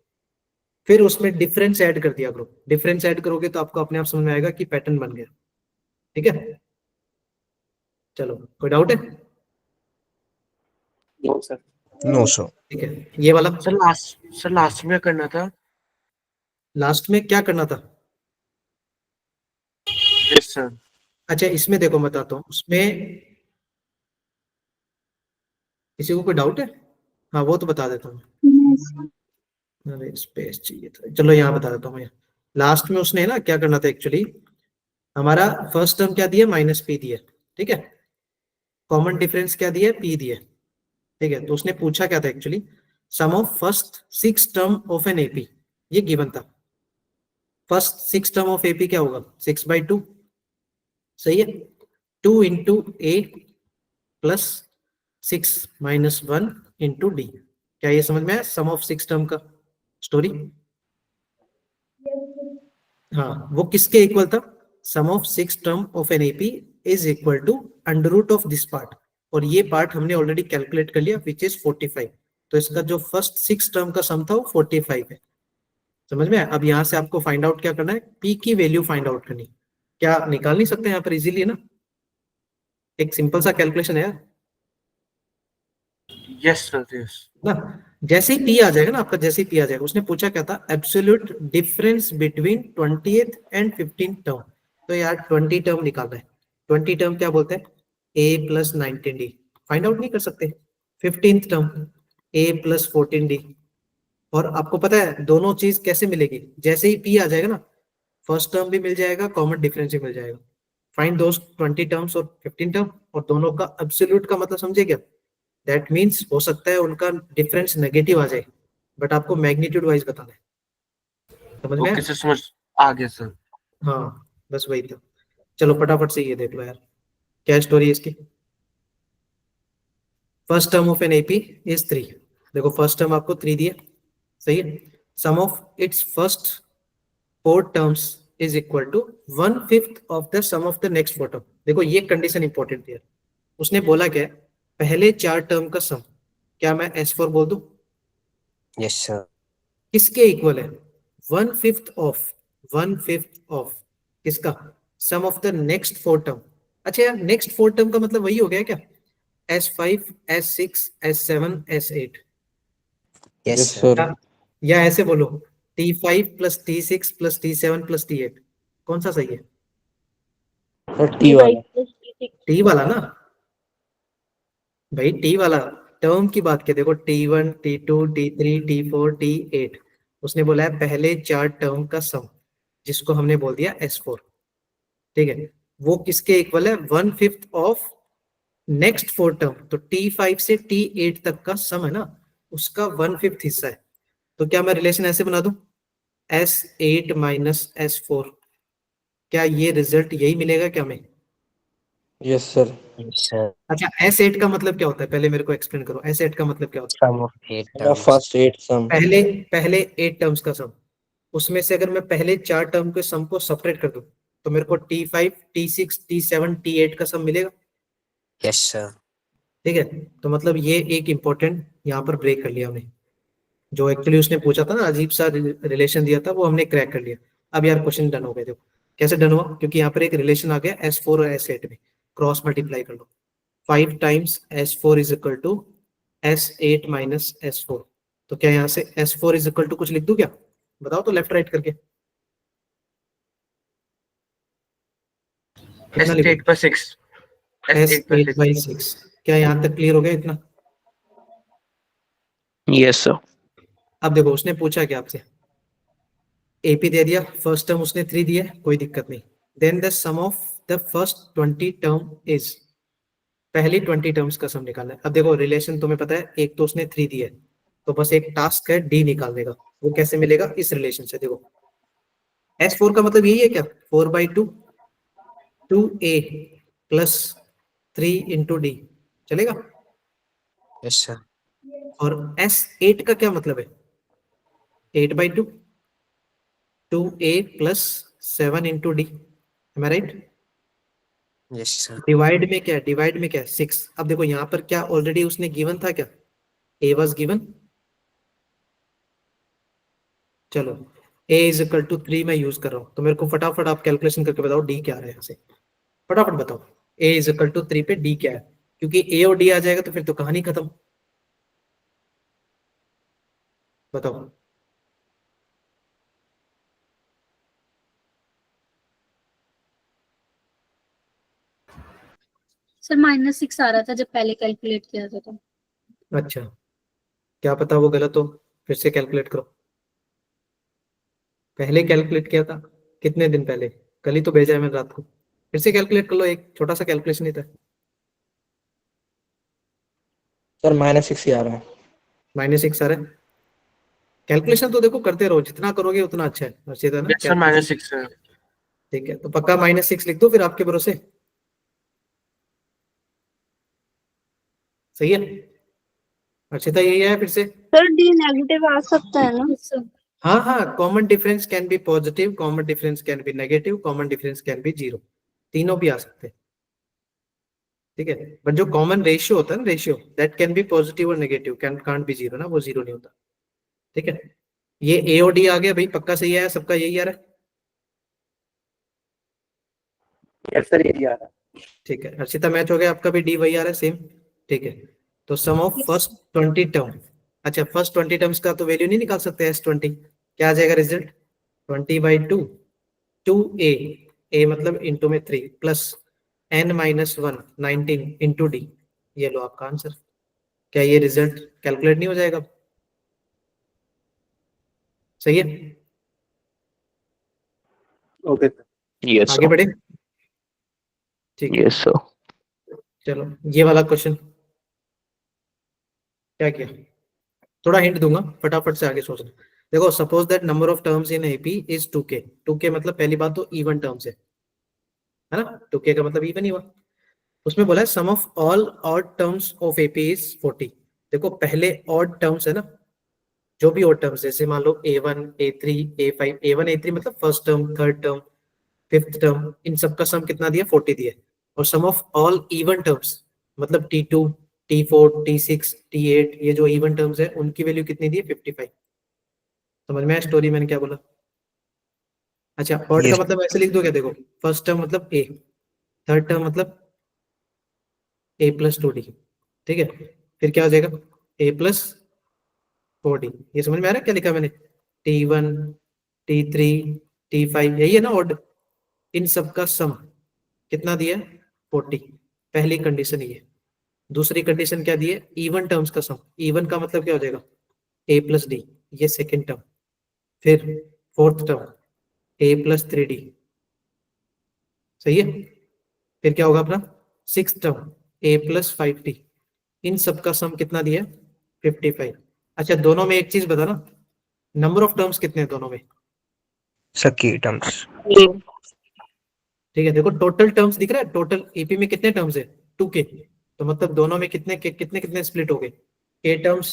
फिर उसमें डिफरेंस ऐड कर दिया करो। डिफरेंस ऐड करोगे तो आपको अपने आप समझ में आएगा कि पैटर्न बन गया। ठीक है, चलो कोई डाउट है? No, sir. No, sir. ठीक है, ये वाला सर लास्ट में करना था। लास्ट में क्या करना था? Yes sir. अच्छा इसमें देखो बताता हूँ, उसमें किसी को कोई डाउट है? हाँ वो तो बता देता हूँ। अरे स्पेस चाहिए था, चलो यहाँ बता देता हूँ मैं। लास्ट में उसने ना क्या करना था एक्चुअली, हमारा फर्स्ट टर्म क्या दिया? माइनस पी दिया, ठीक है। कॉमन डिफरेंस क्या दिया? पी दिया, ठीक है। तो उसने पूछा क्या था actually, sum of first 6 term of an AP, ये गिवन था। फर्स्ट 6 टर्म ऑफ एपी क्या होगा? 6/2, सही है। 2 into A plus 6 minus 1 into D. क्या ये समझ में आया सम ऑफ 6 टर्म का स्टोरी? हाँ वो किसके इक्वल था? Sum of 6 term of an AP is equal to under root of this part, और ये पार्ट हमने ऑलरेडी कैलकुलेट कर लिया विच इज 45। तो इसका जो फर्स्ट 6 टर्म का सम था वो 45 है। समझ में आया? अब यहाँ से आपको फाइंड आउट क्या करना है? पी की वैल्यू फाइंड आउट करनी। क्या निकाल नहीं सकते यहाँ पर इजीली ना? एक सिंपल सा कैलकुलेशन है यार यस सर यस। ना। जैसे ही पी आ जाएगा ना आपका, जैसे ही पी आ जाएगा, उसने पूछा क्या था? Absolute difference between 20th and 15th term. तो यार 20 टर्म निकालना है। 20 टर्म क्या बोलते हैं? a plus 19d। Find out नहीं कर सकते? 15th term a plus 14d। और आपको पता है दोनों चीज कैसे मिलेगी? जैसे ही पी आ जाएगा ना, फर्स्ट टर्म भी मिल जाएगा, कॉमन डिफरेंस भी मिल जाएगा। फाइंड दोस 20 टर्म्स और 15 टर्म, और दोनों का एब्सोल्यूट का मतलब समझे क्या? दैट मीन्स हो सकता है उनका डिफरेंस नेगेटिव आ जाए, बट आपको मैग्नीट्यूड वाइज बताना है। समझ में आया? ओके सर समझ आ गया सर। हाँ बस वही था। चलो फटाफट से ये देख लो यार, क्या स्टोरी है इसकी। First term of an AP is 3। देखो फर्स्ट टर्म आपको 3 दिया, सही है। Sum of its first 4 terms is equal to 1/5 of the sum of the next 4 term. देखो ये कंडीशन इंपॉर्टेंट है। उसने बोला क्या है, पहले 4 टर्म का सम, क्या मैं S4 बोल दूं? Yes, sir. किसके इक्वल है? 1/5 ऑफ किसका? सम ऑफ द नेक्स्ट 4 टर्म। अच्छा यार, नेक्स्ट 4 टर्म का मतलब वही हो गया क्या? S5, S6, S7, S8। Yes, Yes, sir. sir. या ऐसे बोलो T5 plus T6 plus T7 plus T8, कौन सा सही है? और T वाला। T वाला ना भाई, T वाला टर्म की बात की। देखो T1, T2, T3, T4, T8, उसने बोला है पहले 4 टर्म का सम, जिसको हमने बोल दिया S4, ठीक है। वो किसके इक्वल है? 1/5 ऑफ नेक्स्ट 4 टर्म। तो T5 से T8 तक का सम है ना, उसका 1/5 हिस्सा है। तो क्या मैं रिलेशन ऐसे बना दूं, S8 माइनस S4? क्या ये रिजल्ट यही मिलेगा क्या हमें? Yes, sir. Yes, sir. अच्छा, S8 का मतलब क्या होता है, पहले मेरे को एक्सप्लेन करो। S8 का मतलब क्या होता Sum of 8 The terms. first 8 sum. है? पहले 8 टर्म्स का सम, उसमें से अगर मैं पहले 4 टर्म के सम को सेपरेट कर दूं, तो मेरे को T5, T6, T7, T8 का सम मिलेगा, Yes, sir. ठीक है। तो मतलब ये एक इंपॉर्टेंट यहाँ पर ब्रेक कर लिया हमने। जो एक्चुअली उसने पूछा था ना, अजीब सा रिलेशन दिया था, वो हमने क्रैक कर लिया। अब यार क्वेश्चन डन हो गए। देखो कैसे डन हुआ, क्योंकि यहाँ पर एक रिलेशन आ गया S4 और S8 में, क्रॉस मल्टीप्लाई कर लो। 5 times S4 is equal to S8 minus S4। तो क्या यहाँ से S4 इज इक्वल टू कुछ लिख दूं क्या? बताओ तो लेफ्ट राइट करके। कितना लिखूं? S8 पर 6। S8 पर 6। S8/6। क्या यहाँ तक क्लियर हो गया इतना? Yes, sir. अब देखो उसने पूछा क्या आपसे, एपी दे दिया, फर्स्ट टर्म उसने 3 दिया, कोई दिक्कत नहीं। Then the sum of the first 20 term is, पहली 20 टर्म्स का सम निकालना है। अब देखो रिलेशन तुम्हें पता है, एक तो उसने 3 दिया है, तो बस एक टास्क है डी निकालने का। वो कैसे मिलेगा? इस रिलेशन से। देखो S4 का मतलब यही है क्या, 4/2 2A प्लस 3 इंटू डी, चलेगा? Yes, sir. और S8 का क्या मतलब है? 8/2 2A plus 7 into D, am I right? Yes, sir. Divide में क्या है? डिवाइड में क्या है? 6। अब देखो यहाँ पर क्या ऑलरेडी उसने गिवन था क्या? A was given. चलो A इज इक्वल टू 3 मैं यूज कर रहा हूँ, तो मेरे को फटाफट आप कैलकुलेशन करके बताओ D क्या आ रहा है यहाँ से। फटाफट बताओ A इज इक्वल टू 3 पे D क्या है, क्योंकि A और D आ जाएगा तो फिर तो कहानी खत्म। बताओ। सर -6 आ रहा था जब पहले कैलकुलेट किया था तो। अच्छा, क्या पता वो गलत हो, फिर से कैलकुलेट करो। पहले कैलकुलेट किया था कितने दिन पहले? कल ही तो भेजा है मैंने रात को। फिर से कैलकुलेट कर लो, एक छोटा सा कैलकुलेशन ही था। सर -6 ही आ रहा है। -6 आ रहा है। कैलकुलेशन तो देखो करते रहो, जितना करोगे उतना अच्छा है, अच्छी तरह ना। Yes, sir. -6 sir. ठीक है, तो पक्का -6 लिख दो फिर आपके भरोसे। सही है, अर्षिता यही है फिर से। सर डी नेगेटिव आ सकता है ना? हाँ हाँ, common difference can be positive, common difference can be negative, common difference can be 0, तीनों भी आ सकते हैं, ठीक है। बट जो कॉमन रेशियो होता है ना, ratio that can be positive और नेगेटिव, कैन कांट बी 0 ना, वो 0 नहीं होता, ठीक है। ये A और D आ गया भाई, पक्का सही है, सबका यही आ रहा है, Yes, sir. यही आ रहा है। ठीक है। अर्षिता मैच हो गया, आपका भी D वही आ रहा है सेम, ठीक है। तो सम ऑफ फर्स्ट 20 टर्म, अच्छा फर्स्ट 20 टर्म्स का तो वैल्यू नहीं निकाल सकते S20, क्या आ जाएगा रिजल्ट? 20/2 2A, A मतलब इंटू में 3 प्लस n-1 19 इंटू डी, ये लो आपका आंसर। क्या ये रिजल्ट कैलकुलेट नहीं हो जाएगा? सही है, Okay, sir. Yes, आगे sir. बढ़े, ठीक है। Yes, sir. चलो ये वाला क्वेश्चन क्या किया, थोड़ा हिंट दूंगा, फटाफट से आगे सोचना। देखो suppose that number of terms in AP is 2k। 2k मतलब पहली बात तो इवन टर्म्स है ना, 2k का मतलब इवन ही हुआ। उसमें बोला है sum of all odd terms of AP is 40। देखो पहले ऑड टर्म्स है ना, जो भी ऑड टर्म्स, जैसे मान लो A1 A3 A5, A1 A3 मतलब first term, third term, fifth term, इन सब का सम कितना दिया, 40 दिया। और sum of all even terms मतलब T2 T4 T6 T8, ये जो इवन टर्म्स है उनकी वैल्यू कितनी दी है, 55। समझ में आया स्टोरी मैंने क्या बोला? अच्छा, ऑड का Yes. मतलब ऐसे लिख दो क्या, देखो फर्स्ट टर्म मतलब A, थर्ड टर्म मतलब A+2D, ठीक है, फिर क्या हो जाएगा A+4D। ये समझ में आ रहा है क्या लिखा मैंने, T1 T3 T5, यही है ना ऑड। इन सब का सम कितना दिया, 40। पहली कंडीशन ये। दूसरी कंडीशन क्या दी है, इवन टर्म्स का सम। इवन का मतलब क्या हो जाएगा, A+D, ये सेकेंड टर्म। फिर फोर्थ टर्म A+3D, सही है। फिर क्या होगा अपना सिक्स टर्म A+5D। इन सब का सम कितना दिया, 55। अच्छा, दोनों में एक चीज बता ना, नंबर ऑफ टर्म्स कितने हैं दोनों में? Sir, key terms. ठीक है, देखो टोटल टर्म्स दिख रहा है, टोटल एपी में कितने टर्म्स है, 2K। तो मतलब दोनों में कितने कितने कितने स्प्लिट हो गए, K terms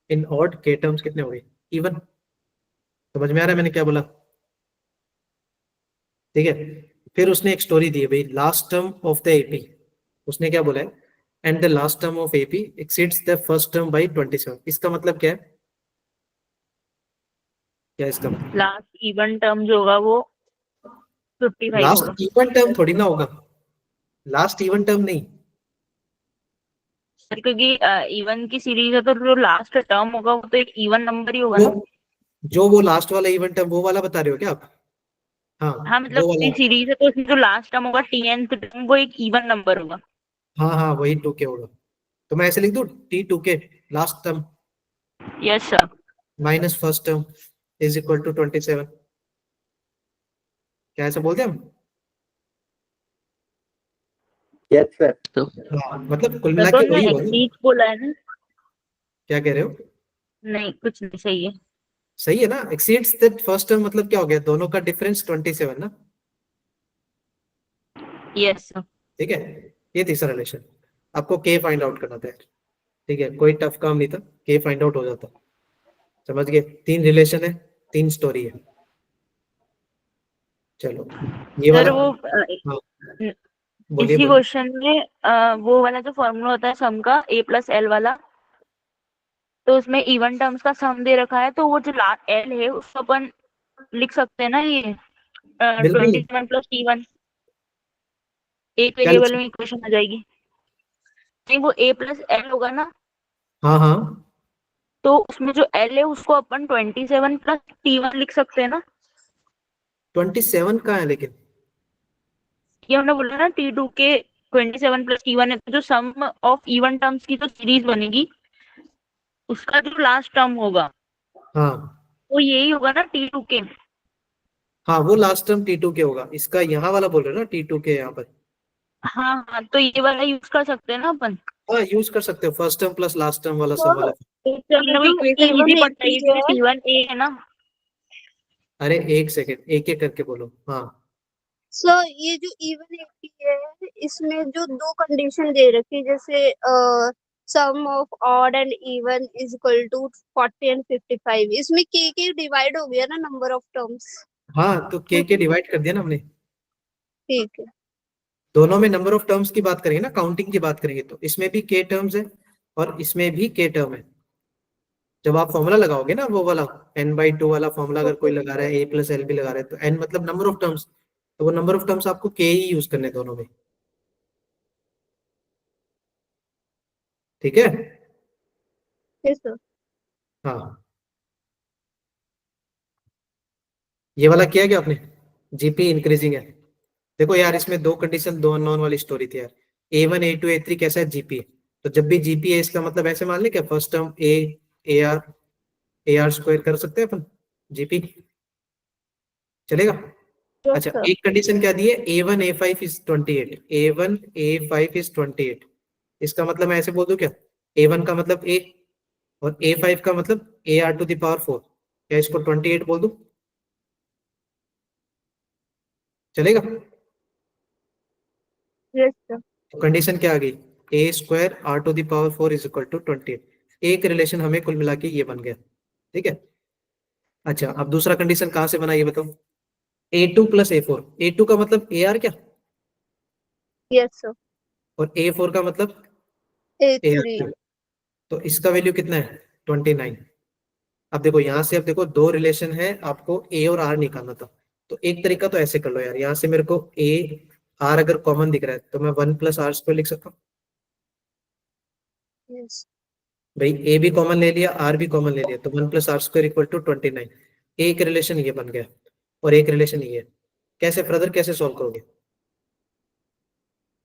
in odd, K terms कितने हो गए, इवन। समझ में आ रहा है मैंने क्या बोला? ठीक है। फिर उसने एक स्टोरी दी है भाई, last term of the AP. उसने क्या बोला है, and the last term of AP exceeds the first term by 27। इसका मतलब क्या है, क्या इसका मतलब? लास्ट इवन टर्म जो होगा वो 55 होगा। लास्ट इवन टर्म थोड़ी ना होगा, लास्ट इवन टर्म नहीं। सर क्योंकि इवन की सीरीज है तो जो लास्ट टर्म होगा वो तो एक इवन नंबर ही होगा ना। जो वो लास्ट वाला इवन टर्म वो वाला बता रहे हो क्या आप? हाँ, हाँ मतलब वो वाला। सीरीज है तो उसमें जो लास्ट टर्म होगा Tnth टर्म वो एक इवन नंबर होगा। हाँ हाँ, वही 2K होगा। तो मैं ऐसे लिख दूं T2K last term yes sir. Minus first term is equal to 27। क्या ऐसा बोलते हैं हम? Yes, sir. हाँ, मतलब कुल मैं मिला तो के वही हुआ ना। एक्सीड बोला है ना। क्या कह रहे हो? नहीं कुछ नहीं, सही है। सही है ना, एक्सीड्स द फर्स्ट टर्म मतलब क्या हो गया, दोनों का डिफरेंस 27 ना। Yes sir. ठीक है, ये तीसरा रिलेशन। आपको K फाइंड आउट करना था यार। ठीक है, कोई टफ काम नहीं था, K फाइंड आउट हो जाता। समझ गए, 3 रिलेशन है, 3 स्टोरी है। चलो ये सर वाला। वो हाँ, बोलिए इसी बोलिए। क्वेश्चन में वो वाला जो फॉर्मूला होता है सम का A+L वाला, तो उसमें इवन टर्म्स का सम दे रखा है, तो वो जो L है उसको अपन लिख सकते हैं ना, ये बिल्कुल। 27 + T1 एक क्या लिख वेरिएबल में सकते? इक्वेशन आ जाएगी। नहीं वो A+L होगा ना, हाँ हाँ, तो उसमें जो L है उसको अपन 27 + T1 लिख सकते हैं ना। 27 कहाँ है लेकिन? ये हमने बोला ना T2 के 27 + T1 है, तो जो सम ऑफ इवन टर्म्स की जो सीरीज बनेगी उसका जो लास्ट टर्म होगा हाँ वो यही होगा ना T2 के। हाँ, वो लास्ट टर्म T2K होगा। इसका यहाँ वाला बोल रहे हो ना T2K यहाँ पर? हाँ हाँ, तो ये वाला यूज कर सकते हैं ना अपन। हाँ, यूज कर सकते हो, first term plus last term वाला सम तो वाला। इससे हमने वो जो इक्वेशन A1 इजी पड़ता है AP क्योंकि है, T1 A है ना। अरे एक सेकेंड, एक एक करके बोलो। हाँ, सो ये जो इवन एपी है इसमें जो दो कंडीशन दे रखी है, जैसे sum of odd and even is equal to 40 and 55, इसमें के डिवाइड हो गया ना नंबर ऑफ टर्म्स। हाँ, तो K डिवाइड कर दिया ना हमने। ठीक है। दोनों में नंबर ऑफ टर्म्स की बात करेंगे ना, काउंटिंग की बात करेंगे, तो इसमें भी K टर्म्स है और इसमें भी K टर्म है। जब आप फॉर्मूला लगाओगे ना, वो वाला n/2 वाला फॉर्मूला, अगर कोई लगा रहा है A+L भी लगा रहा है, तो n मतलब नंबर ऑफ टर्म्स, तो वो नंबर ऑफ टर्म्स आपको K ही यूज करने हैं दोनों में। ठीक है। Yes sir. हाँ, ये वाला किया क्या आपने, जीपी इंक्रीजिंग है। देखो यार, इसमें दो कंडीशन, दो अननोन वाली स्टोरी थी यार। A1 A2 A3 कैसा है, जीपी है। तो जब भी जीपी है इसका मतलब ऐसे मान ले क्या, फर्स्ट टर्म AR स्क्वायर कर सकते हैं अपन, जीपी चलेगा। यस अच्छा, सर। एक कंडीशन क्या दी है, A1 A5 is 28, A1 A5 is 28। इसका मतलब मैं ऐसे बोल दूं क्या, A1 का मतलब A और A5 का मतलब AR⁴। क्या इसको 28 बोल दूं, चलेगा? Yes sir. कंडीशन क्या आ गई, A square R to the power 4 is equal to 28। एक रिलेशन हमें कुल मिला के ये बन गया, ठीक है। अच्छा, अब दूसरा कंडीशन कहाँ से बना ये बताओ, A2 प्लस A4। A2 का मतलब AR क्या, यस सर। और A4 का मतलब A3। AR। तो इसका वैल्यू कितना है 29। अब देखो यहाँ से, अब देखो दो रिलेशन है, आपको A और R निकालना था। तो एक तरीका तो ऐसे कर लो यार, यहाँ से मेरे को A R अगर कॉमन दिख रहा है तो मैं 1 प्लस आर स्क्वायर लिख सकता हूँ। यस। भाई A भी कॉमन ले लिया, R भी कॉमन ले लिया, तो 1 plus R square equal to 29। एक रिलेशन ये बन गया और एक रिलेशन ये। कैसे ब्रदर, कैसे सॉल्व करोगे?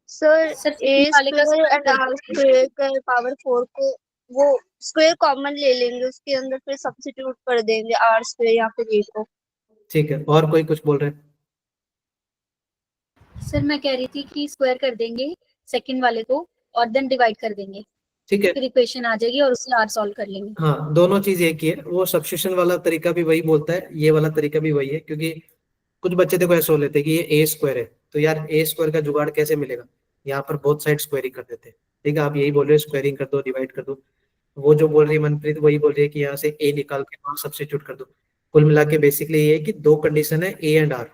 सर सर ए वाले का square and square R square का पावर 4 को वो स्क्वायर कॉमन ले लेंगे, उसके अंदर फिर सब्स्टिट्यूट कर देंगे आर स्क्वायर या फिर ए को। ठीक है, और कोई कुछ बोल रहे हैं? सर मैं कह रही थी कि स्क्वायर कर देंगे सेकंड वाले को और देन डिवाइड कर देंगे, ठीक है, फिर इक्वेशन आ जाएगी और उससे आर सॉल्व कर लेंगे। हाँ दोनों चीज एक ही है। वो सब्स्टिट्यूशन वाला तरीका भी वही बोलता है, ये वाला तरीका भी वही है, क्योंकि कुछ बच्चे देखो ऐसे हो लेते हैं कि ये ए स्क्वायर है, तो यार ए स्क्वायर का जुगाड़ कैसे मिलेगा, यहाँ पर बोथ साइड स्क्वायरिंग कर देते हैं। ठीक है, आप यही बोल रहे हो स्क्वायरिंग कर दो, डिवाइड कर दो। वो जो बोल रही है मनप्रीत वही बोल रही है कि यहाँ से ए निकाल के वहां सब्स्टिट्यूट कर दो। कुल मिला के बेसिकली ये है कि दो कंडीशन है ए एंड आर,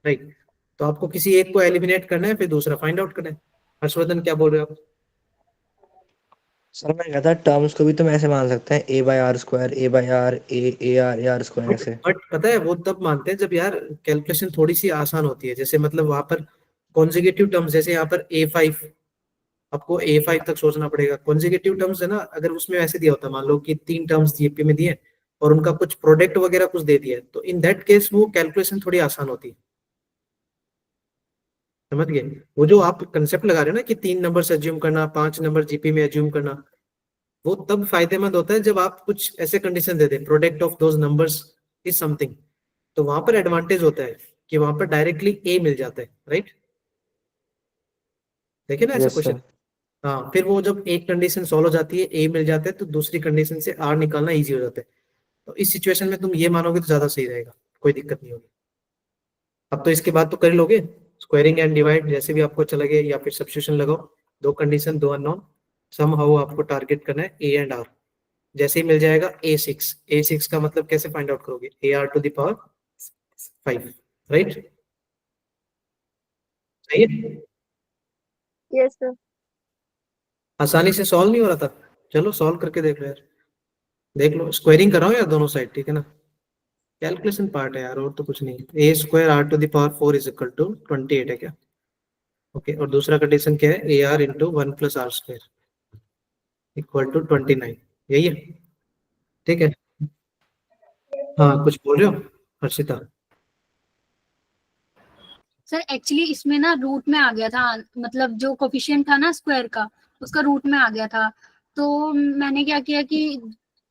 राइट। तो आपको किसी एक को एलिमिनेट करना है, फिर दूसरा फाइंड आउट करना है। हर्षवर्धन क्या बोल रहे हो आप? सर मैं कहता टर्म्स को भी तो हम ऐसे मान सकते हैं A by R square, A by R, A R, A R square ऐसे। बट पता है वो तब मानते हैं जब यार कैलकुलेशन थोड़ी सी आसान होती है। जैसे मतलब वहां पर कॉन्जिगेटिव टर्म्स, जैसे यहाँ पर A5, आपको A5 तक सोचना पड़ेगा। कॉन्जिगेटिव टर्म्स है ना, अगर उसमें ऐसे दिया होता, मान लो कि 3 टर्म्स जीपी में दिए और उनका कुछ प्रोडक्ट वगैरह कुछ दे दिया है, तो इन दैट केस वो कैलकुलेशन थोड़ी आसान होती है। समझ गए? वो जो आप कंसेप्ट लगा रहे हो ना कि 3 नंबर एज्यूम करना, 5 नंबर जीपी में एज्यूम करना, वो तब फायदेमंद होता है जब आप कुछ ऐसे कंडीशन दे दें, product of those numbers is something. तो वहां पर एडवांटेज होता है कि वहां पर डायरेक्टली ए मिल जाता है, राइट। देखिए ना ऐसा यस क्वेश्चन। सर। हाँ, फिर वो जब एक कंडीशन सॉल्व हो जाती है, ए मिल जाता है, तो दूसरी कंडीशन से आर निकालना इजी हो जाता है। तो इस सिचुएशन में तुम ये मानोगे तो ज्यादा सही रहेगा, कोई दिक्कत नहीं होगी। अब तो इसके बाद तो कर लोगे स्क्वायरिंग एंड डिवाइड, जैसे भी आपको अच्छा लगे, या फिर सब्स्टिट्यूशन लगाओ। दो कंडीशन, दो अननोन, सम हाउ आपको टारगेट करना है ए एंड आर। जैसे ही मिल जाएगा A6 का मतलब कैसे फाइंड आउट करोगे, AR to the power 5, right. सही है, यस सर। आसानी से सॉल्व नहीं हो रहा था? चलो सॉल्व करके देख लो यार, देख लो स्क्वायरिंग कराओ यार दोनों साइड, ठीक है ना। कैलकुलेशन पार्ट है यार, और तो कुछ नहीं। A square R to the power 4 is equal to 28 है क्या? ओके, और दूसरा कंडीशन क्या है, A R into 1 plus R square equal to 29, यही है, ठीक है। हाँ कुछ बोल रहे हो हर्षिता? सर एक्चुअली इसमें ना रूट में आ गया था, मतलब जो कोफिशिएंट था ना स्क्वायर का, उसका रूट में आ गया था। तो मैंने क्या किया कि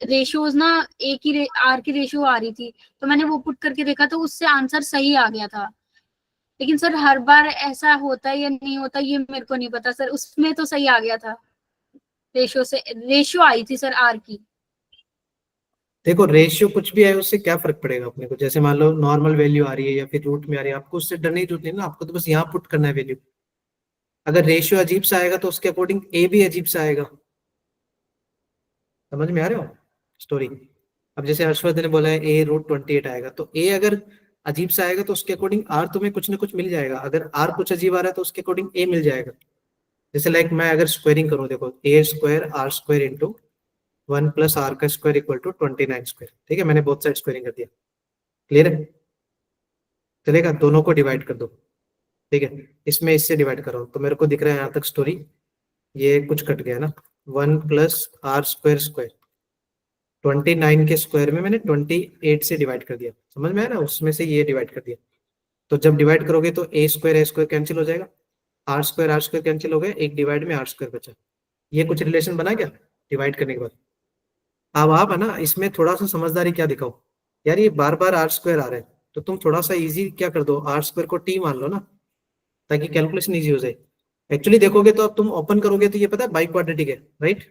रेशियोज ना ए की आर की रेशियो आ रही थी, तो मैंने वो पुट करके देखा तो उससे आंसर सही आ गया था। लेकिन सर हर बार ऐसा होता है या नहीं होता ये मेरे को नहीं पता सर, उसमें तो सही आ गया था। रेशियो आई थी सर आर की। देखो रेशियो कुछ भी है उससे क्या फर्क पड़ेगा अपने को। जैसे मान लो नॉर्मल वैल्यू आ रही है या फिर रूट में आ रही है, आपको उससे डरने की जरूरत नहीं ना, आपको तो बस यहाँ पुट करना है वैल्यू। अगर रेशियो अजीब सा आएगा तो उसके अकॉर्डिंग ए भी अजीब सा आएगा। समझ में आ रहे हो स्टोरी? अब जैसे हर्षवर्धन ने बोला है ए रूट 28 आएगा, तो ए अगर अजीब सा आएगा तो उसके अकॉर्डिंग आर तुम्हें कुछ ना कुछ मिल जाएगा। अगर आर कुछ अजीब आ रहा है तो उसके अकॉर्डिंग ए मिल जाएगा। जैसे लाइक मैं अगर स्क्वायरिंग करूं, देखो A square R square into 1 plus R का स्क्वायर इक्वल टू 29 स्क्वायर, ठीक है। मैंने बोथ साइड स्क्वायरिंग कर दिया, क्लियर है? चलेगा, दोनों को डिवाइड कर दो, ठीक है। इसमें इससे डिवाइड करो तो मेरे को दिख रहा है यहाँ तक स्टोरी, ये कुछ कट गया ना। 1 प्लस आर स्क्वायर स्क्वायर 29 के स्क्वायर में मैंने 28 से डिवाइड कर दिया, समझ में आया ना, उसमें से ये डिवाइड कर दिया। तो जब डिवाइड करोगे तो ए स्क्वायर कैंसिल हो जाएगा, आर स्क्वायर कैंसिल हो गया, एक डिवाइड में आर स्क्वायर बचा। ये कुछ रिलेशन बना क्या डिवाइड करने के बाद? अब आप है ना इसमें थोड़ा सा समझदारी क्या दिखाओ यार, ये बार बार आर स्क्वायर आ रहा है, तो तुम थोड़ा सा इजी क्या कर दो, आर स्क्वायर को टी मान लो ना, ताकि कैलकुलेशन इजी हो जाए। एक्चुअली देखोगे तो अब तुम ओपन करोगे तो ये पता है बाई क्वाड्रेटिक है, राइट।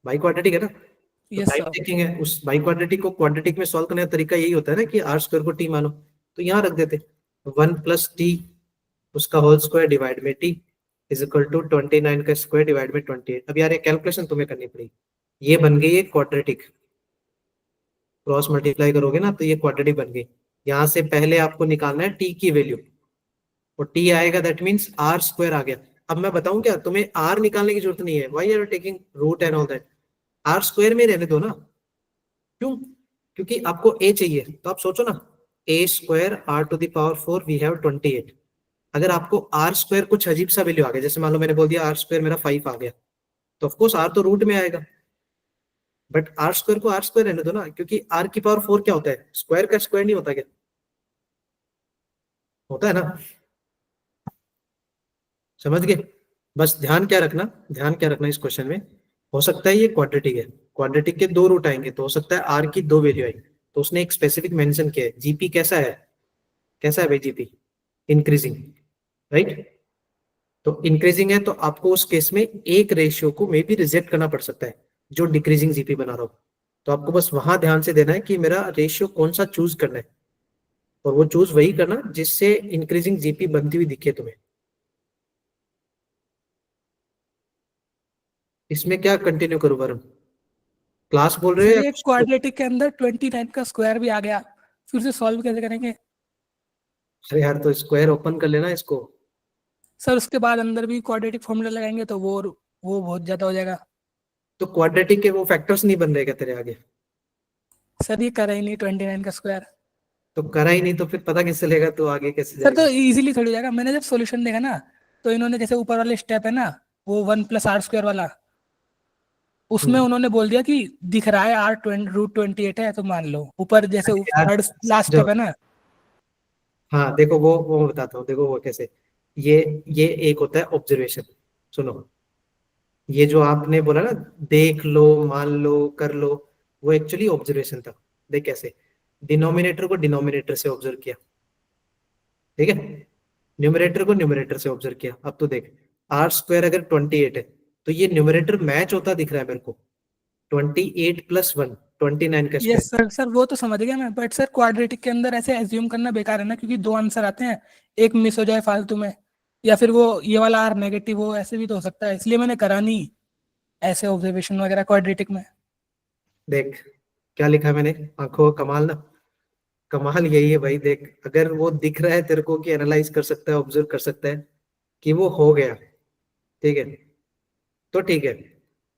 बाई क्वाड्रेटिक है ना, तो यस टाइम सर। टेकिंग है। उस बाई क्वाड्रेटिक को क्वाड्रेटिक में सॉल्व करने का तरीका यही होता है ना कि आर स्क्वायर को टी मानो, तो यहाँ रख देते 1 प्लस टी उसका होल स्क्वायर डिवाइड में t इज इक्वल टू 29 का स्क्वायर डिवाइड में 28। अब यार ये कैलकुलेशन तुम्हें करनी पड़ेगी। ये बन गई है क्वाड्रेटिक, क्रॉस मल्टीप्लाई करोगे ना तो ये क्वाड्रेटिक बन गई। यहाँ से पहले आपको निकालना है t की वैल्यू, और t आएगा दैट मीन्स r स्क्वायर आ गया। अब मैं बताऊं क्या, तुम्हें r निकालने की जरूरत नहीं है, why are taking root and all that, r square में रहने दो ना। क्यों? क्योंकि आपको a चाहिए, तो आप सोचो ना a square r to the power 4 we have 28। अगर आपको r स्क्वायर कुछ अजीब सा वैल्यू आ गया, जैसे मान लो मैंने बोल दिया r स्क्वायर मेरा 5 आ गया, तो ऑफकोर्स r तो रूट में आएगा, बट r स्क्वायर को r स्क्वायर रहने दो ना, क्योंकि r की पावर 4 क्या होता है, स्क्वायर का स्क्वायर नहीं होता क्या, होता है ना। समझ गए? बस ध्यान क्या रखना, ध्यान क्या रखना इस क्वेश्चन में, हो सकता है ये क्वाड्रेटिक है, क्वाड्रेटिक के 2 रूट आएंगे, तो हो सकता है r की 2 वैल्यू आई, तो उसने एक स्पेसिफिक मेंशन किया है। जीपी कैसा है, कैसा है भाई जीपी, इंक्रीजिंग, राइट। तो इंक्रीजिंग है तो आपको उस केस में एक रेशियो को मे बी रिजेक्ट करना पड़ सकता है जो डिक्रीजिंग जीपी बना रहा हो। तो आपको बस वहां ध्यान से देना है कि मेरा रेशियो कौन सा चूज करना है, और वो चूज वही करना जिससे इंक्रीजिंग जीपी बनती हुई दिखे तुम्हें। इसमें क्या कंटिन्यू करूं वरुण, क्लास बोल रहे सर हो ये या क्वाड्रेटिक के अंदर 29 का स्क्वायर भी आ गया, फिर से सॉल्व कैसे करेंगे? अरे यार तो स्क्वायर ओपन कर लेना इसको। सर उसके बाद अंदर भी क्वाड्रेटिक फॉर्मूला लगाएंगे तो वो बहुत ज्यादा हो जाएगा। तो क्वाड्रेटिक के वो फैक्टर्स नहीं बन रहे क्या तेरे आगे? सर ये करा ही नहीं 29 का स्क्वायर। तो करा ही नहीं तो फिर पता कैसे चलेगा तो आगे कैसे सर जाएगा? तो इजीली थोड़ी हो जाएगा। मैंने जब सॉल्यूशन देखा ना, तो इन्होंने जैसे ऊपर वाले स्टेप है ना, वो 1+r² वाला, उसमें उन्होंने बोल दिया कि दिख रहा है r√28 है, तो मान लो ऊपर जैसे यार, थर्ड लास्ट जो स्टेप है ना। हाँ देखो वो मैं बताता हूँ, देखो वो कैसे, ये एक होता है ऑब्जर्वेशन। सुनो, ये जो आपने बोला ना देख लो मान लो कर लो, वो एक्चुअली ऑब्जर्वेशन था। देख कैसे, डिनोमिनेटर को डिनोमिनेटर से ऑब्जर्व किया, ठीक है, न्यूमरेटर को न्यूमरेटर से ऑब्जर्व किया। अब तो देख आर स्क्वायर अगर 28 है तो ये न्यूमरेटर मैच होता दिख रहा है मेरे को, 28 + 1 29 का यस स्क्वायर। सर वो तो समझ गया मैं, बट सर क्वाड्रेटिक के अंदर ऐसे एज्यूम करना बेकार है ना, क्योंकि 2 आंसर आते हैं, एक मिस हो जाए फालतू में, या फिर वो ये वाला r नेगेटिव हो, ऐसे भी तो हो सकता है, इसलिए मैंने करा नहीं ऐसे ऑब्जर्वेशन वगैरह क्वाड्रेटिक में। देख क्या लिखा है मैंने, आंखों का कमाल ना, कमाल यही है भाई। देख अगर वो दिख रहा है तेरे को कि एनालाइज कर सकता है, ऑब्जर्व कर सकता है कि वो हो गया, ठीक है, तो ठीक है।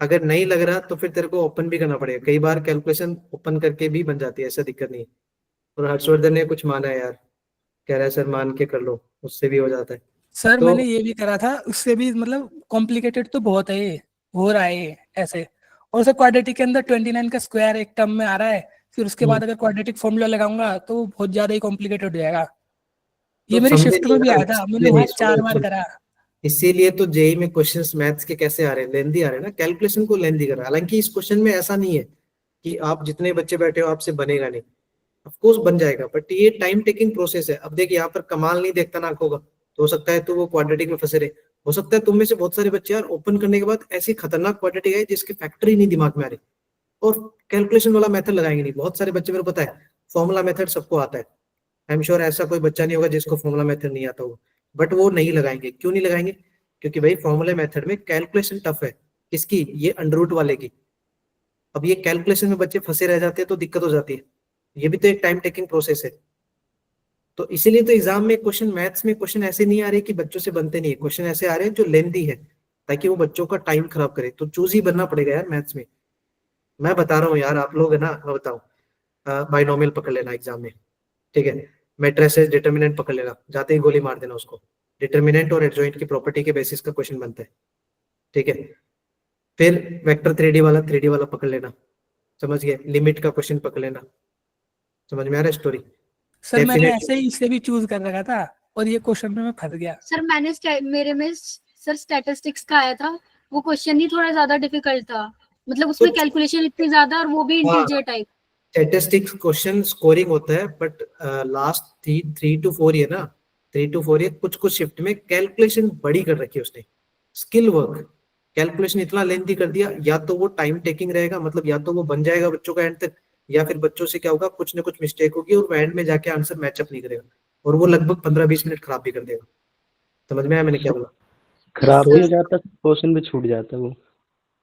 अगर नहीं लग रहा तो फिर तेरे को ओपन भी करना पड़ेगा, कई बार कैलकुलेशन ओपन करके भी बन जाती है, ऐसा दिक्कत नहीं है। और हर्षवर्धन ने कुछ माना है यार, कह रहा है सर मान के कर लो, उससे भी हो जाता है। सर तो मैंने ये भी करा था, उससे भी मतलब कॉम्प्लिकेटेड तो बहुत है ये, हो रहा है ये ऐसे। और सर क्वाड्रेटिक के अंदर 29 का स्क्वायर एक टर्म में आ रहा है, फिर उसके बाद अगर क्वाड्रेटिक फॉर्मूला लगाऊंगा तो वो बहुत ज्यादा ही कॉम्प्लिकेटेड हो जाएगा। ये तो मेरी समझे शिफ्ट नहीं में भी ना, आया था, मैंने वहां 4 बार करा। इसीलिए तो जेई में क्वेश्चंस मैथ्स के कैसे आ रहे हैं, लेंदी आ रहे हैं ना, कैलकुलेशन को लेंदी कर रहा है। हालांकि इस क्वेश्चन में ऐसा नहीं है कि आप जितने बच्चे बैठे हो आपसे बनेगा नहीं, ऑफ कोर्स बन जाएगा, बट ये टाइम टेकिंग प्रोसेस है। अब देखिए यहाँ पर कमाल नहीं देखता ना होगा, तो हो सकता है तो वो क्वाड्रेटिक में फंसे रहे, हो सकता है तुम में से बहुत सारे बच्चे यार ओपन करने के बाद ऐसी खतरनाक क्वाड्रेटिक है जिसके फैक्टर ही नहीं दिमाग में आ रहे, और कैलकुलेशन वाला मेथड लगाएंगे नहीं। बहुत सारे बच्चे मेरे को पता है फॉर्मूला मेथड सबको आता है, आई एम श्योर ऐसा कोई बच्चा नहीं होगा जिसको फॉर्मूला मेथड नहीं आता होगा, बट वो नहीं लगाएंगे। क्यों नहीं लगाएंगे? क्योंकि भाई फॉर्मूला मेथड में कैलकुलेशन टफ है। किसकी? ये अंडर वाले की। अब ये कैलकुलेशन में बच्चे फंसे रह जाते हैं तो दिक्कत हो जाती है, ये भी तो एक टाइम टेकिंग प्रोसेस है। तो इसीलिए तो एग्जाम में क्वेश्चन, मैथ्स में क्वेश्चन ऐसे नहीं आ रहे कि बच्चों से बनते नहीं है, क्वेश्चन ऐसे आ रहे हैं जो लेंथी है ताकि वो बच्चों का टाइम खराब करे। तो चूज ही बनना पड़ेगा यार मैथ्स में, मैं बता रहा हूँ यार, आप लोग है ना, मैं बताऊँ, बाइनोमियल पकड़ लेना एग्जाम में, ठीक है, मैट्रिसेस डिटर्मिनेंट पकड़ लेना, जाते ही गोली मार देना उसको। डिटर्मिनेंट और एडजॉइंट की प्रॉपर्टी के बेसिस का क्वेश्चन बनता है, ठीक है। फिर वेक्टर 3D वाला पकड़ लेना, समझ गए, लिमिट का क्वेश्चन पकड़ लेना, समझ में आ रहा है स्टोरी। सर मैंने ऐसे ही इसे भी चूज कर रखा था, और ये क्वेश्चन में मैं फंस गया। सर मेरे में सर स्टैटिस्टिक्स का आया था, वो क्वेश्चन ही थोड़ा ज्यादा डिफिकल्ट था, मतलब उसमें कैलकुलेशन इतनी ज्यादा और वो भी integer type. Statistics question scoring होता है, बट लास्ट 3 to 4 ईयर ना, 3 to 4 ईयर कुछ शिफ्ट में कैलकुलेशन बड़ी कर रखी है उसने, स्किल वर्क। कैलकुलेशन इतना लेंथी कर दिया, या तो वो टाइम टेकिंग रहेगा, मतलब या तो वो बन जाएगा बच्चों का एंड तक, या फिर बच्चों से क्या होगा, कुछ ना कुछ मिस्टेक होगी और वो एंड में जाके आंसर मैचअप नहीं करेगा, और वो लगभग 15-20 मिनट खराब भी कर देगा। समझ में आया मैंने क्या बोला? खराब तो भी हो जाता, क्वेश्चन भी छूट जाता वो।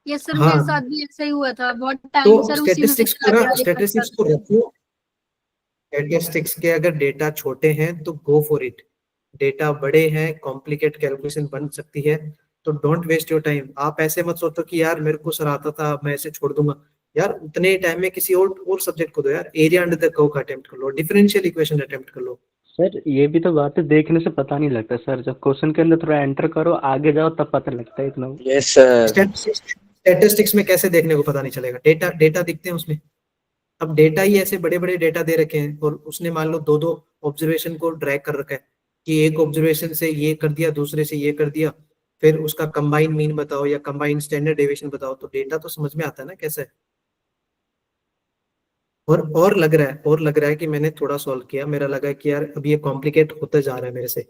यस सर, हाँ। मेरे साथ भी ऐसा ही हुआ था, बहुत तो टाइम सर उसी में स्टैटिस्टिक्स चला को ना, गया एक स्टैटिस्टिक्स को रखो। स्टैटिस्टिक्स के अगर डेटा छोटे हैं तो गो फॉर इट, डेटा बड़े हैं कॉम्प्लिकेट कैलकुलेशन बन सकती है, तो डोंट वेस्ट योर टाइम। आप ऐसे मत सोचो कि यार मेरे को सर आता था मैं ऐसे छोड़ दूंगा, यार उतने टाइम में किसी और सब्जेक्ट को दो यार, एरिया अंडर द कर्व का अटेम्प्ट कर लो, डिफरेंशियल इक्वेशन अटेम्प्ट कर लो। सर ये भी तो बात है, देखने से पता नहीं लगता सर, जब क्वेश्चन के अंदर थोड़ा एंटर करो आगे जाओ तब पता लगता है इतना। Yes sir. स्टैटिस्टिक्स में कैसे देखने को पता नहीं चलेगा? डेटा डेटा दिखते हैं उसमें। अब डेटा ही ऐसे बड़े बड़े डेटा दे रखे हैं और उसने मान लो दो दो ऑब्जर्वेशन को ड्रैग कर रखा है कि एक ऑब्जर्वेशन से ये कर दिया, दूसरे से ये कर दिया, फिर उसका कंबाइन मीन बताओ या कंबाइन स्टैंडर्ड डेविएशन बताओ, तो डेटा तो समझ में आता है ना कैसे है। और लग रहा है कि मैंने थोड़ा सॉल्व किया, मेरा लगा कि यार अभी ये कॉम्प्लिकेट होता जा रहा है मेरे से,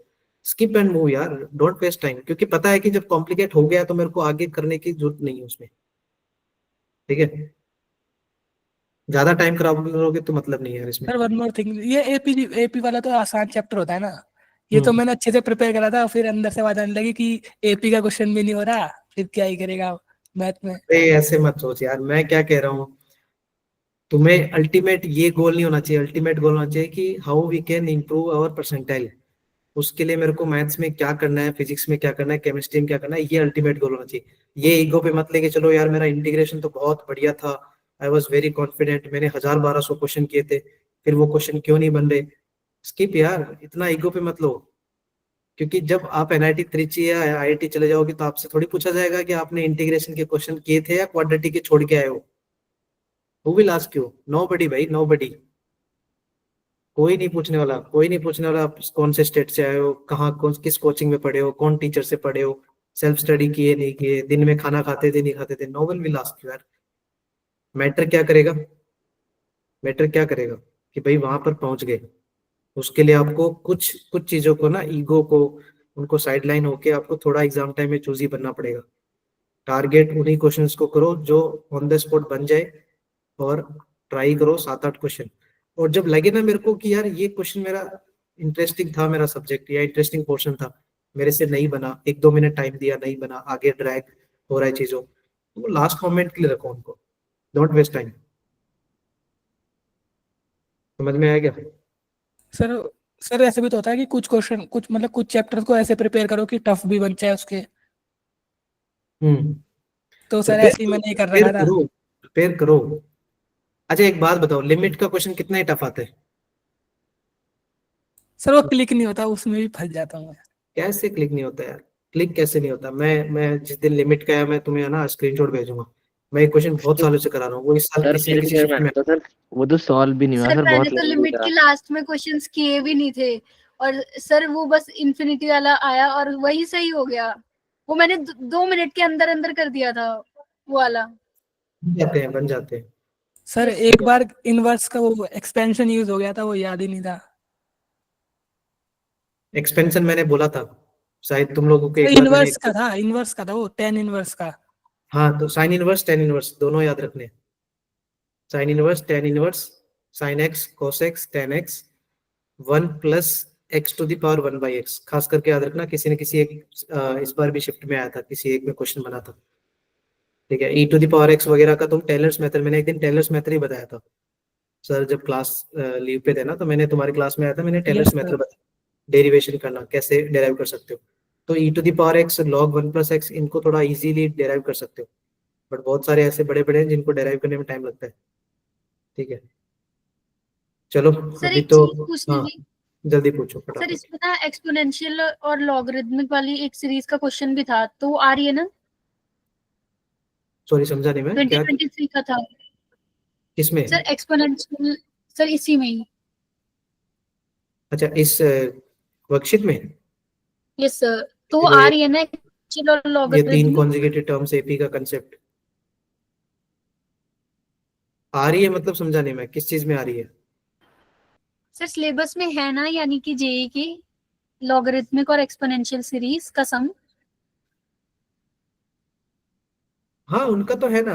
स्किप एंड मूव यार, डोंट वेस्ट टाइम, क्योंकि पता है कि जब कॉम्प्लिकेट हो गया तो मेरे को आगे करने की जरूरत नहीं है उसमें। ठीक है, ज्यादा टाइम खराब करोगे तो मतलब नहीं है यार इसमें। सर वन मोर थिंग, ये एपी वाला तो आसान चैप्टर होता है ना, ये तो मैंने अच्छे से प्रिपेयर करा था, फिर अंदर से आवाज आने लगी कि एपी का क्वेश्चन भी नहीं हो रहा, फिर क्या ही करेगा मैथ में। ऐसे मत सोच यार, मैं क्या कह रहा हूँ, तुम्हें अल्टीमेट ये गोल नहीं होना चाहिए, अल्टीमेट गोल होना चाहिए कि how we can improve our percentile. उसके लिए मेरे को मैथ्स में क्या करना है, फिजिक्स में क्या करना है, केमिस्ट्री में क्या करना है, ये अल्टीमेट गोल होना चाहिए। ये ईगो पे मत लेके चलो यार मेरा इंटीग्रेशन तो बहुत बढ़िया था, आई वॉज वेरी कॉन्फिडेंट, मैंने 1000-1200 क्वेश्चन किए थे, फिर वो क्वेश्चन क्यों नहीं बन रहे। स्किप यार, इतना ईगो पे मत लो, क्योंकि जब आप एनआईटी त्रिची या आईआईटी चले जाओगे तो आपसे थोड़ी पूछा जाएगा कि आपने इंटीग्रेशन के क्वेश्चन किए थे या क्वाड्रेटिक के छोड़ के आए हो। Who will ask you? Nobody भाई, nobody। कोई नहीं पूछने वाला, कोई नहीं पूछने वाला आप कौन से स्टेट से आए हो, कहाँ कौन किस कोचिंग में पढ़े हो, कौन टीचर से पढ़े हो, सेल्फ स्टडी किए नहीं किए, दिन में खाना खाते थे नहीं खाते थे, no one will ask you यार। मैटर क्या करेगा, मैटर क्या करेगा कि भाई वहां पर पहुंच गए, उसके लिए आपको कुछ कुछ चीजों को ना, ईगो को, उनको साइडलाइन होके आपको थोड़ा एग्जाम टाइम में चूजी बनना पड़ेगा। टारगेट उन्हीं क्वेश्चंस को करो जो ऑन द स्पॉट बन जाए, और ट्राई करो 7-8 क्वेश्चन। और जब लगे ना मेरे को कि यार ये क्वेश्चन मेरा इंटरेस्टिंग था, मेरा सब्जेक्ट या इंटरेस्टिंग पोर्शन था, मेरे से नहीं बना, 1-2 मिनट टाइम दिया नहीं बना, आगे ड्रैग हो रहा है चीजों, तो लास्ट मोमेंट के लिए रखो उनको, डोंट वेस्ट टाइम। समझ में आया क्या? सर सर ऐसे भी तो होता है कि कुछ क्वेश्चन, कुछ मतलब कुछ चैप्टर को ऐसे प्रिपेयर करो कि टफ भी बन जाए उसके, तो सर ऐसे ही मैंने कर रखा था। प्रिपेयर करो। अच्छा एक बात बताओ, लिमिट का क्वेश्चन कितना ही टफ आता है? सर वो क्लिक नहीं होता, उसमें भी फंस जाता हूँ मैं। कैसे क्लिक नहीं होता यार? क्लिक कैसे नहीं होता? मैं जिस दिन लिमिट का है मैं तुम्हें है ना स्क्रीनशॉट भेजूंगा। मैं ये क्वेश्चन बहुत सालों से करा रहा हूँ, वो इस साल सर किसी न मेरे किसी से शिफ्ट में। तो सर वो तो सॉल्व भी नहीं हुआ सर सर, मैंने बहुत तो लंबी लिमिट था। के लास्ट में क्वेश्चंस किए भी नहीं थे, और सर वो बस इंफिनिटी वाला आया और वही सही हो गया, वो मैंने 2 मिनट के अंदर अंदर कर दिया था वो वाला। बन जाते हैं। सर Yes, एक बार इनवर्स का वो एक्सपेंशन यूज हो गया था, वो याद ही नहीं था। एक्सपेंशन मैंने बोला था, शायद तुम लोगों को एक बार मैंने। इनवर्स का था वो, टेन इनवर्स का। हाँ तो साइन इनवर्स टेन इनवर्स दोनों याद रखने, sine inverse tan inverse, sine x cos x ten x, 1 + x⁻1/x, खास करके याद रखना, किसी न किसी एक इस बार भी शिफ्ट में आया था, किसी एक में क्वेश्चन बना था। ठीक है, e⁻x वगैरह का तुम टेलर्स मेथड, मैंने एक दिन टेलर्स मेथड ही बताया था सर, जब क्लास लीव पे थे ना, तो मैंने तुम्हारी क्लास में आया था, मैंने टेलर्स Yes, मेथड sir. बताया, डेरिवेशन करना कैसे डेराइव कर सकते हो। तो e⁻x log 1 + x इनको थोड़ा इजीली डेराइव कर सकते हो, बट बहुत सारे ऐसे बड़े बड़े हैं जिनको डेराइव करने में टाइम लगता है। ठीक है, चलो सर अभी एक तो। चीज पूछनी हाँ थी जल्दी पूछो सर, फटाफट। इसमें ना एक्सपोनेंशियल और लॉगरिदमिक वाली एक सीरीज का क्वेश्चन भी था, तो वो आ रही है ना? सॉरी समझा नहीं मैं क्या, 2023 का था किसमें? सर एक्सपोनेंशियल, सर इसी में ही। अच्छा इस वर्कशीट में? यस सर, तो वो देखो आ रही है ना एक्सपोनेंशियल और ये 3 लॉगरिदमिक। कॉन्जिक्यूटिव टर्म्स एपी का कंसेप्ट आ रही है, मतलब समझा नहीं मैं, किस चीज में आ रही है? सर सिलेबस में है ना, यानी कि जेई की लॉगरिदमिक और एक्सपोनेंशियल सीरीज का सम। हाँ उनका तो है ना,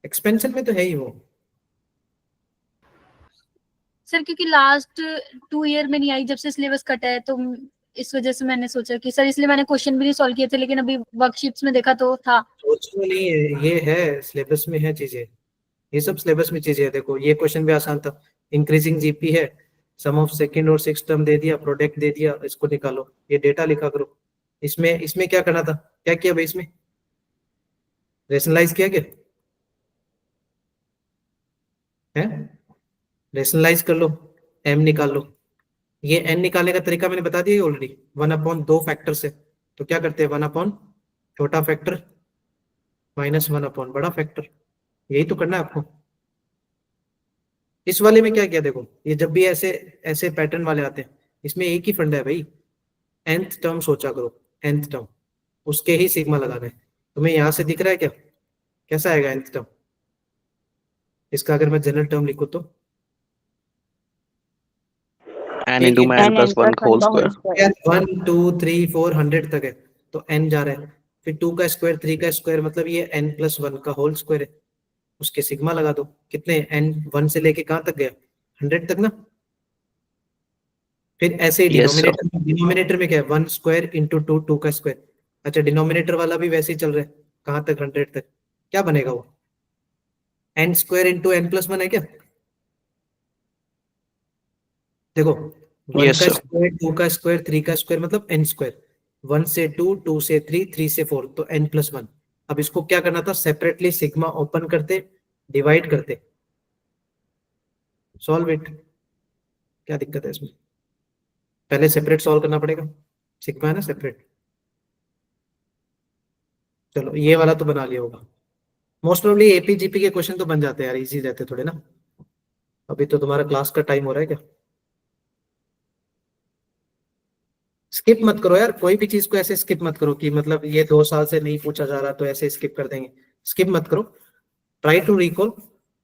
एक्सपेंशन में तो है ही वो। सर क्योंकि लास्ट 2 ईयर में नहीं आई जब से सिलेबस कटा है, तो इस वजह से मैंने सोचा कि सर, इसलिए मैंने क्वेश्चन भी नहीं सॉल्व किए थे, लेकिन अभी वर्कशीट्स में देखा तो था। सोचना नहीं है, ये है सिलेबस में है चीजें, ये सब सिलेबस में चीजें है। देखो ये क्वेश्चन भी आसान था, इंक्रीजिंग जीपी है, सम ऑफ सेकंड और सिक्स टर्म दे दिया, प्रोडक्ट दे दिया, इसको निकालो, ये डेटा लिखा करो। इसमें इसमें क्या करना था, क्या किया भाई, इसमें रेशनलाइज किया क्या है, रेशनलाइज कर लो, एम निकाल लो। ये एन निकालने का तरीका मैंने बता दिया ऑलरेडी, 1/, दो फैक्टर से, तो क्या करते हैं 1/, छोटा फैक्टर माइनस 1/, बड़ा फैक्टर, यही तो करना है आपको। इस वाले में क्या किया, देखो ये जब भी ऐसे ऐसे पैटर्न वाले आते हैं, इसमें एक ही फंडा है भाई, nth टर्म सोचा करो, nth टर्म, उसके ही सिग्मा लगाना है। तुम्हें यहाँ से दिख रहा है क्या, कैसा आएगा nth टर्म, इसका अगर मैं जनरल टर्म लिखूं तो n into my n plus 1 whole square. 1 2 3 4 100 तक है, तो n जा रहा है, फिर 2 का स्क्वायर 3 का स्क्वायर, मतलब ये n+1 का होल स्क्वायर है, उसके सिग्मा लगा दो, कितने n 1 से लेके कहां तक गया, 100 तक ना। फिर ऐसे ही Yes, sir. डिनोमिनेटर में क्या है, 1 स्क्वायर इंटू 2, 2 का स्क्वायर। अच्छा डिनोमिनेटर वाला भी वैसे ही चल रहा है, कहां तक, 100 तक। क्या बनेगा वो, n स्क्वायर इंटू n+1 है क्या, देखो 1 Yes, का sir. स्क्वायर 2 का स्क्वायर 3 का स्क्वायर मतलब n स्क्वायर, 1 से 2 2 से 3 3 से 4, तो n+1। अब इसको क्या करना था, सेपरेटली सिग्मा ओपन करते, डिवाइड करते, सॉल्व इट। क्या दिक्कत है इसमें, पहले सेपरेट सॉल्व करना पड़ेगा, सिग्मा है ना सेपरेट। चलो ये वाला तो बना लिया होगा, मोस्ट प्रोबेबली एपीजीपी के क्वेश्चन तो बन जाते हैं यार, इजी रहते थोड़े ना। अभी तो तुम्हारा क्लास का टाइम हो रहा है क्या, स्किप मत करो यार, कोई भी चीज को ऐसे स्किप मत करो कि मतलब ये 2 साल से नहीं पूछा जा रहा तो ऐसे स्किप कर देंगे, स्किप मत करो, ट्राई टू रिकॉल,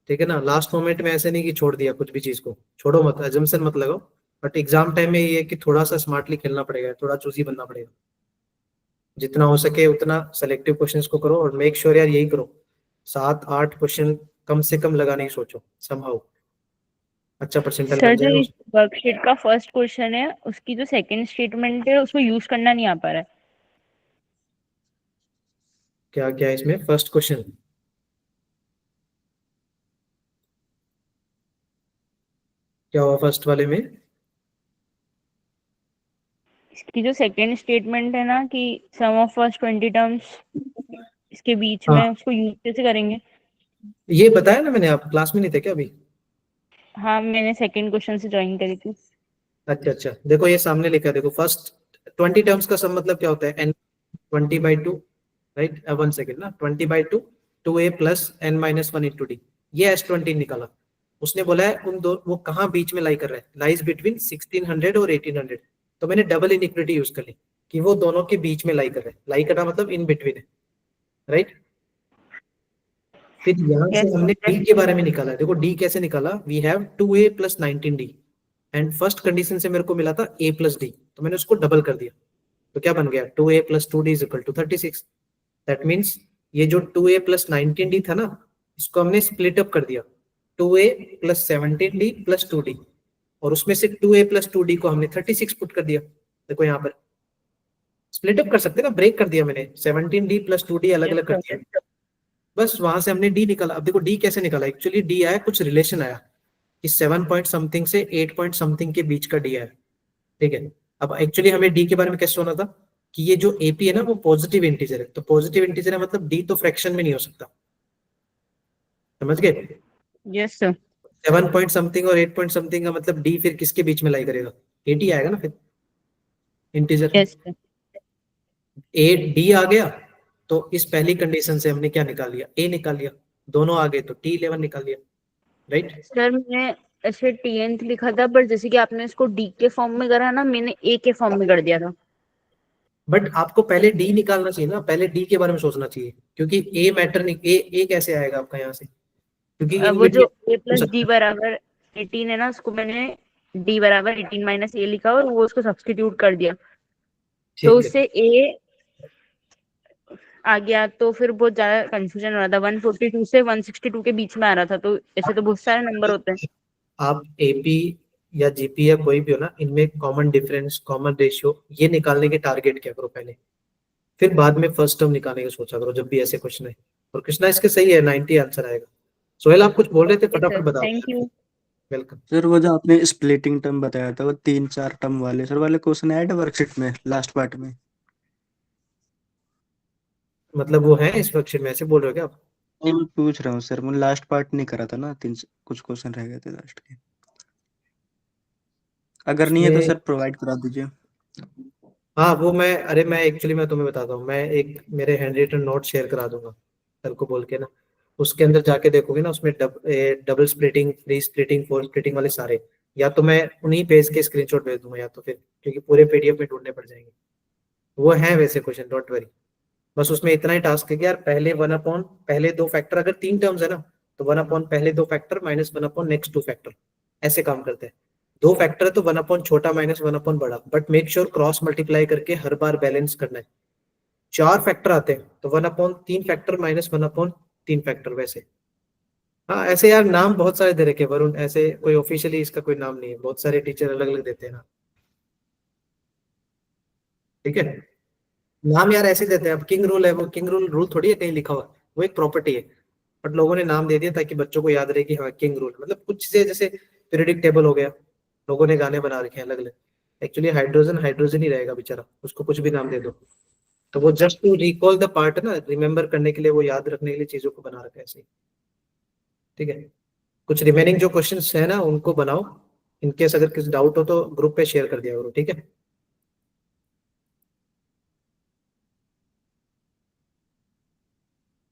ठीक है ना। लास्ट मोमेंट में ऐसे नहीं कि छोड़ दिया, कुछ भी चीज को छोड़ो मत, अजम्पशन मत लगाओ। बट एग्जाम टाइम में ये है कि थोड़ा सा स्मार्टली खेलना पड़ेगा, थोड़ा चूजी बनना पड़ेगा, जितना हो सके उतना सेलेक्टिव क्वेश्चंस को करो, और मेक श्योर यार यही करो, 7-8 क्वेश्चन कम से कम लगाने की सोचो, समहाउ अच्छा परसेंटाइल सर बन जो जाएगा। इस वर्कशीट का फर्स्ट क्वेश्चन है, उसकी जो सेकंड स्टेटमेंट है उसको यूज करना नहीं आ पा रहा है। क्या क्या है इसमें, फर्स्ट क्वेश्चन क्या हुआ फर्स्ट वाले में, इसकी जो सेकंड स्टेटमेंट है ना कि सम ऑफ फर्स्ट 20 टर्म्स, इसके बीच हाँ में उसको यूज कैसे करेंगे। ये बताया ना मैंने, आप क्लास में नहीं थे क्या अभी। हाँ, मैंने सेकंड क्वेश्चन से ज्वाइन करी थी। अच्छा अच्छा, देखो ये सामने लिखा है, देखो फर्स्ट 20 टर्म्स का सब मतलब क्या होता है, n 20/2, राइट, 1 सेकेंड ना, 20/2 2a plus n-1 into D, ये S20 निकाला। उसने बोला है उन दो, वो कहाँ बीच में लाई कर रहा है, लाइज बिटवीन 1600 और 1800, तो मैंने डबल इनइक्वालिटी यूज कर ली कि वो दोनों के बीच में लाई कर रहा है, लाई करना मतलब इन बिटवीन है, राइट। फिर यहाँ से Yes. हमने डी के बारे में निकाला, देखो डी कैसे निकाला, we have 2a plus 19d, and first condition से मेरे को मिला था a प्लस डी, तो मैंने उसको डबल कर दिया, तो क्या बन गया 2a plus 2d is equal to 36। That means ये जो 2a प्लस 19d था ना, इसको हमने स्प्लिट अप कर दिया, 2a plus 17d plus 2d, और उसमें से 2a प्लस 2d को हमने 36 पुट कर दिया। देखो यहाँ पर स्प्लिट अप कर सकते ना, ब्रेक कर दिया मैंने, 17d प्लस 2d अलग अलग कर दिया, बस वहां से हमने डी निकाला। अब देखो डी कैसे निकाला, एक्चुअली डी आया, कुछ रिलेशन आया कि 7 पॉइंट समथिंग से 8 पॉइंट समथिंग के बीच का डी आया, ठीक है। अब एक्चुअली हमें डी के बारे में कैसे होना था कि ये जो एपी है ना वो पॉजिटिव इंटीजर है, तो पॉजिटिव इंटीजर है मतलब डी तो फ्रैक्शन में नहीं हो सकता, समझ गए। Yes sir. 7 पॉइंट समथिंग और 8 पॉइंट समथिंग का मतलब डी फिर किसके बीच में लाई करेगा, 80 आएगा ना फिर integer. Yes sir. A D आ गया, तो इस पहली कंडीशन से हमने क्या निकाल लिया, ए निकाल लिया, दोनों आ गए तो T11 निकाल लिया, राइट। सर मैंने ऐसे टीएनथ लिखा था, पर जैसे कि आपने इसको डी के फॉर्म में करा ना, मैंने ए के फॉर्म में कर दिया था। बट आपको पहले डी निकालना चाहिए ना, पहले डी के बारे में सोचना चाहिए, क्योंकि ए मैटर नहीं, ए कैसे आएगा आपका यहाँ से, क्योंकि इन वो जो बिटवीन ए प्लस डी बराबर 18 है ना, उसको मैंने डी बराबर 18 माइनस ए लिखा और वो उसको सब्स्टिट्यूट कर दिया, तो उससे ए आ गया। तो फिर बहुत ज्यादा कंफ्यूजन हो रहा था, 142 से 162 के बीच में आ रहा था, तो ऐसे तो बहुत सारे नंबर होते हैं। आप एपी या जीपी या कोई भी हो ना, इनमें कॉमन डिफरेंस, कॉमन रेशियो, ये निकालने के टारगेट क्या करो पहले, फिर बाद में फर्स्ट टर्म निकालने का सोचा करो जब भी ऐसे क्वेश्चन है। और कृष्णा इसके सही है, 90 आंसर आएगा। सोहेल आप कुछ बोल रहे थे, ओके फटाफट सर, बताओ। Thank you. वेलकम। सर वो जो आपने स्प्लिटिंग टर्म बताया था, वो 3-4 टर्म वाले सर वाले क्वेश्चन ऐड वर्कशीट में लास्ट पार्ट में? मतलब वो है इस वर्कशीट में, ऐसे बोल रहे हो क्या आप? नहीं, मैं पूछ रहा हूँ सर, मैं लास्ट पार्ट नहीं करा था ना, कुछ क्वेश्चन रह गए थे लास्ट के। अगर नहीं है तो उसमें सर प्रोवाइड करा दीजिए। हाँ वो मैं एक्चुअली मैं तुम्हें बताता हूँ, मैं एक मेरे हैंड रिटन नोट शेयर करा दूंगा सर को बोल के ना, उसके अंदर जाके देखोगे ना, उसमें double splitting, free splitting, four splitting वाले सारे, या तो मैं उन्हीं पेज के स्क्रीनशॉट भेज दूंगा, या तो फिर क्योंकि पूरे पीडीएफ में ढूंढने पड़ जाएंगे, वो है वैसे क्वेश्चन, डोंट वरी। बस उसमें इतना ही टास्क है कि यार पहले 1/, पहले 2 फैक्टर, अगर 3 टर्म्स है ना तो 1/, पहले 2 फैक्टर माइनस 1/, नेक्स्ट 2 फैक्टर, ऐसे काम करते हैं। 2 फैक्टर है तो 1/, छोटा माइनस 1/, बड़ा, but make sure cross multiply करके हर बार बैलेंस करना है। 4 फैक्टर आते हैं तो 1/, 3 फैक्टर माइनस 1/, 3 फैक्टर, वैसे। हाँ ऐसे यार नाम बहुत सारे दे रखे हैं वरुण, ऐसे कोई ऑफिशियली इसका कोई नाम नहीं है, बहुत सारे टीचर अलग अलग देते हैं ना, ठीक है। नाम यार ऐसे देते हैं, अब किंग रूल है, वो किंग रूल थोड़ी है कहीं लिखा हुआ, वो एक प्रॉपर्टी है, बट लोगों ने नाम दे दिया ताकि बच्चों को याद रहे कि हाँ किंग रूल, मतलब कुछ चीजें जैसे पीरियडिक टेबल हो गया, लोगों ने गाने बना रखे हैं अलग अलग, एक्चुअली हाइड्रोजन हाइड्रोजन ही रहेगा बेचारा, उसको कुछ भी नाम दे दो, तो वो just to recall the part है ना, रिमेम्बर करने के लिए, वो याद रखने के लिए चीजों को बना रखा है ऐसे ही, ठीक है। कुछ रिमेनिंग जो क्वेश्चंस है ना उनको बनाओ, इनकेस अगर किसी डाउट हो तो ग्रुप पे शेयर कर दिया करो, ठीक है।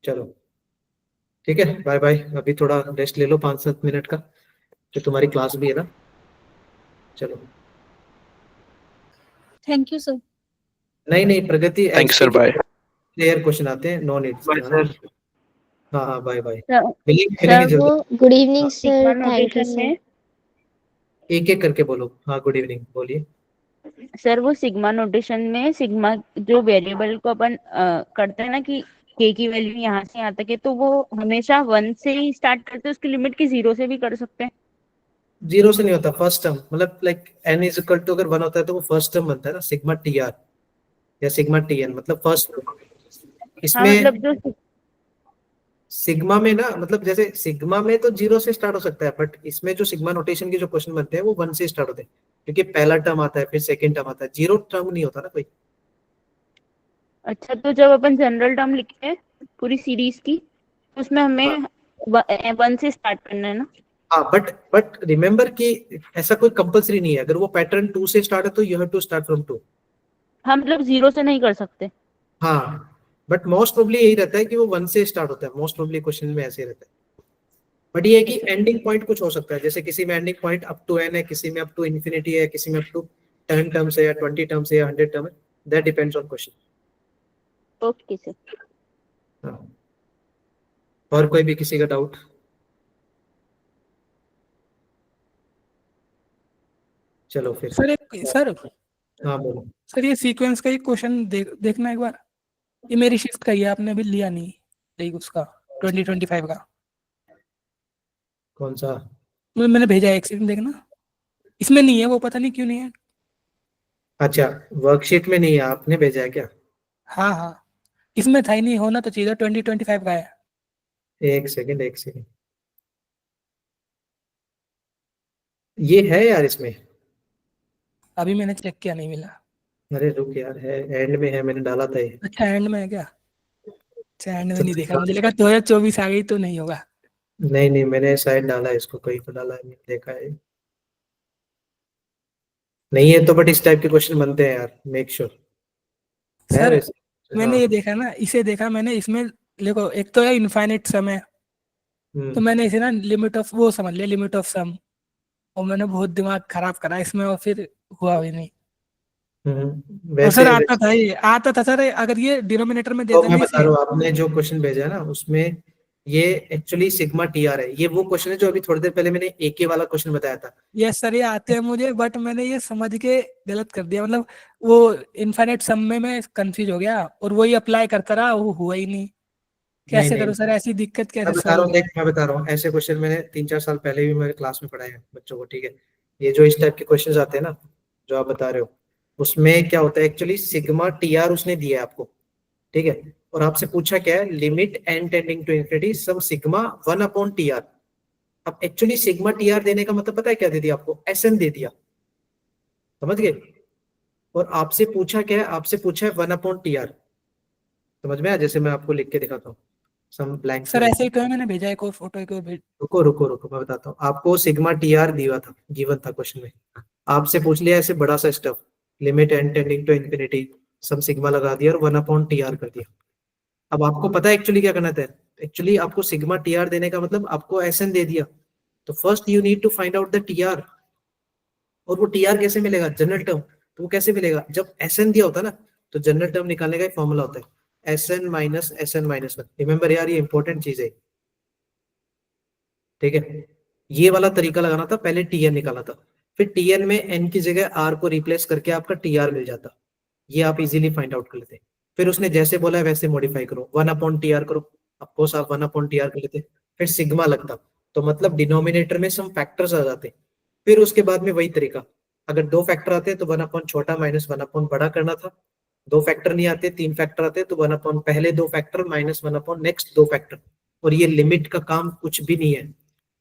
चलो ठीक है, बाय बाय, अभी थोड़ा रेस्ट ले लो 5-7 मिनट का, तो तुम्हारी क्लास भी है ना, चलो। Thank you sir. नहीं नहीं प्रगति, Thanks, sir. Bye. Clear question आते हैं, नो नीड, Bye, है ना। sir. हाँ हाँ बाय बाय, सर मिलेंगे सर, जल्दी। वो good evening sigma sir, thank you notation sir. में, एक एक करके बोलो, हाँ गुड इवनिंग बोलिए। सर वो सिग्मा नोटेशन में सिग्मा जो वेरिएबल को अपन करते हैं ना कि के की वैल्यू यहाँ से यहाँ तक है, तो वो हमेशा 1 से ही स्टार्ट करते हैं, उसकी लिमिट की 0 से भी कर सकते हैं? 0 से नहीं होता, फर्स्ट टर्म, मतलब like n is equal to अगर 1 होता है तो वो फर्स्ट टर्म बनता है ना, सिग्मा टी आर या सिग्मा टी एन, मतलब फर्स्ट। हाँ मतलब इसमें जो सिग्मा में ना, मतलब जैसे सिग्मा में तो 0 से स्टार्ट हो सकता है, बट इसमें जो सिग्मा नोटेशन के जो क्वेश्चन बनते हैं वो 1 से स्टार्ट होते हैं, क्योंकि पहला टर्म आता है फिर सेकंड टर्म आता है, 0 टर्म नहीं होता ना कोई। अच्छा, तो जब अपन जनरल टर्म लिखते हैं पूरी सीरीज की, तो उसमें हाँ हमें 1 से स्टार्ट करना है ना? हाँ, बट रिमेम्बर कि ऐसा कोई कंपलसरी नहीं है, अगर वो पैटर्न 2 से स्टार्ट है तो you have to start from 2। हाँ मतलब 0 से नहीं कर सकते? हाँ बट मोस्ट प्रोबब्ली यही रहता है कि वो 1 से स्टार्ट होता है, मोस्ट प्रोबब्ली क्वेश्चन में ऐसे ही रहता है, बट ये है कि एंडिंग पॉइंट कुछ हो सकता है, जैसे किसी में ending point up to n है, किसी में अप टू इन्फिनिटी है, किसी में अप टू 10 टर्म्स है या 20 टर्म्स है या 100 टर्म है, that depends on question. Okay sir. हाँ, और कोई भी किसी का डाउट? चलो फिर। सर हाँ बोलो। सर ये सीक्वेंस का ही क्वेश्चन देखना एक बार, ये मेरी शिफ्ट का ही है, आपने अभी लिया नहीं लाइक उसका 2025 का, कौन सा? मैंने भेजा है, एक सेकंड देखना, इसमें नहीं है वो, पता नहीं क्यों नहीं है। अच्छा वर्कशीट में नहीं है, आपने भेजा है क्या? हाँ हाँ, इसमें था ही नहीं, होना तो चाहिए, 2025 का है। एक सेकंड एक सेकंड, ये है यार इसमें। अभी मैंने चेक किया, नहीं मिला। अरे रुक यार, है एंड में है, मैंने डाला था ये। अच्छा एंड में है क्या? अच्छा एंड में तो नहीं देखा, मुझे लगा 2024 आ गई तो नहीं होगा। नहीं नहीं, मैंने शायद डाला है इसको, कहीं तो डाला है, मैंने देखा है। नहीं है तो बट इस टाइप के क्वेश्चन बनते हैं यार, मेक श्योर है सर वैसे। मैंने हाँ ये देखा ना, इसे देखा मैंने, इसमें देखो एक तो है इनफाइनाइट सम है, तो मैंने इसे ना लिमिट ऑफ वो समझ लिया, लिमिट ऑफ सम, और मैंने बहुत दिमाग खराब करा इसमें, और फिर हुआ भी नहीं। और सर वैसे आता था सर, अगर ये डिनोमिनेटर में दे तो मैं देना बता इसे। रहा हूँ, आपने जो क्वेश्चन भेजा है ना उसमें ये एक्चुअली सिग्मा टी आर है, ये वो क्वेश्चन है जो अभी थोड़ी देर पहले मैंने एक वाला क्वेश्चन बताया था। यस सर ये आते हैं मुझे, बट मैंने ये समझ के गलत कर दिया, मतलब वो इनफाइनाइट सम में मैं कंफ्यूज हो गया, और वही अप्लाई करता रहा, वो हुआ ही नहीं। नहीं कैसे नहीं, करूँ सर, ऐसी दिक्कत मैं कैसे बता सॉल्व रहा हूँ, करूँ? देख मैं बता रहा हूँ, ऐसे क्वेश्चन मैंने 3-4 साल पहले भी मेरे क्लास में पढ़ाए हैं बच्चों को, ठीक है। ये जो इस टाइप के क्वेश्चंस आते हैं ना जो आप बता रहे हो, उसमें क्या होता है एक्चुअली, सिग्मा टी आर उसने दिया है आपको, ठीक है, और आपसे पूछा क्या है, limit N tending to infinity sum sigma 1 upon T R. अब एक्चुअली सिग्मा टी आर देने का मतलब पता है क्या दे दिया आपको, एस एन दे दिया, समझ गए। और आपसे पूछा क्या है, आपसे पूछा है 1 अपॉन टी आर, समझ में आया, जैसे मैं आपको लिख के दिखाता हूँ सम ब्लैंक। सर ऐसे ही तो है, मैंने भेजा एक और फोटो, एक और भेज। रुको रुको रुको, मैं बताता हूँ आपको। सिग्मा टी आर दिया था, गिवन था क्वेश्चन में, आपसे पूछ लिया ऐसे बड़ा सा stuff, limit N tending to infinity sum sigma लगा दिया और 1 अपॉन टी आर कर दिया। अब आपको पता है एक्चुअली क्या करना था, एक्चुअली आपको सिग्मा टी आर देने का मतलब आपको एस एन दे दिया, तो first you need to find out the T R. और वो टी आर कैसे मिलेगा, जनरल टर्म, तो वो कैसे मिलेगा, जब एस एन दिया होता है ना, तो जनरल टर्म निकालने का एक फॉर्मूला होता है, S N minus S N minus one. Remember यार, ये इंपॉर्टेंट चीज है, ठीक है। ये वाला तरीका लगाना था, पहले टी एन निकाला था, फिर टी एन में एन की जगह आर को रिप्लेस करके आपका टी आर मिल जाता, ये आप इजीली फाइंड आउट कर लेते। फिर उसने जैसे बोला है वैसे मॉडिफाई करो, 1 अपॉन टी आर करो, अफकोर्स आप 1 अपॉन टी आर कर लेते, फिर सिग्मा लगता, तो मतलब डिनोमिनेटर में सम फैक्टर्स आ जाते। फिर उसके बाद में वही तरीका, अगर 2 फैक्टर आते तो 1 अपॉन छोटा माइनस 1 अपॉन बड़ा करना था, 2 फैक्टर नहीं आते, 3 फैक्टर आते, तो 1 अपॉन पहले 2 factor minus 1 upon next 2 factor. और ये लिमिट का काम कुछ भी नहीं है,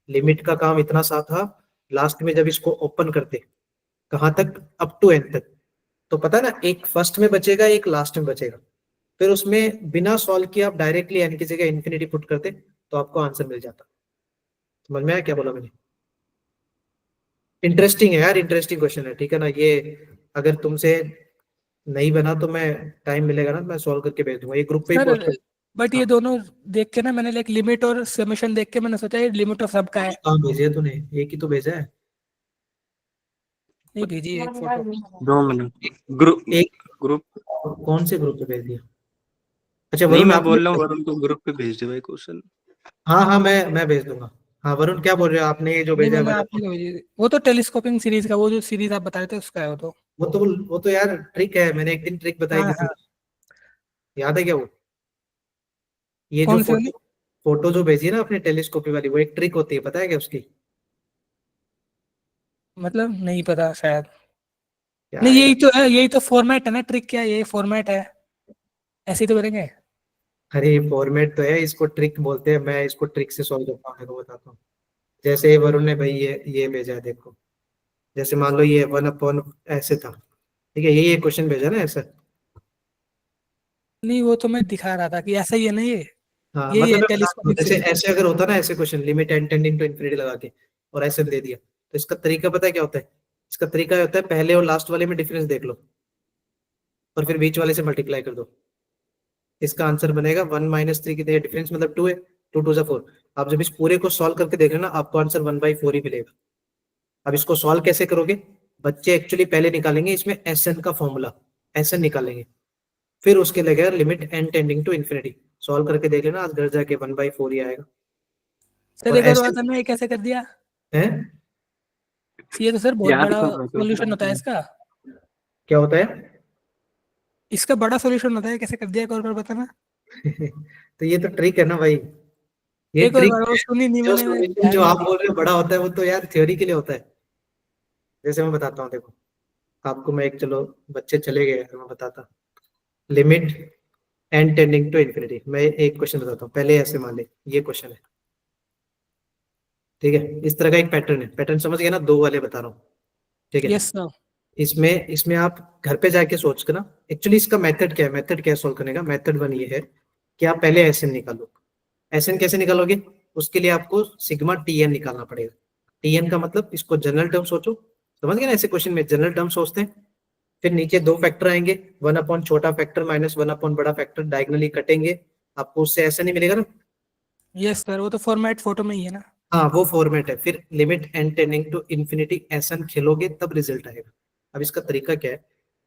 लिमिट का काम इतना सा था, लास्ट में जब इसको ओपन करते, कहां तक, अप टू एन तक, तो पता ना, एक फर्स्ट में बचेगा एक लास्ट में बचेगा, फिर उसमें बिना सॉल्व किए आप डायरेक्टली एन की जगह इन्फिनिटी पुट करते तो आपको आंसर मिल जाता। समझ में आया क्या बोला मैंने। इंटरेस्टिंग है यार, इंटरेस्टिंग क्वेश्चन है, ठीक है ना ये। अगर तुमसे नहीं बना तो मैं, टाइम मिलेगा ना, मैं सॉल्व करके भेज दूंगा, ये ग्रुप पे ही सर पोस्ट कर। बट ये दोनों देख के ना, मैंने लाइक लिमिट और समेशन देख के मैंने सोचा ये लिमिट ऑफ सब का है। कहाँ भेजे है तूने, एक ही तो भेजा है। नहीं भेजी है एक फोटो। 2 मिनट। ग्रुप एक, ग्रुप कौन से ग्रुप पे भेज दिया, अच्छा नहीं, वरुण मैं आपने, बोल रहा हूँ वरुण को ग्रुप पे भेज दे भाई क्वेश्चन। हाँ हाँ मैं भेज दूंगा। हाँ वरुण क्या बोल रहे हो, आपने ये जो नहीं भेजा है मैंने आपने को भेजी, वो तो टेलीस्कोपिंग सीरीज का, वो जो सीरीज आप बता रहे थे उसका है वो तो। वो तो यार ट्रिक है, मैंने एक दिन ट्रिक बताई हाँ थी हाँ। तुम्हें, याद है क्या वो, ये जो कौन सी वाली? फोटो फोटो जो भेजी है ना अपने टेलीस्कोपी वाली, वो एक ट्रिक होती है, पता है क्या उसकी। मतलब नहीं पता शायद। क्या नहीं है यही यार, तो है, यही तो फॉर्मेट है ना, ट्रिक क्या है, यही फॉर्मेट है, ऐसे ही तो करेंगे। अरे फॉर्मेट तो है, इसको ट्रिक बोलते हैं, मैं इसको ट्रिक से सॉल्व करता हूँ, देखो बताता हूँ। जैसे वरुण ने भाई ये भेजा है देखो, जैसे मान लो ये 1 अपॉन ऐसे था, ठीक है, ये क्वेश्चन भेजा ना ऐसा। नहीं वो तो मैं दिखा रहा था कि ऐसा ही है ना ये, हाँ यही मतलब है मैं बता रहा हूँ, टेलीस्कोपिक जैसे सीरीज। ऐसे अगर होता ना ऐसे question, limit N tending to infinity लगा के और ऐसे दे दिया, तो इसका तरीका पता है क्या होता है, इसका तरीका ये होता है, पहले और लास्ट वाले में डिफरेंस देख लो और फिर बीच वाले से मल्टीप्लाई कर दो, इसका आंसर बनेगा 1 - 3 की जगह डिफरेंस मतलब 2 है, 2 × 2 = 4। आप जब इस पूरे को सॉल्व करके देख लेना, आपको आंसर 1/4 ही मिलेगा। अब इसको सॉल्व कैसे करोगे, बच्चे एक्चुअली पहले निकालेंगे इसमें एस एन का फॉर्मूला, एस एन निकालेंगे, फिर उसके लगेगा limit N tending to infinity, solve करके देख लेना, आज घर जाके 1/4 ही आएगा। सर और एक और एस बात, हमने ये कैसे कर दिया, है, ये तो सर बहुत याद बड़ा कर रहे थे सॉल्यूशन होता है इसका, क्या होता है इसका बड़ा सॉल्यूशन होता है, कैसे कर दिया एक और बार बताना। तो ये तो ट्रिक है ना भाई, ये एक और ट्रिक बार, वो है। सुनी नहीं जो मैंने, सॉल्यूशन ध्यान जो नहीं आप दिया। बोल रहे हो बड़ा होता है, वो तो यार थ्योरी के लिए होता है। जैसे मैं बताता हूँ देखो, आपको मैं एक, चलो बच्चे चले गए तो मैं बताता, limit N tending to infinity, मैं एक क्वेश्चन बताता हूँ, पहले ऐसे मान ले ये क्वेश्चन है, ठीक है, इस तरह का एक पैटर्न है, पैटर्न समझ गए ना, 2 वाले बता रहा हूँ, ठीक है। Yes sir. इसमें इसमें आप घर पे जाके सोच कर ना, एक्चुअली इसका मेथड क्या है, मेथड क्या सोल्व करने का, मेथड 1 ये है कि आप पहले एस एन निकालो। एस एन कैसे निकालोगे, उसके लिए आपको सिग्मा टी एन निकालना पड़ेगा। टी एन का मतलब, इसको जनरल टर्म सोचो, समझ गए ना, ऐसे क्वेश्चन में जनरल टर्म सोचते हैं, फिर नीचे 2 फैक्टर आएंगे, 1 अपॉन छोटा फैक्टर माइनस 1 अपॉन बड़ा फैक्टर, डायगनली कटेंगे, आपको उससे ऐसा नहीं मिलेगा ना। यस सर, वो तो फॉर्मेट फोटो में ही है ना। हाँ वो फॉर्मेट है, फिर limit N tending to infinity S N खेलोगे तब रिजल्ट आएगा। अब इसका तरीका क्या है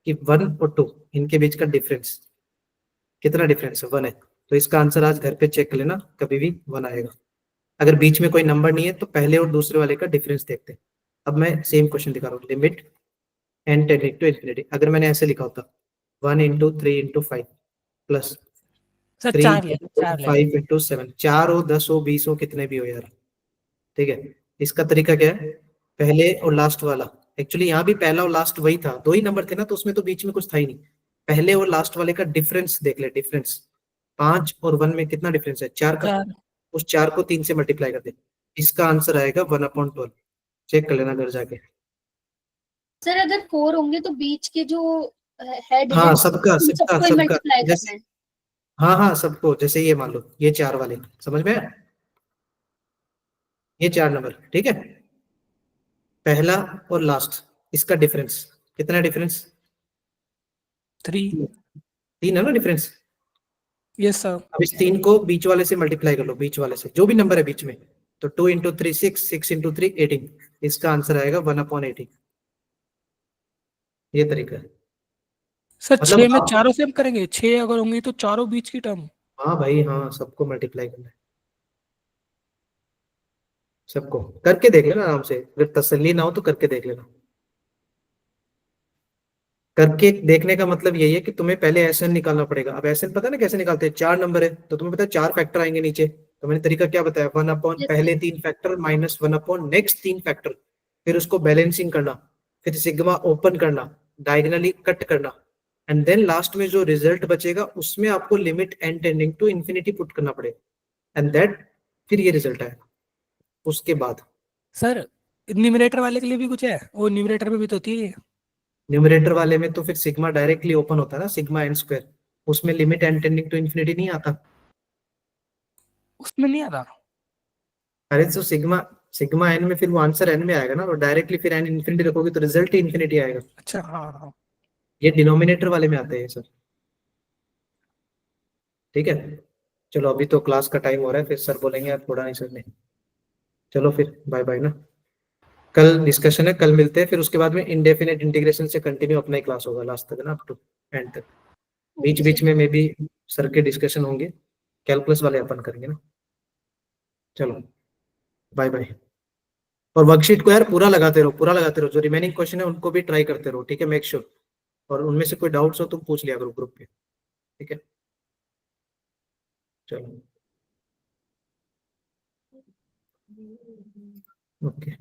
कि 1 और 2 इनके बीच का डिफरेंस, कितना डिफरेंस है, 1 है, तो इसका आंसर आज घर पे चेक कर लेना, कभी भी 1 आएगा। अगर बीच में कोई नंबर नहीं है तो पहले और दूसरे वाले का डिफरेंस देखते हैं। अब मैं सेम क्वेश्चन दिखा रहा हूँ, limit N tending to infinity, अगर मैंने ऐसे लिखा होता 1 × 3 × 5 प्लस सर 3 चार × ले लो। 5 × 7, 4 हो 10 हो 20 हो कितने भी हो यार, ठीक है। इसका तरीका क्या है, पहले और लास्ट वाला, एक्चुअली यहाँ भी पहला और लास्ट वही था, दो ही नंबर थे ना, तो उसमें तो बीच में कुछ था ही नहीं। पहले और लास्ट वाले का डिफरेंस देख ले, डिफरेंस 5 और 1 में कितना डिफरेंस है, 4 का। 4। उस 4 को 3 से मल्टीप्लाई कर दे, इसका आंसर आएगा 1/12। चेक कर लेना घर जाके। सर अगर 4 होंगे तो बीच के जो है हाँ digits, सबका उन सबका सबको सबका, मल्टीप्लाई करना जैसे है। हाँ हाँ सबको, जैसे ये मान लो ये 4 वाले, समझ में आया? ये 4 नंबर, ठीक है, पहला और लास्ट, इसका डिफरेंस कितना डिफरेंस, 3। 3 है ना डिफरेंस। Yes sir. अब इस 3 को बीच वाले से मल्टीप्लाई कर लो, बीच वाले से जो भी नंबर है बीच में, तो 2 इंटू 3 6, 6 इंटू 3 18, इसका आंसर आएगा 1/18। ये तरीका है। सर मतलब 6 में आप, चारों सेम करेंगे, 6 अगर होंगी तो चारों बीच की टर्म। हाँ भाई हाँ, सबको मल्टीप्लाई करना है, सबको करके देख लेना आराम से, अगर तसल्ली ना हो तो करके देख लेना। करके देखने का मतलब यही है कि तुम्हें पहले एसएन निकालना पड़ेगा। अब एसएन पता है ना कैसे निकालते हैं, 4 नंबर है तो तुम्हें पता है 4 फैक्टर आएंगे नीचे, तो मैंने तरीका क्या बताया, 1/, Yes, पहले sir. 3 factor minus 1/, next 3 factor, फिर उसको बैलेंसिंग करना, फिर सिग्मा ओपन करना, डायगनली कट करना, एंड देन लास्ट में जो रिजल्ट बचेगा उसमें आपको limit N tending to infinity put करना पड़ेगा, एंड दैट फिर ये रिजल्ट आएगा उसके बाद। सर न्यूमरेटर वाले के लिए भी कुछ है, वो न्यूमरेटर में भी तो होती है। न्यूमरेटर वाले में तो फिर सिग्मा डायरेक्टली ओपन होता है ना, सिग्मा एन स्क्वायर, उसमें limit N tending to infinity नहीं आता। उसमें नहीं आता। अरे तो सिग्मा, सिग्मा एन में फिर वो आंसर एन में आएगा ना, और डायरेक्टली फिर एन इन्फिनिटी रखोगे तो रिजल्ट ही इन्फिनिटी आएगा। अच्छा हाँ हाँ। ये डिनोमिनेटर वाले में आते हैं सर, ठीक है। चलो अभी तो क्लास का टाइम हो रहा है, फिर सर बोलेंगे यार थोड़ा नहीं सर ने। चलो फिर बाय बाय ना, कल डिस्कशन है, कल मिलते हैं, फिर उसके बाद में इंडेफिनेट इंटीग्रेशन से कंटिन्यू अपना ही क्लास होगा लास्ट तक ना, अप टू एंड तक। बीच बीच में भी सर के डिस्कशन होंगे, कैलकुलस वाले अपन करेंगे ना। चलो बाय बाय। और वर्कशीट को यार पूरा लगाते रहो, पूरा लगाते रहो, जो रिमेनिंग क्वेश्चन है उनको भी ट्राई करते रहो, ठीक है, मेक श्योर। और उनमें से कोई डाउट्स हो तुम पूछ लिया करो ग्रुप पे, ठीक है। चलो ओके।